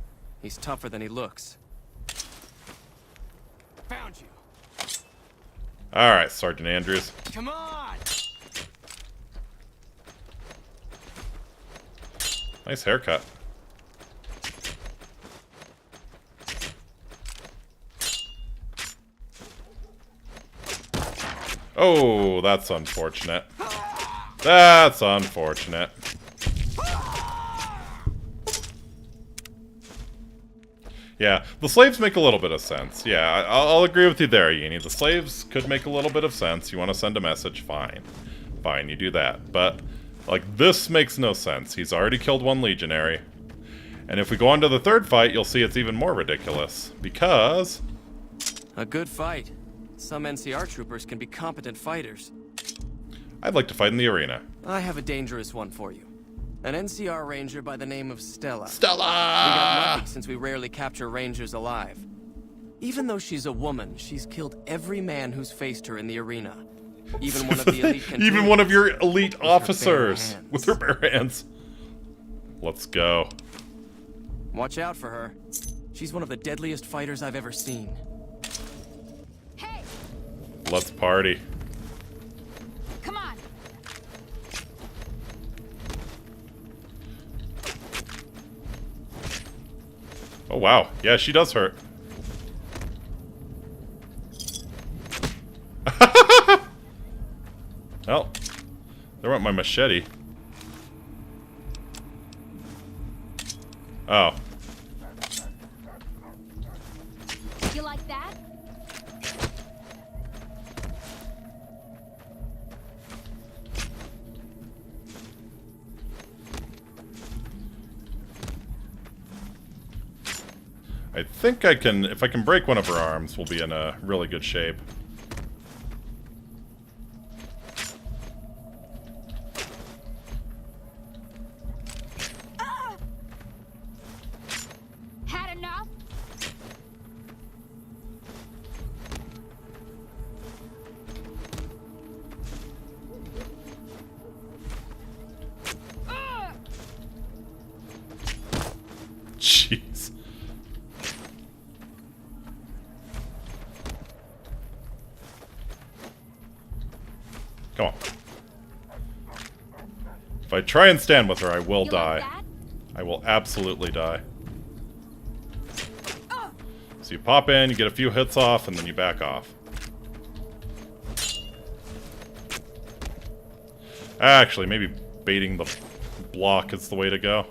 He's tougher than he looks. Found you. Alright, Sergeant Andrews. Come on! Nice haircut. Oh, that's unfortunate. That's unfortunate. Yeah, the slaves make a little bit of sense. Yeah, I'll agree with you there, Yini. The slaves could make a little bit of sense. You want to send a message? Fine. Fine, you do that. But, like, this makes no sense. He's already killed one legionary. And if we go on to the third fight, you'll see it's even more ridiculous. Because... A good fight. Some NCR troopers can be competent fighters. I'd like to fight in the arena. I have a dangerous one for you. An NCR ranger by the name of Stella. Stella! We got lucky since we rarely capture rangers alive. Even though she's a woman, she's killed every man who's faced her in the arena. Even one of the elite even one of your elite officers with her bare hands. Let's go. Watch out for her. She's one of the deadliest fighters I've ever seen. Let's party. Come on. Oh wow, yeah, she does hurt. Well, there went my machete. Oh. You like that? I think I can, if I can break one of her arms, we'll be in a really good shape. Had enough? Jeez. Come on. If I try and stand with her, I will die. I will absolutely die. So you pop in, you get a few hits off, and then you back off. Actually, maybe baiting the block is the way to go.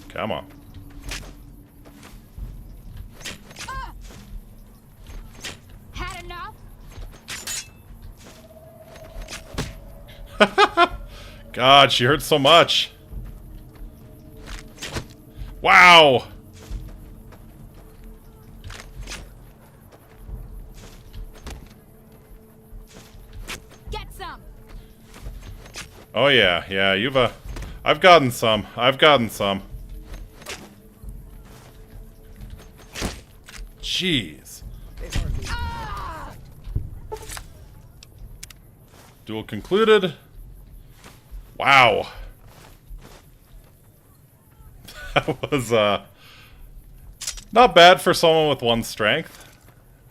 Come on. Had enough? God, she hurts so much. Wow. Get some. Oh yeah, yeah, I've gotten some. I've gotten some. Jeez. Duel concluded. Wow. That was, Not bad for someone with 1 strength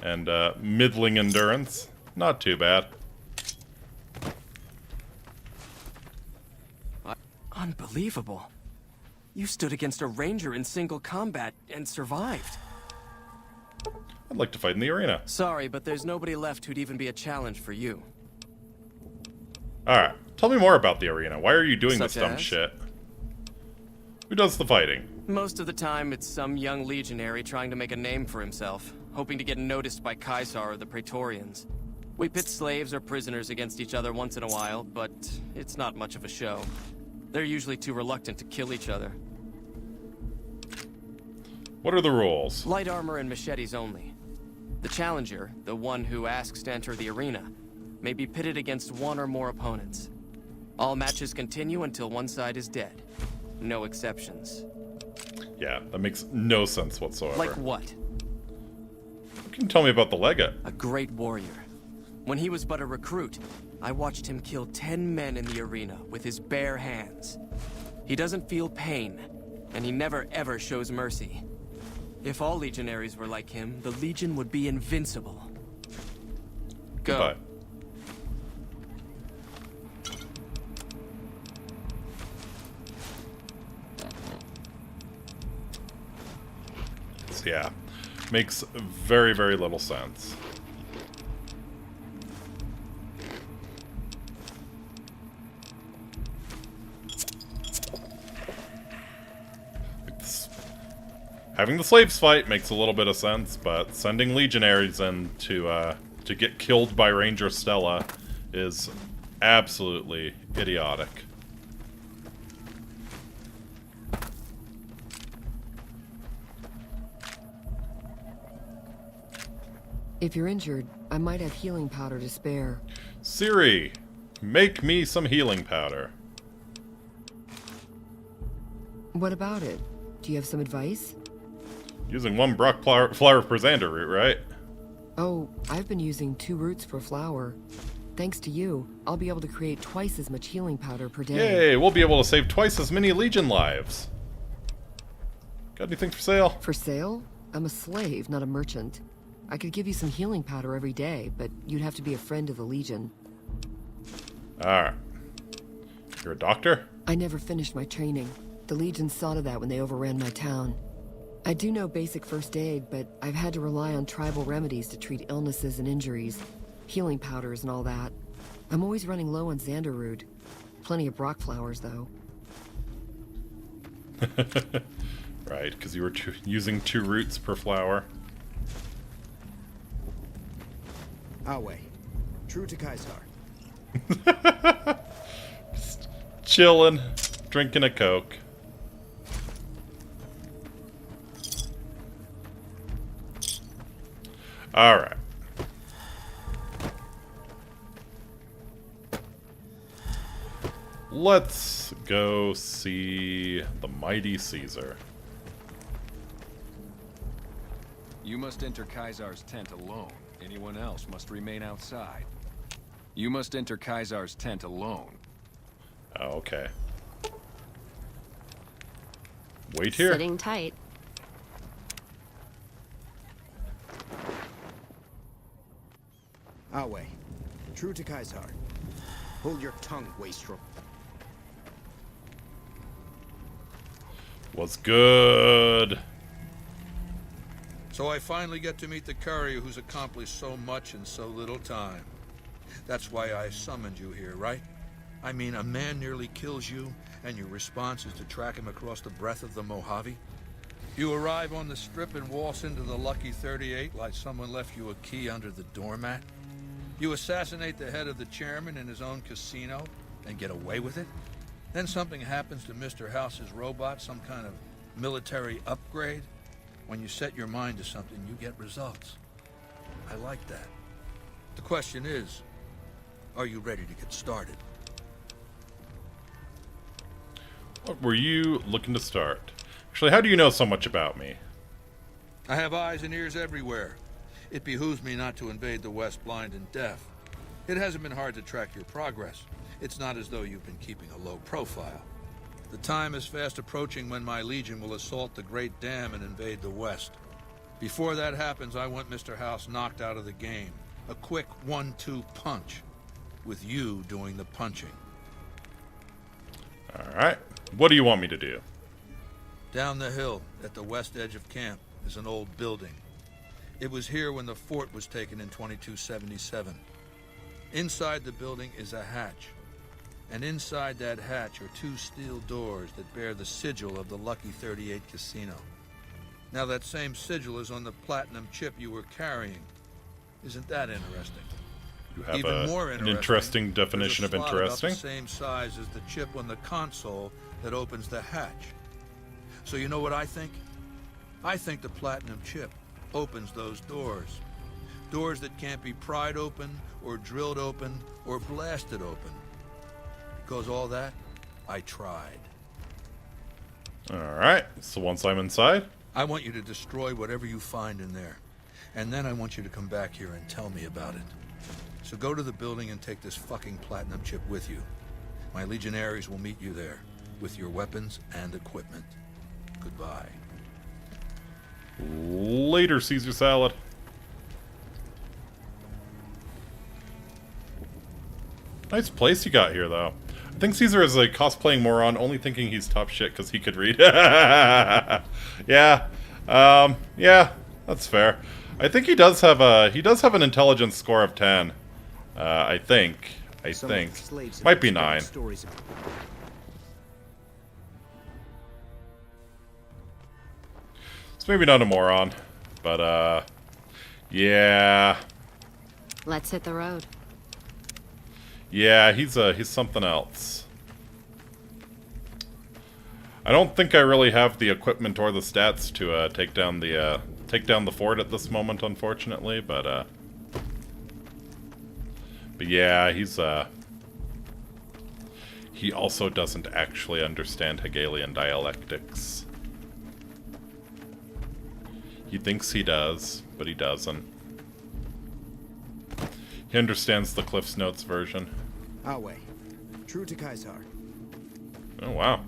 and middling endurance. Not too bad. Unbelievable. You stood against a ranger in single combat and survived. I'd like to fight in the arena. Sorry, but there's nobody left who'd even be a challenge for you. Alright, tell me more about the arena. Why are you doing this Such dumb as? shit? Who does the fighting? Most of the time, it's some young legionary trying to make a name for himself, hoping to get noticed by Caesar or the Praetorians. We pit slaves or prisoners against each other once in a while, but it's not much of a show. They're usually too reluctant to kill each other. What are the rules? Light armor and machetes only. The challenger, the one who asks to enter the arena, may be pitted against 1 or more opponents. All matches continue until one side is dead. No exceptions. Yeah, that makes no sense whatsoever. Like what? Can you tell me about the legate? A great warrior. When he was but a recruit, I watched him kill 10 men in the arena with his bare hands. He doesn't feel pain, and he never ever shows mercy. If all legionaries were like him, the Legion would be invincible. Go. Goodbye. Yeah, makes very, very little sense. Having the slaves fight makes a little bit of sense, but sending legionaries in to get killed by Ranger Stella is absolutely idiotic. If you're injured, I might have healing powder to spare. Siri, make me some healing powder. What about it? Do you have some advice? Using 1 Brock flower per Xander root, right? Oh, I've been using 2 roots per flower. Thanks to you, I'll be able to create twice as much healing powder per day. Yay, we'll be able to save twice as many Legion lives. Got anything for sale? For sale? I'm a slave, not a merchant. I could give you some healing powder every day, but you'd have to be a friend of the Legion. Alright. You're a doctor? I never finished my training. The Legion saw to that when they overran my town. I do know basic first aid, but I've had to rely on tribal remedies to treat illnesses and injuries. Healing powders and all that. I'm always running low on Xander root. Plenty of Brock flowers, though. Right, because you were using 2 roots per flower. Awe. True to Caesar. Just chilling, drinking a Coke. Alright. Let's go see the mighty Caesar. You must enter Caesar's tent alone. Anyone else must remain outside. You must enter Caesar's tent alone. Oh, okay. Wait here. Sitting tight. Awe. True to Caesar. Hold your tongue, wastrel. Was good. So I finally get to meet the courier who's accomplished so much in so little time. That's why I summoned you here, right? I mean, a man nearly kills you, and your response is to track him across the breadth of the Mojave? You arrive on the strip and waltz into the Lucky 38 like someone left you a key under the doormat? You assassinate the head of the chairman in his own casino and get away with it? Then something happens to Mr. House's robot, some kind of military upgrade? When you set your mind to something, you get results. I like that. The question is, are you ready to get started? What were you looking to start? Actually, how do you know so much about me? I have eyes and ears everywhere. It behooves me not to invade the West blind and deaf. It hasn't been hard to track your progress. It's not as though you've been keeping a low profile. The time is fast approaching when my Legion will assault the Great Dam and invade the West. Before that happens, I want Mr. House knocked out of the game. A quick 1-2 punch, with you doing the punching. Alright. What do you want me to do? Down the hill, at the west edge of camp, is an old building. It was here when the fort was taken in 2277. Inside the building is a hatch. And inside that hatch are 2 steel doors that bear the sigil of the Lucky 38 Casino. Now that same sigil is on the platinum chip you were carrying. Isn't that interesting? You have Even more an interesting definition of there's a slot interesting. about the same size as the chip on the console that opens the hatch. So you know what I think? I think the platinum chip opens those doors. Doors that can't be pried open, or drilled open, or blasted open. Because all that, I tried. Alright, so once I'm inside? I want you to destroy whatever you find in there. And then I want you to come back here and tell me about it. So go to the building and take this fucking platinum chip with you. My legionaries will meet you there, with your weapons and equipment. Goodbye. Later, Caesar salad. Nice place you got here, though. I think Caesar is a cosplaying moron, only thinking he's top shit because he could read. Yeah. Yeah, that's fair. I think he does have an intelligence score of 10. I think. Might be 9. It's maybe not a moron, but yeah. Let's hit the road. Yeah, he's something else. I don't think I really have the equipment or the stats to take down the fort at this moment, unfortunately. But yeah, he also doesn't actually understand Hegelian dialectics. He thinks he does, but he doesn't. He understands the Cliff's Notes version. Our way. True to Caesar. Oh, wow.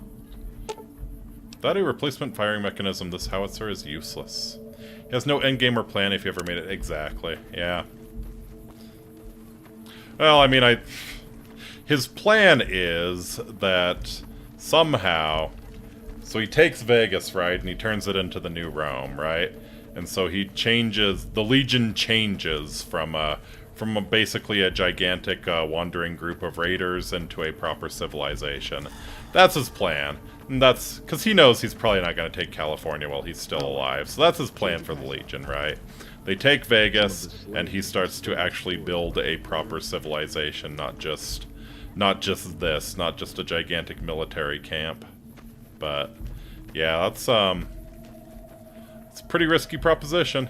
Without a replacement firing mechanism, this howitzer is useless. He has no endgame or plan if you ever made it. Exactly, yeah. Well, I mean, his plan is that somehow... So he takes Vegas, right, and he turns it into the new Rome, right? And so he changes... The Legion changes from basically a gigantic wandering group of raiders into a proper civilization. That's his plan. And that's because he knows he's probably not going to take California while he's still alive. So that's his plan for the Legion, right? They take Vegas, and he starts to actually build a proper civilization, not just a gigantic military camp. But yeah, that's it's a pretty risky proposition,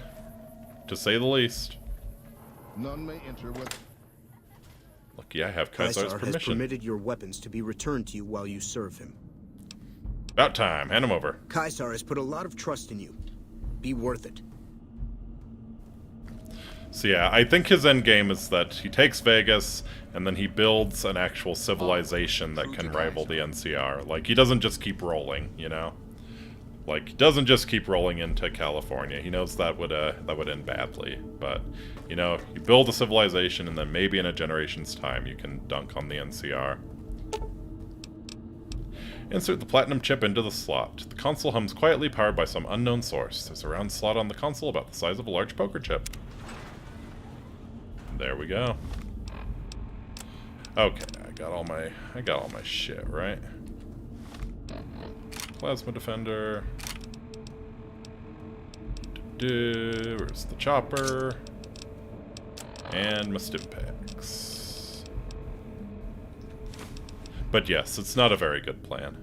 to say the least. None may enter with... Lucky I have Caesar's permission. Has permitted your weapons to be returned to you while you serve him. About time. Hand him over. Caesar has put a lot of trust in you. Be worth it. So yeah, I think his end game is that he takes Vegas, and then he builds an actual civilization that can rival the NCR. Like, he doesn't just keep rolling, you know? Like, he doesn't just keep rolling into California. He knows that would end badly. But, you know, you build a civilization, and then maybe in a generation's time you can dunk on the NCR. Insert the platinum chip into the slot. The console hums quietly, powered by some unknown source. There's a round slot on the console about the size of a large poker chip. There we go. Okay, I got all my shit, right? Plasma defender. Where's the chopper? And my stimpaks. But yes, it's not a very good plan.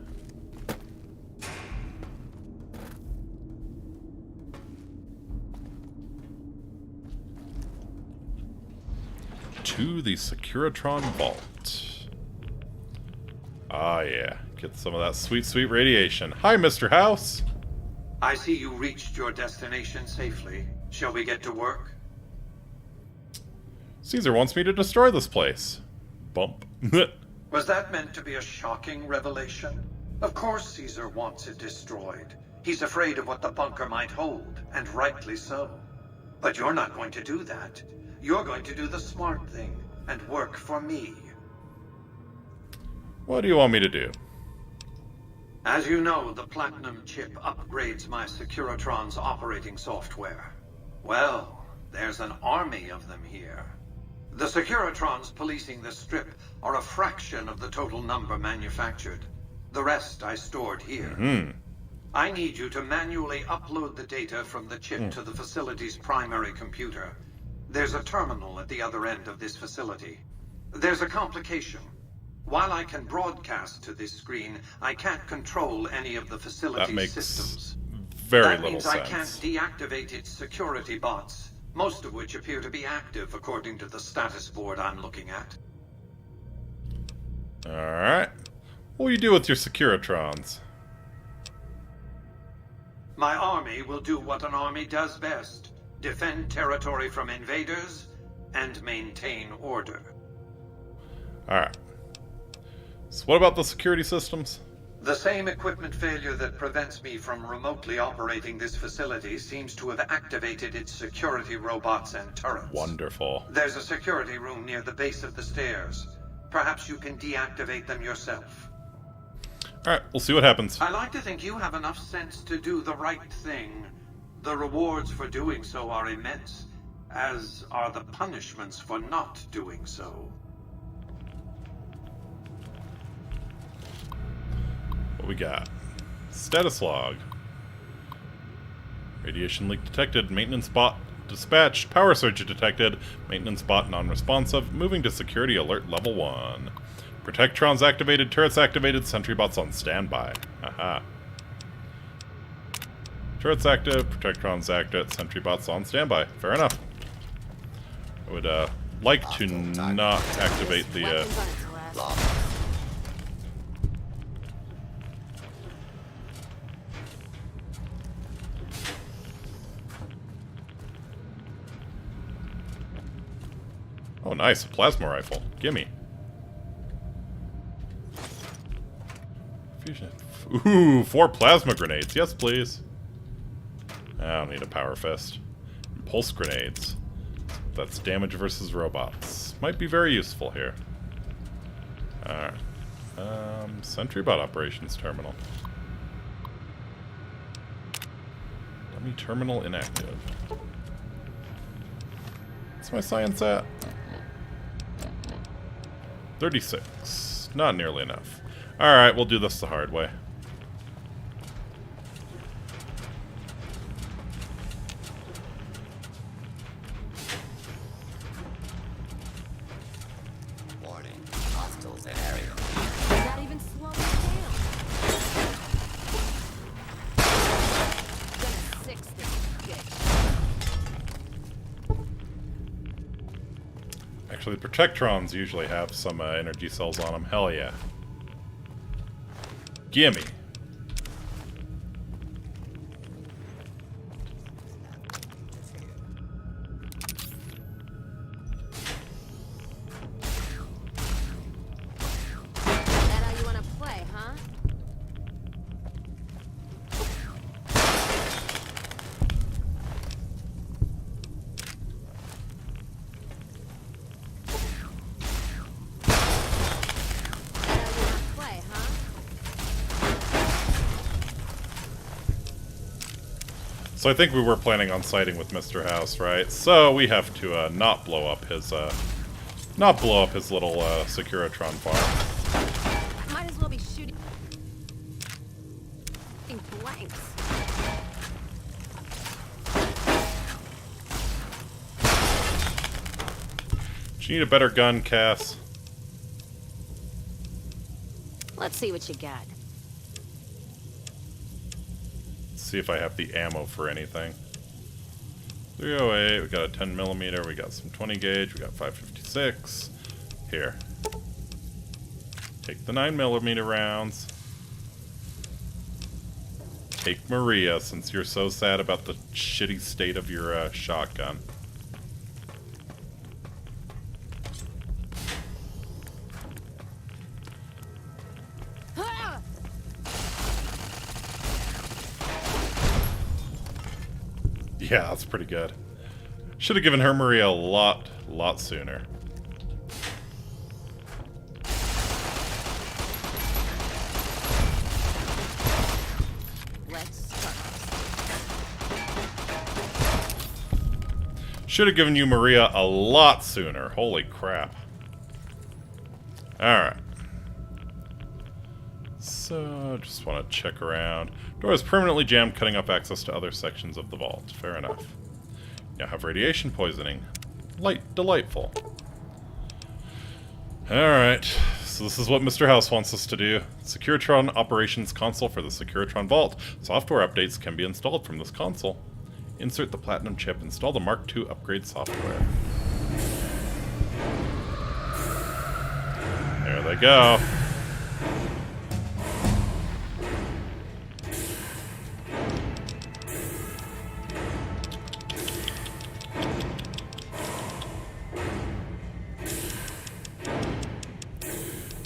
To the Securitron Vault. Ah, yeah. Get some of that sweet, sweet radiation. Hi, Mr. House! I see you reached your destination safely. Shall we get to work? Caesar wants me to destroy this place. Bump. Was that meant to be a shocking revelation? Of course Caesar wants it destroyed. He's afraid of what the bunker might hold, and rightly so. But you're not going to do that. You're going to do the smart thing and work for me. What do you want me to do? As you know, the Platinum chip upgrades my Securitron's operating software. Well, there's an army of them here. The Securitrons policing the strip are a fraction of the total number manufactured. The rest I stored here. I need you to manually upload the data from the chip to the facility's primary computer. There's a terminal at the other end of this facility. There's a complication. While I can broadcast to this screen, I can't control any of the facility's systems. Very little sense. That means I can't deactivate its security bots, most of which appear to be active according to the status board I'm looking at. Alright. What will you do with your Securitrons? My army will do what an army does best. Defend territory from invaders and maintain order. Alright. So what about the security systems? The same equipment failure that prevents me from remotely operating this facility seems to have activated its security robots and turrets. Wonderful. There's a security room near the base of the stairs. Perhaps you can deactivate them yourself. Alright, we'll see what happens. I like to think you have enough sense to do the right thing. The rewards for doing so are immense, as are the punishments for not doing so. What we got? Status log. Radiation leak detected. Maintenance bot dispatched. Power surge detected. Maintenance bot non-responsive. Moving to security alert level 1. Protectrons activated. Turrets activated. Sentry bots on standby. Aha. Turrets active. Protectrons active. Sentry bots on standby. Fair enough. I would like to not activate the Oh, nice. A plasma rifle. Gimme. Fusion. Ooh, 4 plasma grenades. Yes, please. I don't need a power fist. Pulse grenades. That's damage versus robots. Might be very useful here. Alright. Sentry bot operations terminal. Dummy terminal inactive. What's my science at? 36. Not nearly enough. Alright, we'll do this the hard way. Warning. Hostiles in area. That even slowed me down. Gonna six this bitch. Actually, the Protectrons usually have some energy cells on them. Hell yeah. Gimme. That how you wanna play, huh? So I think we were planning on siding with Mr. House, right? So we have to not blow up his little Securitron farm. Might as well be shooting blanks. Do you need a better gun, Cass? Let's see what you got. See if I have the ammo for anything. 308, we got a 10mm, we got some 20 gauge, we got 556. Here. Take the 9mm rounds. Take Maria, since you're so sad about the shitty state of your shotgun. Yeah, that's pretty good. Should have given her Maria a lot sooner. Should have given you Maria a lot sooner. Holy crap. Alright. So, just want to check around. Door is permanently jammed, cutting off access to other sections of the vault. Fair enough. Now have radiation poisoning. Delightful. Alright. So this is what Mr. House wants us to do. Securitron Operations Console for the Securitron Vault. Software updates can be installed from this console. Insert the Platinum chip. Install the Mark II upgrade software. There they go.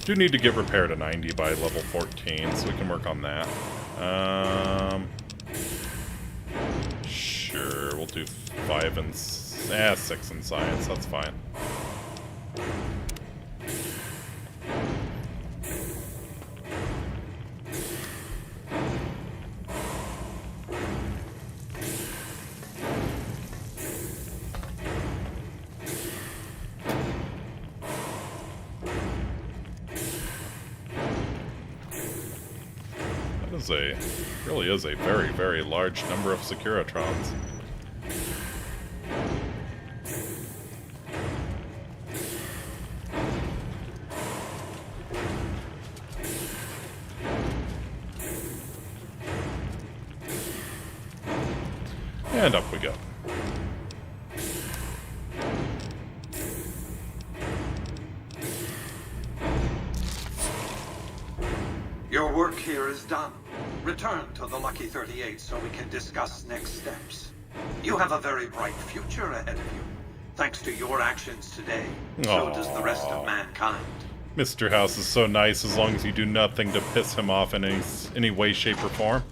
Do need to get repair to 90 by level 14, so we can work on that. Sure, we'll do 5 and 6 in science. That's fine. Really is a very, very large number of Securitrons. And up we go. Your work here is done. Return to the Lucky 38 so we can discuss next steps. You have a very bright future ahead of you. Thanks to your actions today, so does the rest of mankind. Mr. House is so nice as long as you do nothing to piss him off in any way, shape, or form.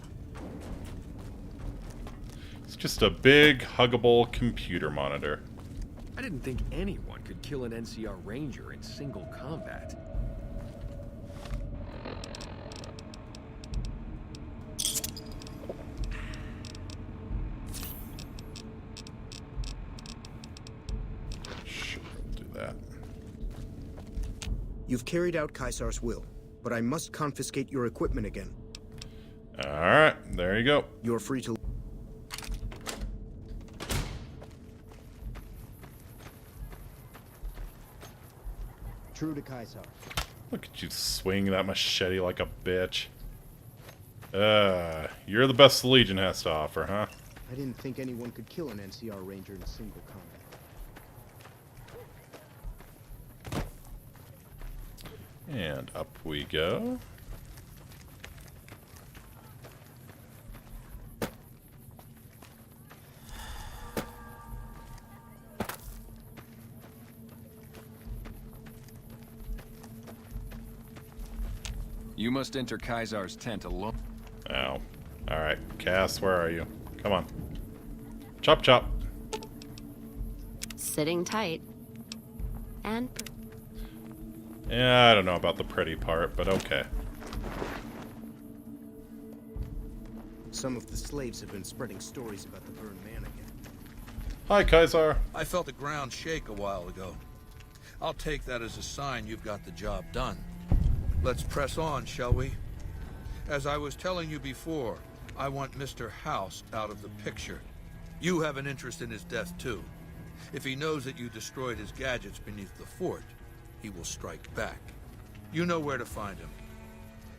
It's just a big, huggable computer monitor. I didn't think anyone could kill an NCR Ranger in single combat. You've carried out Caesar's will, but I must confiscate your equipment again. Alright, there you go. You're free to... True to Caesar. Look at you swing that machete like a bitch. You're the best the Legion has to offer, huh? I didn't think anyone could kill an NCR Ranger in single combat. And up we go. You must enter Caesar's tent alone. Oh. Alright, Cass, where are you? Come on. Chop chop. Sitting tight. And... Yeah, I don't know about the pretty part, but okay. Some of the slaves have been spreading stories about the burned man again. Hi, Caesar. I felt the ground shake a while ago. I'll take that as a sign you've got the job done. Let's press on, shall we? As I was telling you before, I want Mr. House out of the picture. You have an interest in his death, too. If he knows that you destroyed his gadgets beneath the fort, he will strike back. You know where to find him.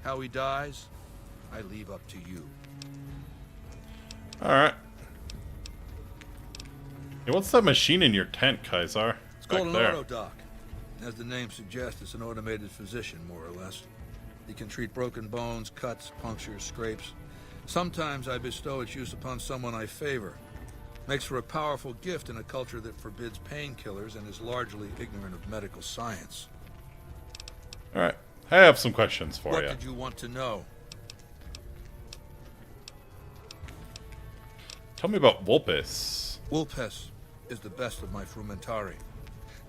How he dies, I leave up to you. Alright. Hey, what's that machine in your tent, Caesar? It's called an auto-doc. As the name suggests, it's an automated physician, more or less. He can treat broken bones, cuts, punctures, scrapes. Sometimes I bestow its use upon someone I favor. Makes for a powerful gift in a culture that forbids painkillers and is largely ignorant of medical science. Alright, I have some questions for you. What did you want to know? Tell me about Vulpes. Vulpes is the best of my frumentari.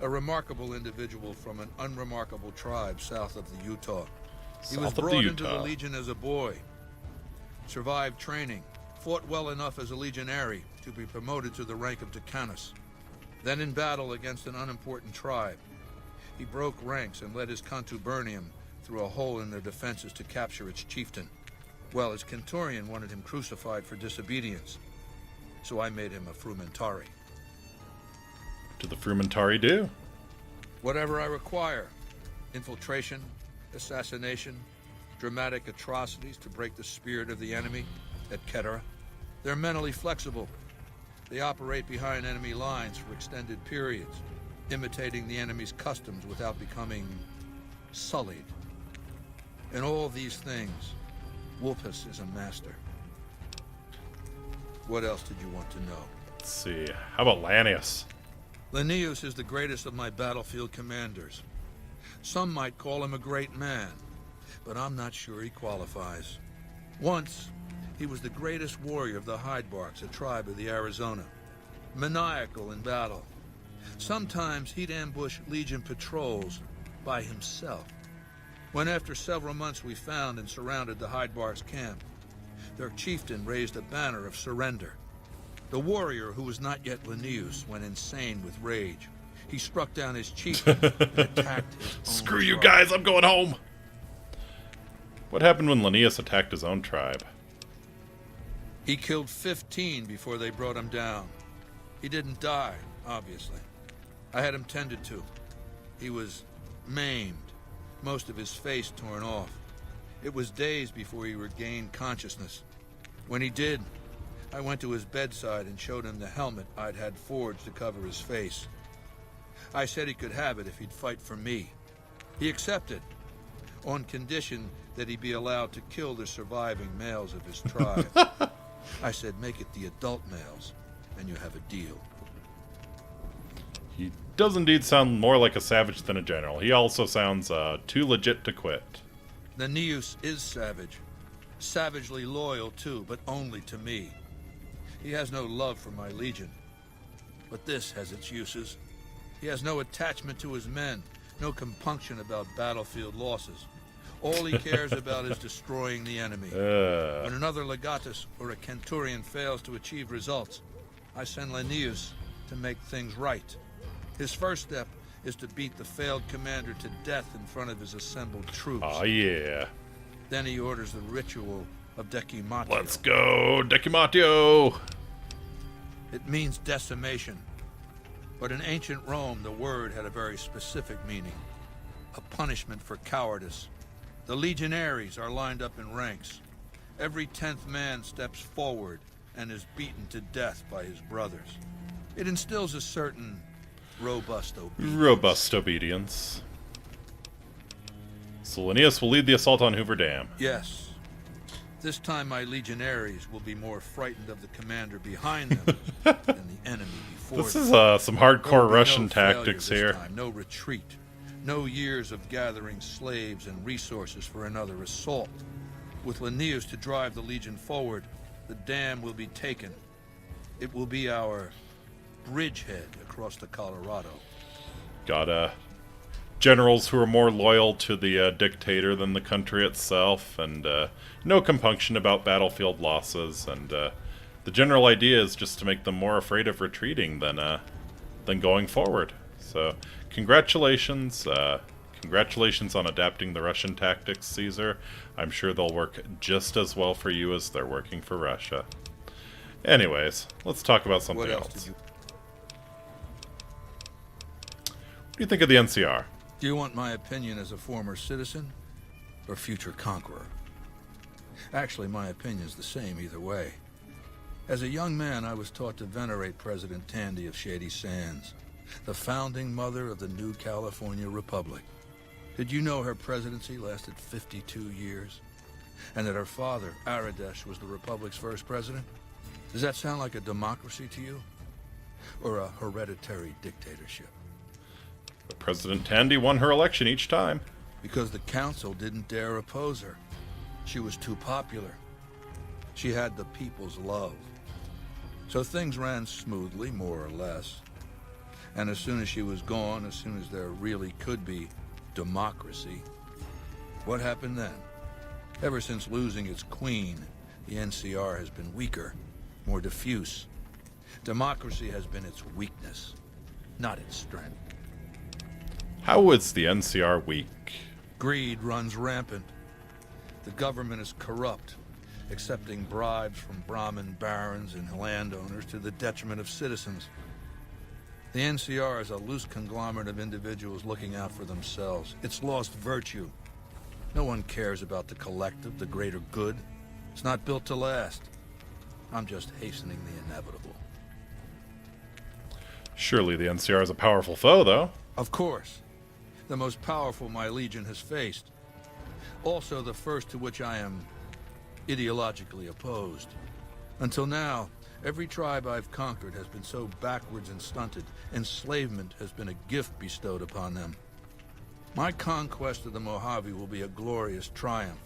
A remarkable individual from an unremarkable tribe south of the Utah. He was brought into the Legion as a boy. Survived training. Fought well enough as a legionary to be promoted to the rank of decanus. Then in battle against an unimportant tribe, he broke ranks and led his contubernium through a hole in their defenses to capture its chieftain. Well, his Centurion wanted him crucified for disobedience, so I made him a frumentari. What do the frumentari do? Whatever I require. Infiltration, assassination, dramatic atrocities to break the spirit of the enemy, etc. They're mentally flexible. They operate behind enemy lines for extended periods, imitating the enemy's customs without becoming sullied. In all these things, Vulpes is a master. What else did you want to know? Let's see. How about Lanius? Linnaeus is the greatest of my battlefield commanders. Some might call him a great man, but I'm not sure he qualifies. Once, he was the greatest warrior of the Hydebarks, a tribe of the Arizona. Maniacal in battle. Sometimes he'd ambush Legion patrols by himself. When after several months we found and surrounded the Hydebarks camp, their chieftain raised a banner of surrender. The warrior, who was not yet Linnaeus, went insane with rage. He struck down his chieftain and attacked his own Screw you tribe. guys, I'm going home! What happened when Linnaeus attacked his own tribe? He killed 15 before they brought him down. He didn't die, obviously. I had him tended to. He was maimed, most of his face torn off. It was days before he regained consciousness. When he did, I went to his bedside and showed him the helmet I'd had forged to cover his face. I said he could have it if he'd fight for me. He accepted, on condition that he be allowed to kill the surviving males of his tribe. I said, make it the adult males, and you have a deal. He does indeed sound more like a savage than a general. He also sounds too legit to quit. Linnaeus is savage. Savagely loyal, too, but only to me. He has no love for my legion. But this has its uses. He has no attachment to his men, no compunction about battlefield losses. All he cares about is destroying the enemy. When another legatus or a centurion fails to achieve results, I send Linnaeus to make things right. His first step is to beat the failed commander to death in front of his assembled troops. Oh, yeah. Then he orders the ritual of decimatio. Let's go, decimatio! It means decimation. But in ancient Rome, the word had a very specific meaning. A punishment for cowardice. The legionaries are lined up in ranks. Every 10th man steps forward and is beaten to death by his brothers. It instills a certain robust obedience. So Linnaeus will lead the assault on Hoover Dam. Yes. This time my legionaries will be more frightened of the commander behind them than the enemy before This them. is some hardcore There will be Russian no failure tactics this here. time, no retreat. No years of gathering slaves and resources for another assault. With Linnaeus to drive the Legion forward, the dam will be taken. It will be our bridgehead across the Colorado. Got generals who are more loyal to the dictator than the country itself, and no compunction about battlefield losses. And the general idea is just to make them more afraid of retreating than going forward. So, congratulations. Congratulations on adapting the Russian tactics, Caesar. I'm sure they'll work just as well for you as they're working for Russia. Anyways, let's talk about something What else else. did you... What do you think of the NCR? Do you want my opinion as a former citizen or future conqueror? Actually, my opinion's the same either way. As a young man, I was taught to venerate President Tandy of Shady Sands, the founding mother of the new California Republic. Did you know her presidency lasted 52 years? And that her father, Aradesh, was the Republic's first president? Does that sound like a democracy to you? Or a hereditary dictatorship? President Tandy won her election each time. Because the council didn't dare oppose her. She was too popular. She had the people's love. So things ran smoothly, more or less. And as soon as she was gone, as soon as there really could be democracy, what happened then? Ever since losing its queen, the NCR has been weaker, more diffuse. Democracy has been its weakness, not its strength. How is the NCR weak? Greed runs rampant. The government is corrupt, accepting bribes from Brahmin barons and landowners to the detriment of citizens. The NCR is a loose conglomerate of individuals looking out for themselves. It's lost virtue. No one cares about the collective, the greater good. It's not built to last. I'm just hastening the inevitable. Surely the NCR is a powerful foe, though. Of course. The most powerful my legion has faced. Also the first to which I am ideologically opposed. Until now, every tribe I've conquered has been so backwards and stunted, enslavement has been a gift bestowed upon them. My conquest of the Mojave will be a glorious triumph,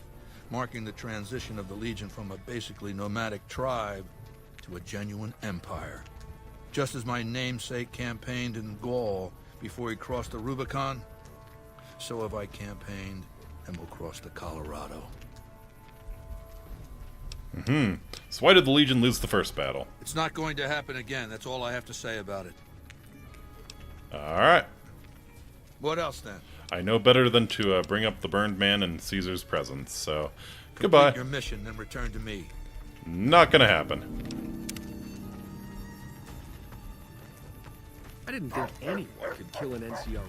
marking the transition of the Legion from a basically nomadic tribe to a genuine empire. Just as my namesake campaigned in Gaul before he crossed the Rubicon, so have I campaigned and will cross the Colorado. So why did the Legion lose the first battle? It's not going to happen again. That's all I have to say about it. Alright. What else then? I know better than to bring up the burned man in Caesar's presence, so Complete goodbye. your mission and return to me. Not gonna happen. I didn't think anyone could kill an NCR.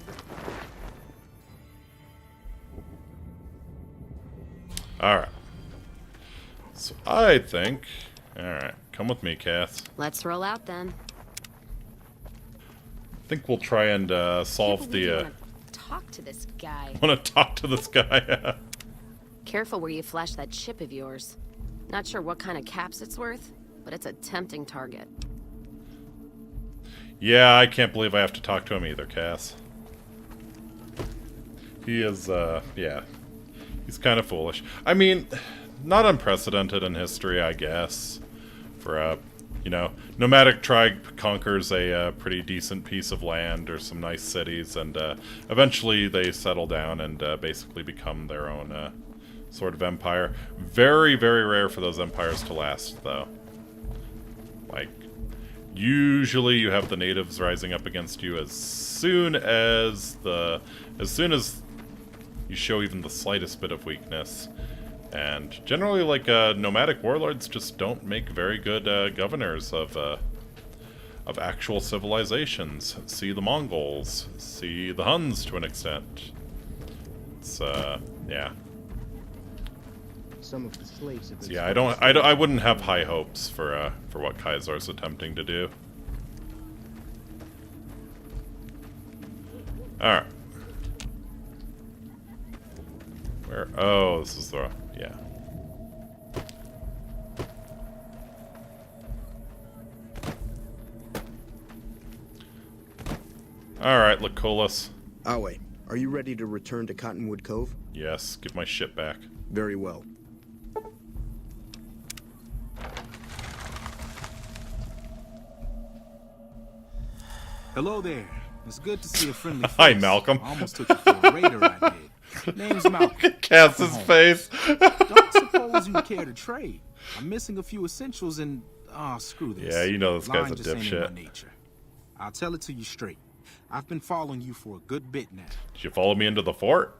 Alright. So I think... Alright, come with me, Cass. Let's roll out then. I think we'll try and solve the... Talk to this guy. Want to talk to this guy? Careful where you flash that chip of yours. Not sure what kind of caps it's worth, but it's a tempting target. Yeah, I can't believe I have to talk to him either, Cass. He is, yeah. He's kind of foolish. I mean, not unprecedented in history, I guess. For, you know, nomadic tribe conquers a pretty decent piece of land or some nice cities, and eventually they settle down and basically become their own sort of empire. Very, very rare for those empires to last, though. Like, usually you have the natives rising up against you as soon as you show even the slightest bit of weakness. And generally, like, nomadic warlords just don't make very good governors of actual civilizations. See the Mongols, see the Huns to an extent. It's, yeah. Some of the slaves have been So, yeah, I wouldn't have high hopes for what Caesar's attempting to do. Alright. Where? Oh, this is the... yeah. Alright, Lucullus. Awe, are you ready to return to Cottonwood Cove? Yes, give my shit back. Very well. Hello there. It's good to see a friendly face. Hi, Malcolm. I almost took you for a raider, I did. Name's Malcolm. Cass's face. Don't suppose you care to trade. I'm missing a few essentials and... oh, screw this. Yeah, you know this guy's Lying a just ain't in dipshit. my nature. I'll tell it to you straight. I've been following you for a good bit now. Did you follow me into the fort?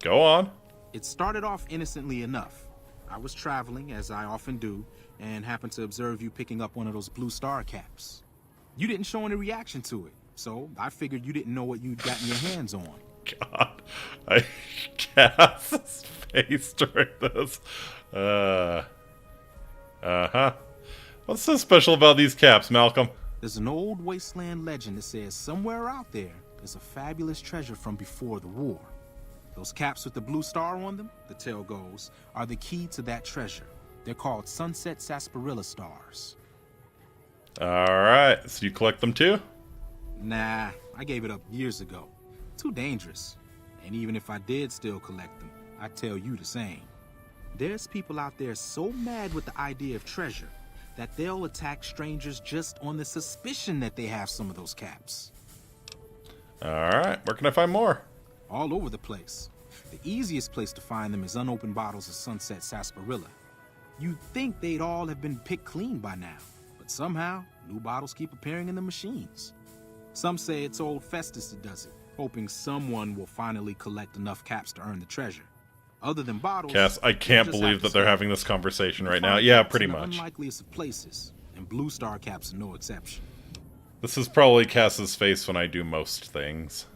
Go on. It started off innocently enough. I was traveling, as I often do, and happened to observe you picking up one of those blue star caps. You didn't show any reaction to it, so I figured you didn't know what you'd gotten your hands on. God, I Cass's face during this. What's so special about these caps, Malcolm? There's an old wasteland legend that says somewhere out there is a fabulous treasure from before the war. Those caps with the blue star on them, the tale goes, are the key to that treasure. They're called sunset sarsaparilla stars. Alright, so you collect them too? Nah, I gave it up years ago. Too dangerous. And even if I did still collect them, I'd tell you the same. There's people out there so mad with the idea of treasure, that they'll attack strangers just on the suspicion that they have some of those caps. Alright, where can I find more? All over the place. The easiest place to find them is unopened bottles of Sunset Sarsaparilla. You'd think they'd all have been picked clean by now, but somehow, new bottles keep appearing in the machines. Some say it's old Festus that does it, hoping someone will finally collect enough caps to earn the treasure. Other than bottles... Cass, I can't believe that they're having this conversation right now. Yeah, pretty much. Unlikeliest of places, and Blue Star caps are no exception. This is probably Cass's face when I do most things.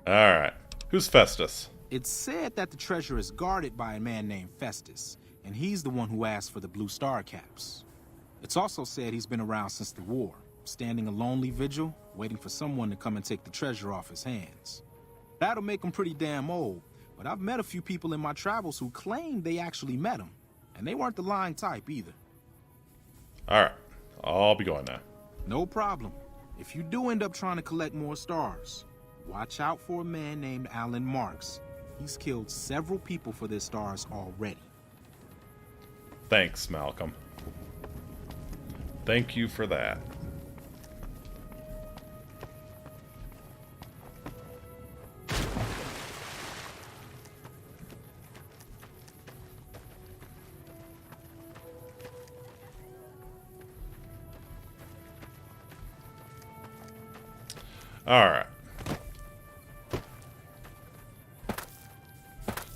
Alright. Who's Festus? It's said that the treasure is guarded by a man named Festus, and he's the one who asked for the Blue Star caps. It's also said he's been around since the war, standing a lonely vigil, waiting for someone to come and take the treasure off his hands. That'll make him pretty damn old, but I've met a few people in my travels who claim they actually met him, and they weren't the lying type either. Alright, I'll be going now. No problem. If you do end up trying to collect more stars, watch out for a man named Alan Marks. He's killed several people for their stars already. Thanks, Malcolm. Thank you for that. Alright.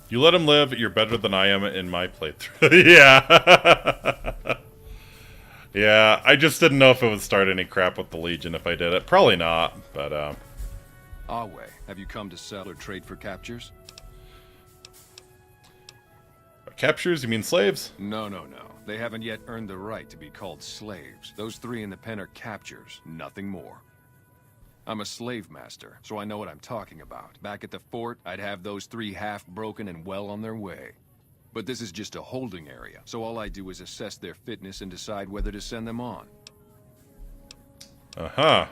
You let him live, you're better than I am in my playthrough. Yeah. Yeah, I just didn't know if it would start any crap with the Legion if I did it. Probably not, but, Awe, have you come to sell or trade for captures? Captures? You mean slaves? No. They haven't yet earned the right to be called slaves. Those three in the pen are captures, nothing more. I'm a slave master, so I know what I'm talking about. Back at the fort, I'd have those three half-broken and well on their way. But this is just a holding area, so all I do is assess their fitness and decide whether to send them on. Uh-huh. How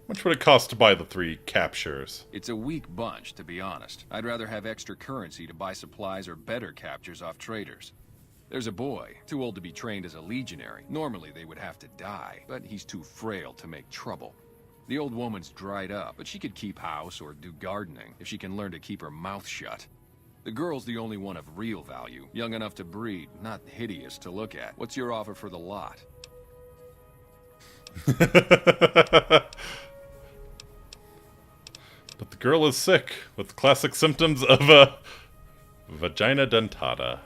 much would it cost to buy the 3 captures? It's a weak bunch, to be honest. I'd rather have extra currency to buy supplies or better captures off traders. There's a boy, too old to be trained as a legionary. Normally they would have to die, but he's too frail to make trouble. The old woman's dried up, but she could keep house or do gardening if she can learn to keep her mouth shut. The girl's the only one of real value, young enough to breed, not hideous to look at. What's your offer for the lot? But the girl is sick, with classic symptoms of a vagina dentata.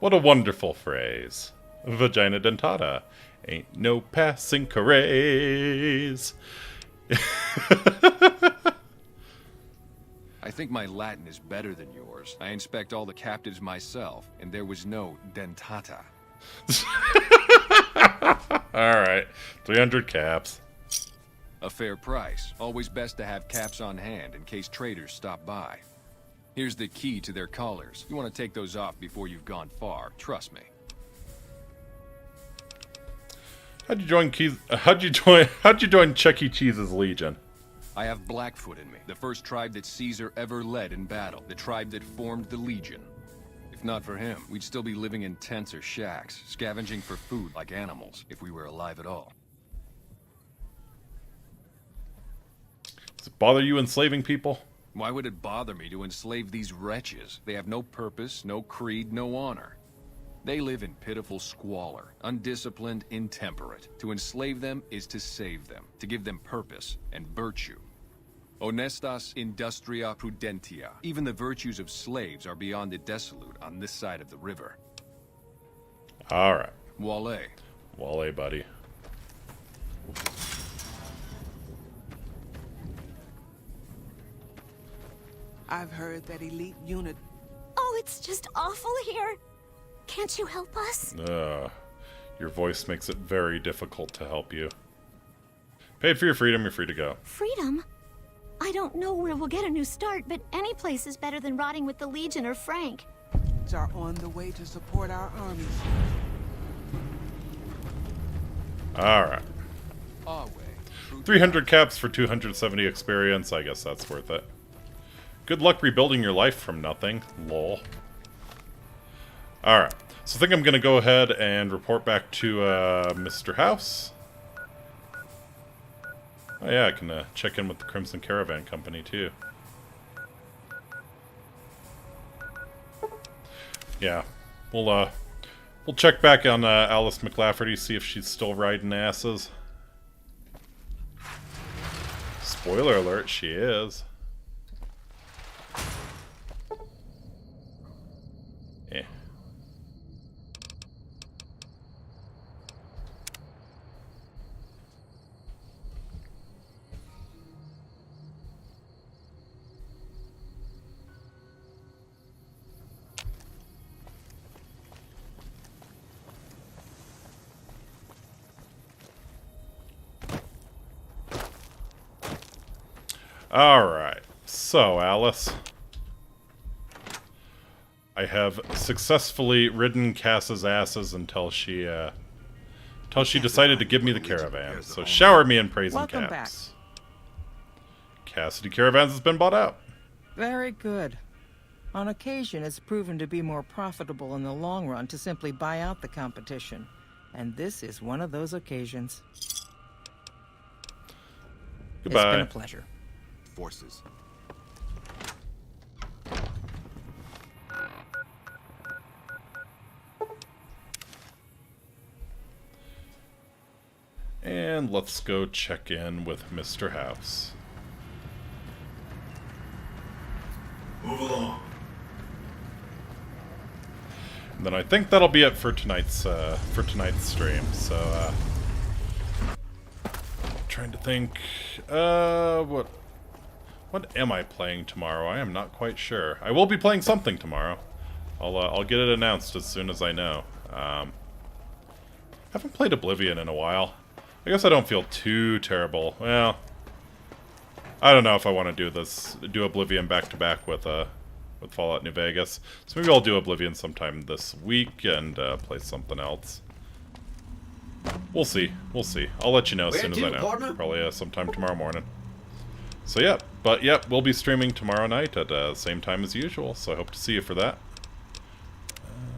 What a wonderful phrase. Vagina dentata. Ain't no passing craze. I think my Latin is better than yours. I inspect all the captives myself, and there was no dentata. Alright, 300 caps. A fair price. Always best to have caps on hand in case traders stop by. Here's the key to their collars. You want to take those off before you've gone far, trust me. How'd you join Chuck E. Cheese's Legion? I have Blackfoot in me, the first tribe that Caesar ever led in battle, the tribe that formed the Legion. If not for him, we'd still be living in tents or shacks, scavenging for food like animals, if we were alive at all. Does it bother you enslaving people? Why would it bother me to enslave these wretches? They have no purpose, no creed, no honor. They live in pitiful squalor, undisciplined, intemperate. To enslave them is to save them, to give them purpose and virtue. Honestas industria prudentia. Even the virtues of slaves are beyond the dissolute on this side of the river. Alright. Wale. Wale, buddy. I've heard that elite unit... Oh, it's just awful here. Can't you help us? Your voice makes it very difficult to help you. Paid for your freedom, you're free to go. Freedom? I don't know where we'll get a new start, but any place is better than rotting with the Legion or Frank. ...are on the way to support our armies. Alright. 300 caps for 270 experience. I guess that's worth it. Good luck rebuilding your life from nothing. Lol. Alright. So I think I'm going to go ahead and report back to Mr. House. Oh yeah, I can check in with the Crimson Caravan Company too. Yeah, we'll check back on Alice McLafferty, see if she's still riding asses. Spoiler alert, she is. Yeah. Alright, so Alice, I have successfully ridden Cass's asses until she decided to give me the caravan. So shower me in praise and Welcome caps. Cassidy Caravans has been bought out. Very good. On occasion, it's proven to be more profitable in the long run to simply buy out the competition. And this is one of those occasions. Goodbye. It's been a pleasure. Forces. And let's go check in with Mr. House. Move along. And then I think that'll be it for tonight's stream. So trying to think what am I playing tomorrow? I am not quite sure. I will be playing something tomorrow. I'll get it announced as soon as I know. Haven't played Oblivion in a while. I guess I don't feel too terrible. Well, I don't know if I want to do Oblivion back to back with Fallout New Vegas. So maybe I'll do Oblivion sometime this week and play something else. We'll see. We'll see. I'll let you know as soon as I know. Probably sometime tomorrow morning. So yeah, we'll be streaming tomorrow night at the same time as usual, so I hope to see you for that.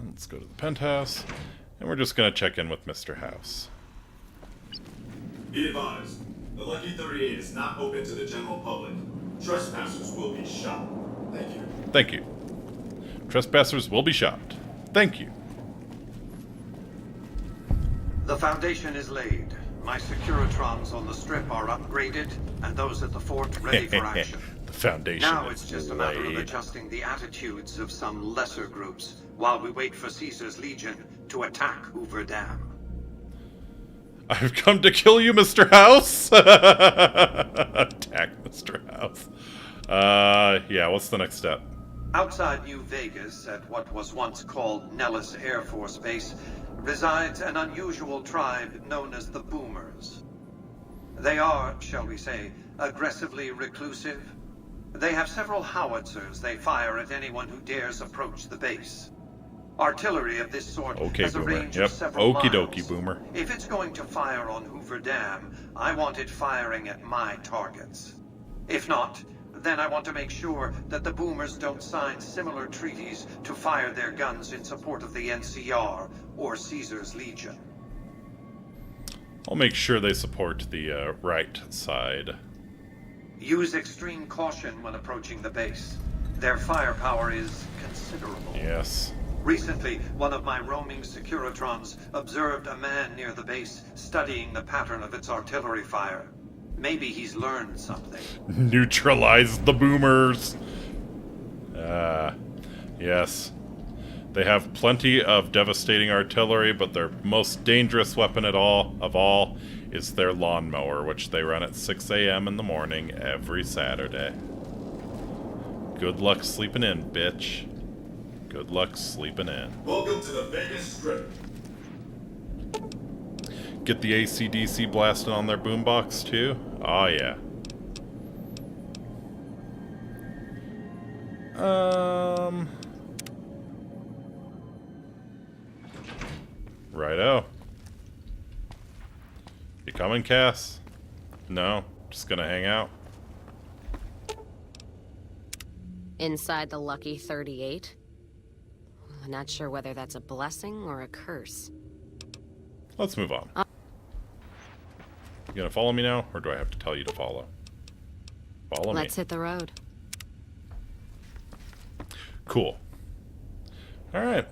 Let's go to the penthouse, and we're just going to check in with Mr. House. Be advised, the Lucky 38 is not open to the general public. Trespassers will be shot. Thank you. Thank you. Trespassers will be shot. Thank you. The foundation is laid. My Securitrons on the strip are upgraded, and those at the fort ready for action. The foundation Now it's just a matter of adjusting the attitudes of some lesser groups while we wait for Caesar's Legion to attack Hoover Dam. I've come to kill you, Mr. House! Attack Mr. House. Yeah, what's the next step? Outside New Vegas, at what was once called Nellis Air Force Base, resides an unusual tribe known as the Boomers. They are, shall we say, aggressively reclusive. They have several howitzers they fire at anyone who dares approach the base. Artillery of this sort has a range of several miles. Okie dokie, Boomer. If it's going to fire on Hoover Dam, I want it firing at my targets. If not, then I want to make sure that the Boomers don't sign similar treaties to fire their guns in support of the NCR or Caesar's Legion. I'll make sure they support the right side. Use extreme caution when approaching the base. Their firepower is considerable. Yes. Recently, one of my roaming Securitrons observed a man near the base studying the pattern of its artillery fire. Maybe he's learned something. Neutralize the Boomers! Yes. They have plenty of devastating artillery, but their most dangerous weapon of all is their lawnmower, which they run at 6 a.m. in the morning every Saturday. Good luck sleeping in, bitch. Good luck sleeping in. Welcome to the Vegas Strip. Get the AC/DC blasting on their boombox too? Oh yeah. Righto. You coming, Cass? No? Just gonna hang out? Inside the Lucky 38? not sure whether that's a blessing or a curse. Let's move on. You gonna follow me now, or do I have to tell you to follow? Follow me. Let's hit the road. Cool. Alright.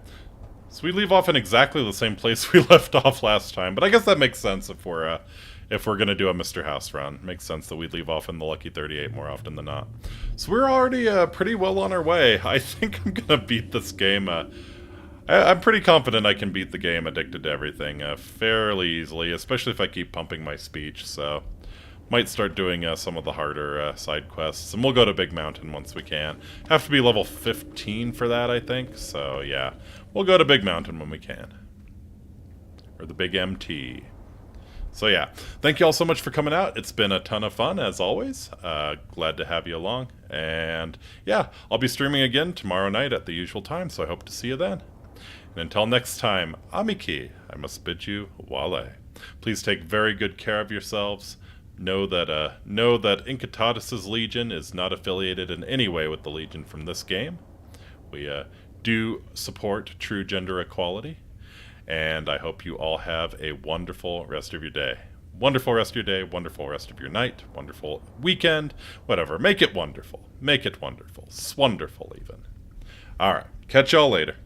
So we leave off in exactly the same place we left off last time, but I guess that makes sense if we're gonna do a Mr. House run. Makes sense that we'd leave off in the Lucky 38 more often than not. So we're already pretty well on our way. I think I'm gonna beat this game. I'm pretty confident I can beat the game Addicted to Everything fairly easily, especially if I keep pumping my speech, so might start doing some of the harder side quests, and we'll go to Big Mountain once we can. Have to be level 15 for that, I think, so yeah. We'll go to Big Mountain when we can. Or the Big MT. So yeah, thank you all so much for coming out. It's been a ton of fun, as always. Glad to have you along. And yeah, I'll be streaming again tomorrow night at the usual time, so I hope to see you then. And until next time, Amiki, I must bid you wale. Please take very good care of yourselves. Know that Incitatus' Legion is not affiliated in any way with the Legion from this game. We do support true gender equality. And I hope you all have a wonderful rest of your day. Wonderful rest of your day, wonderful rest of your night, wonderful weekend, whatever. Make it wonderful. Make it wonderful. Swonderful, even. Alright, catch y'all later.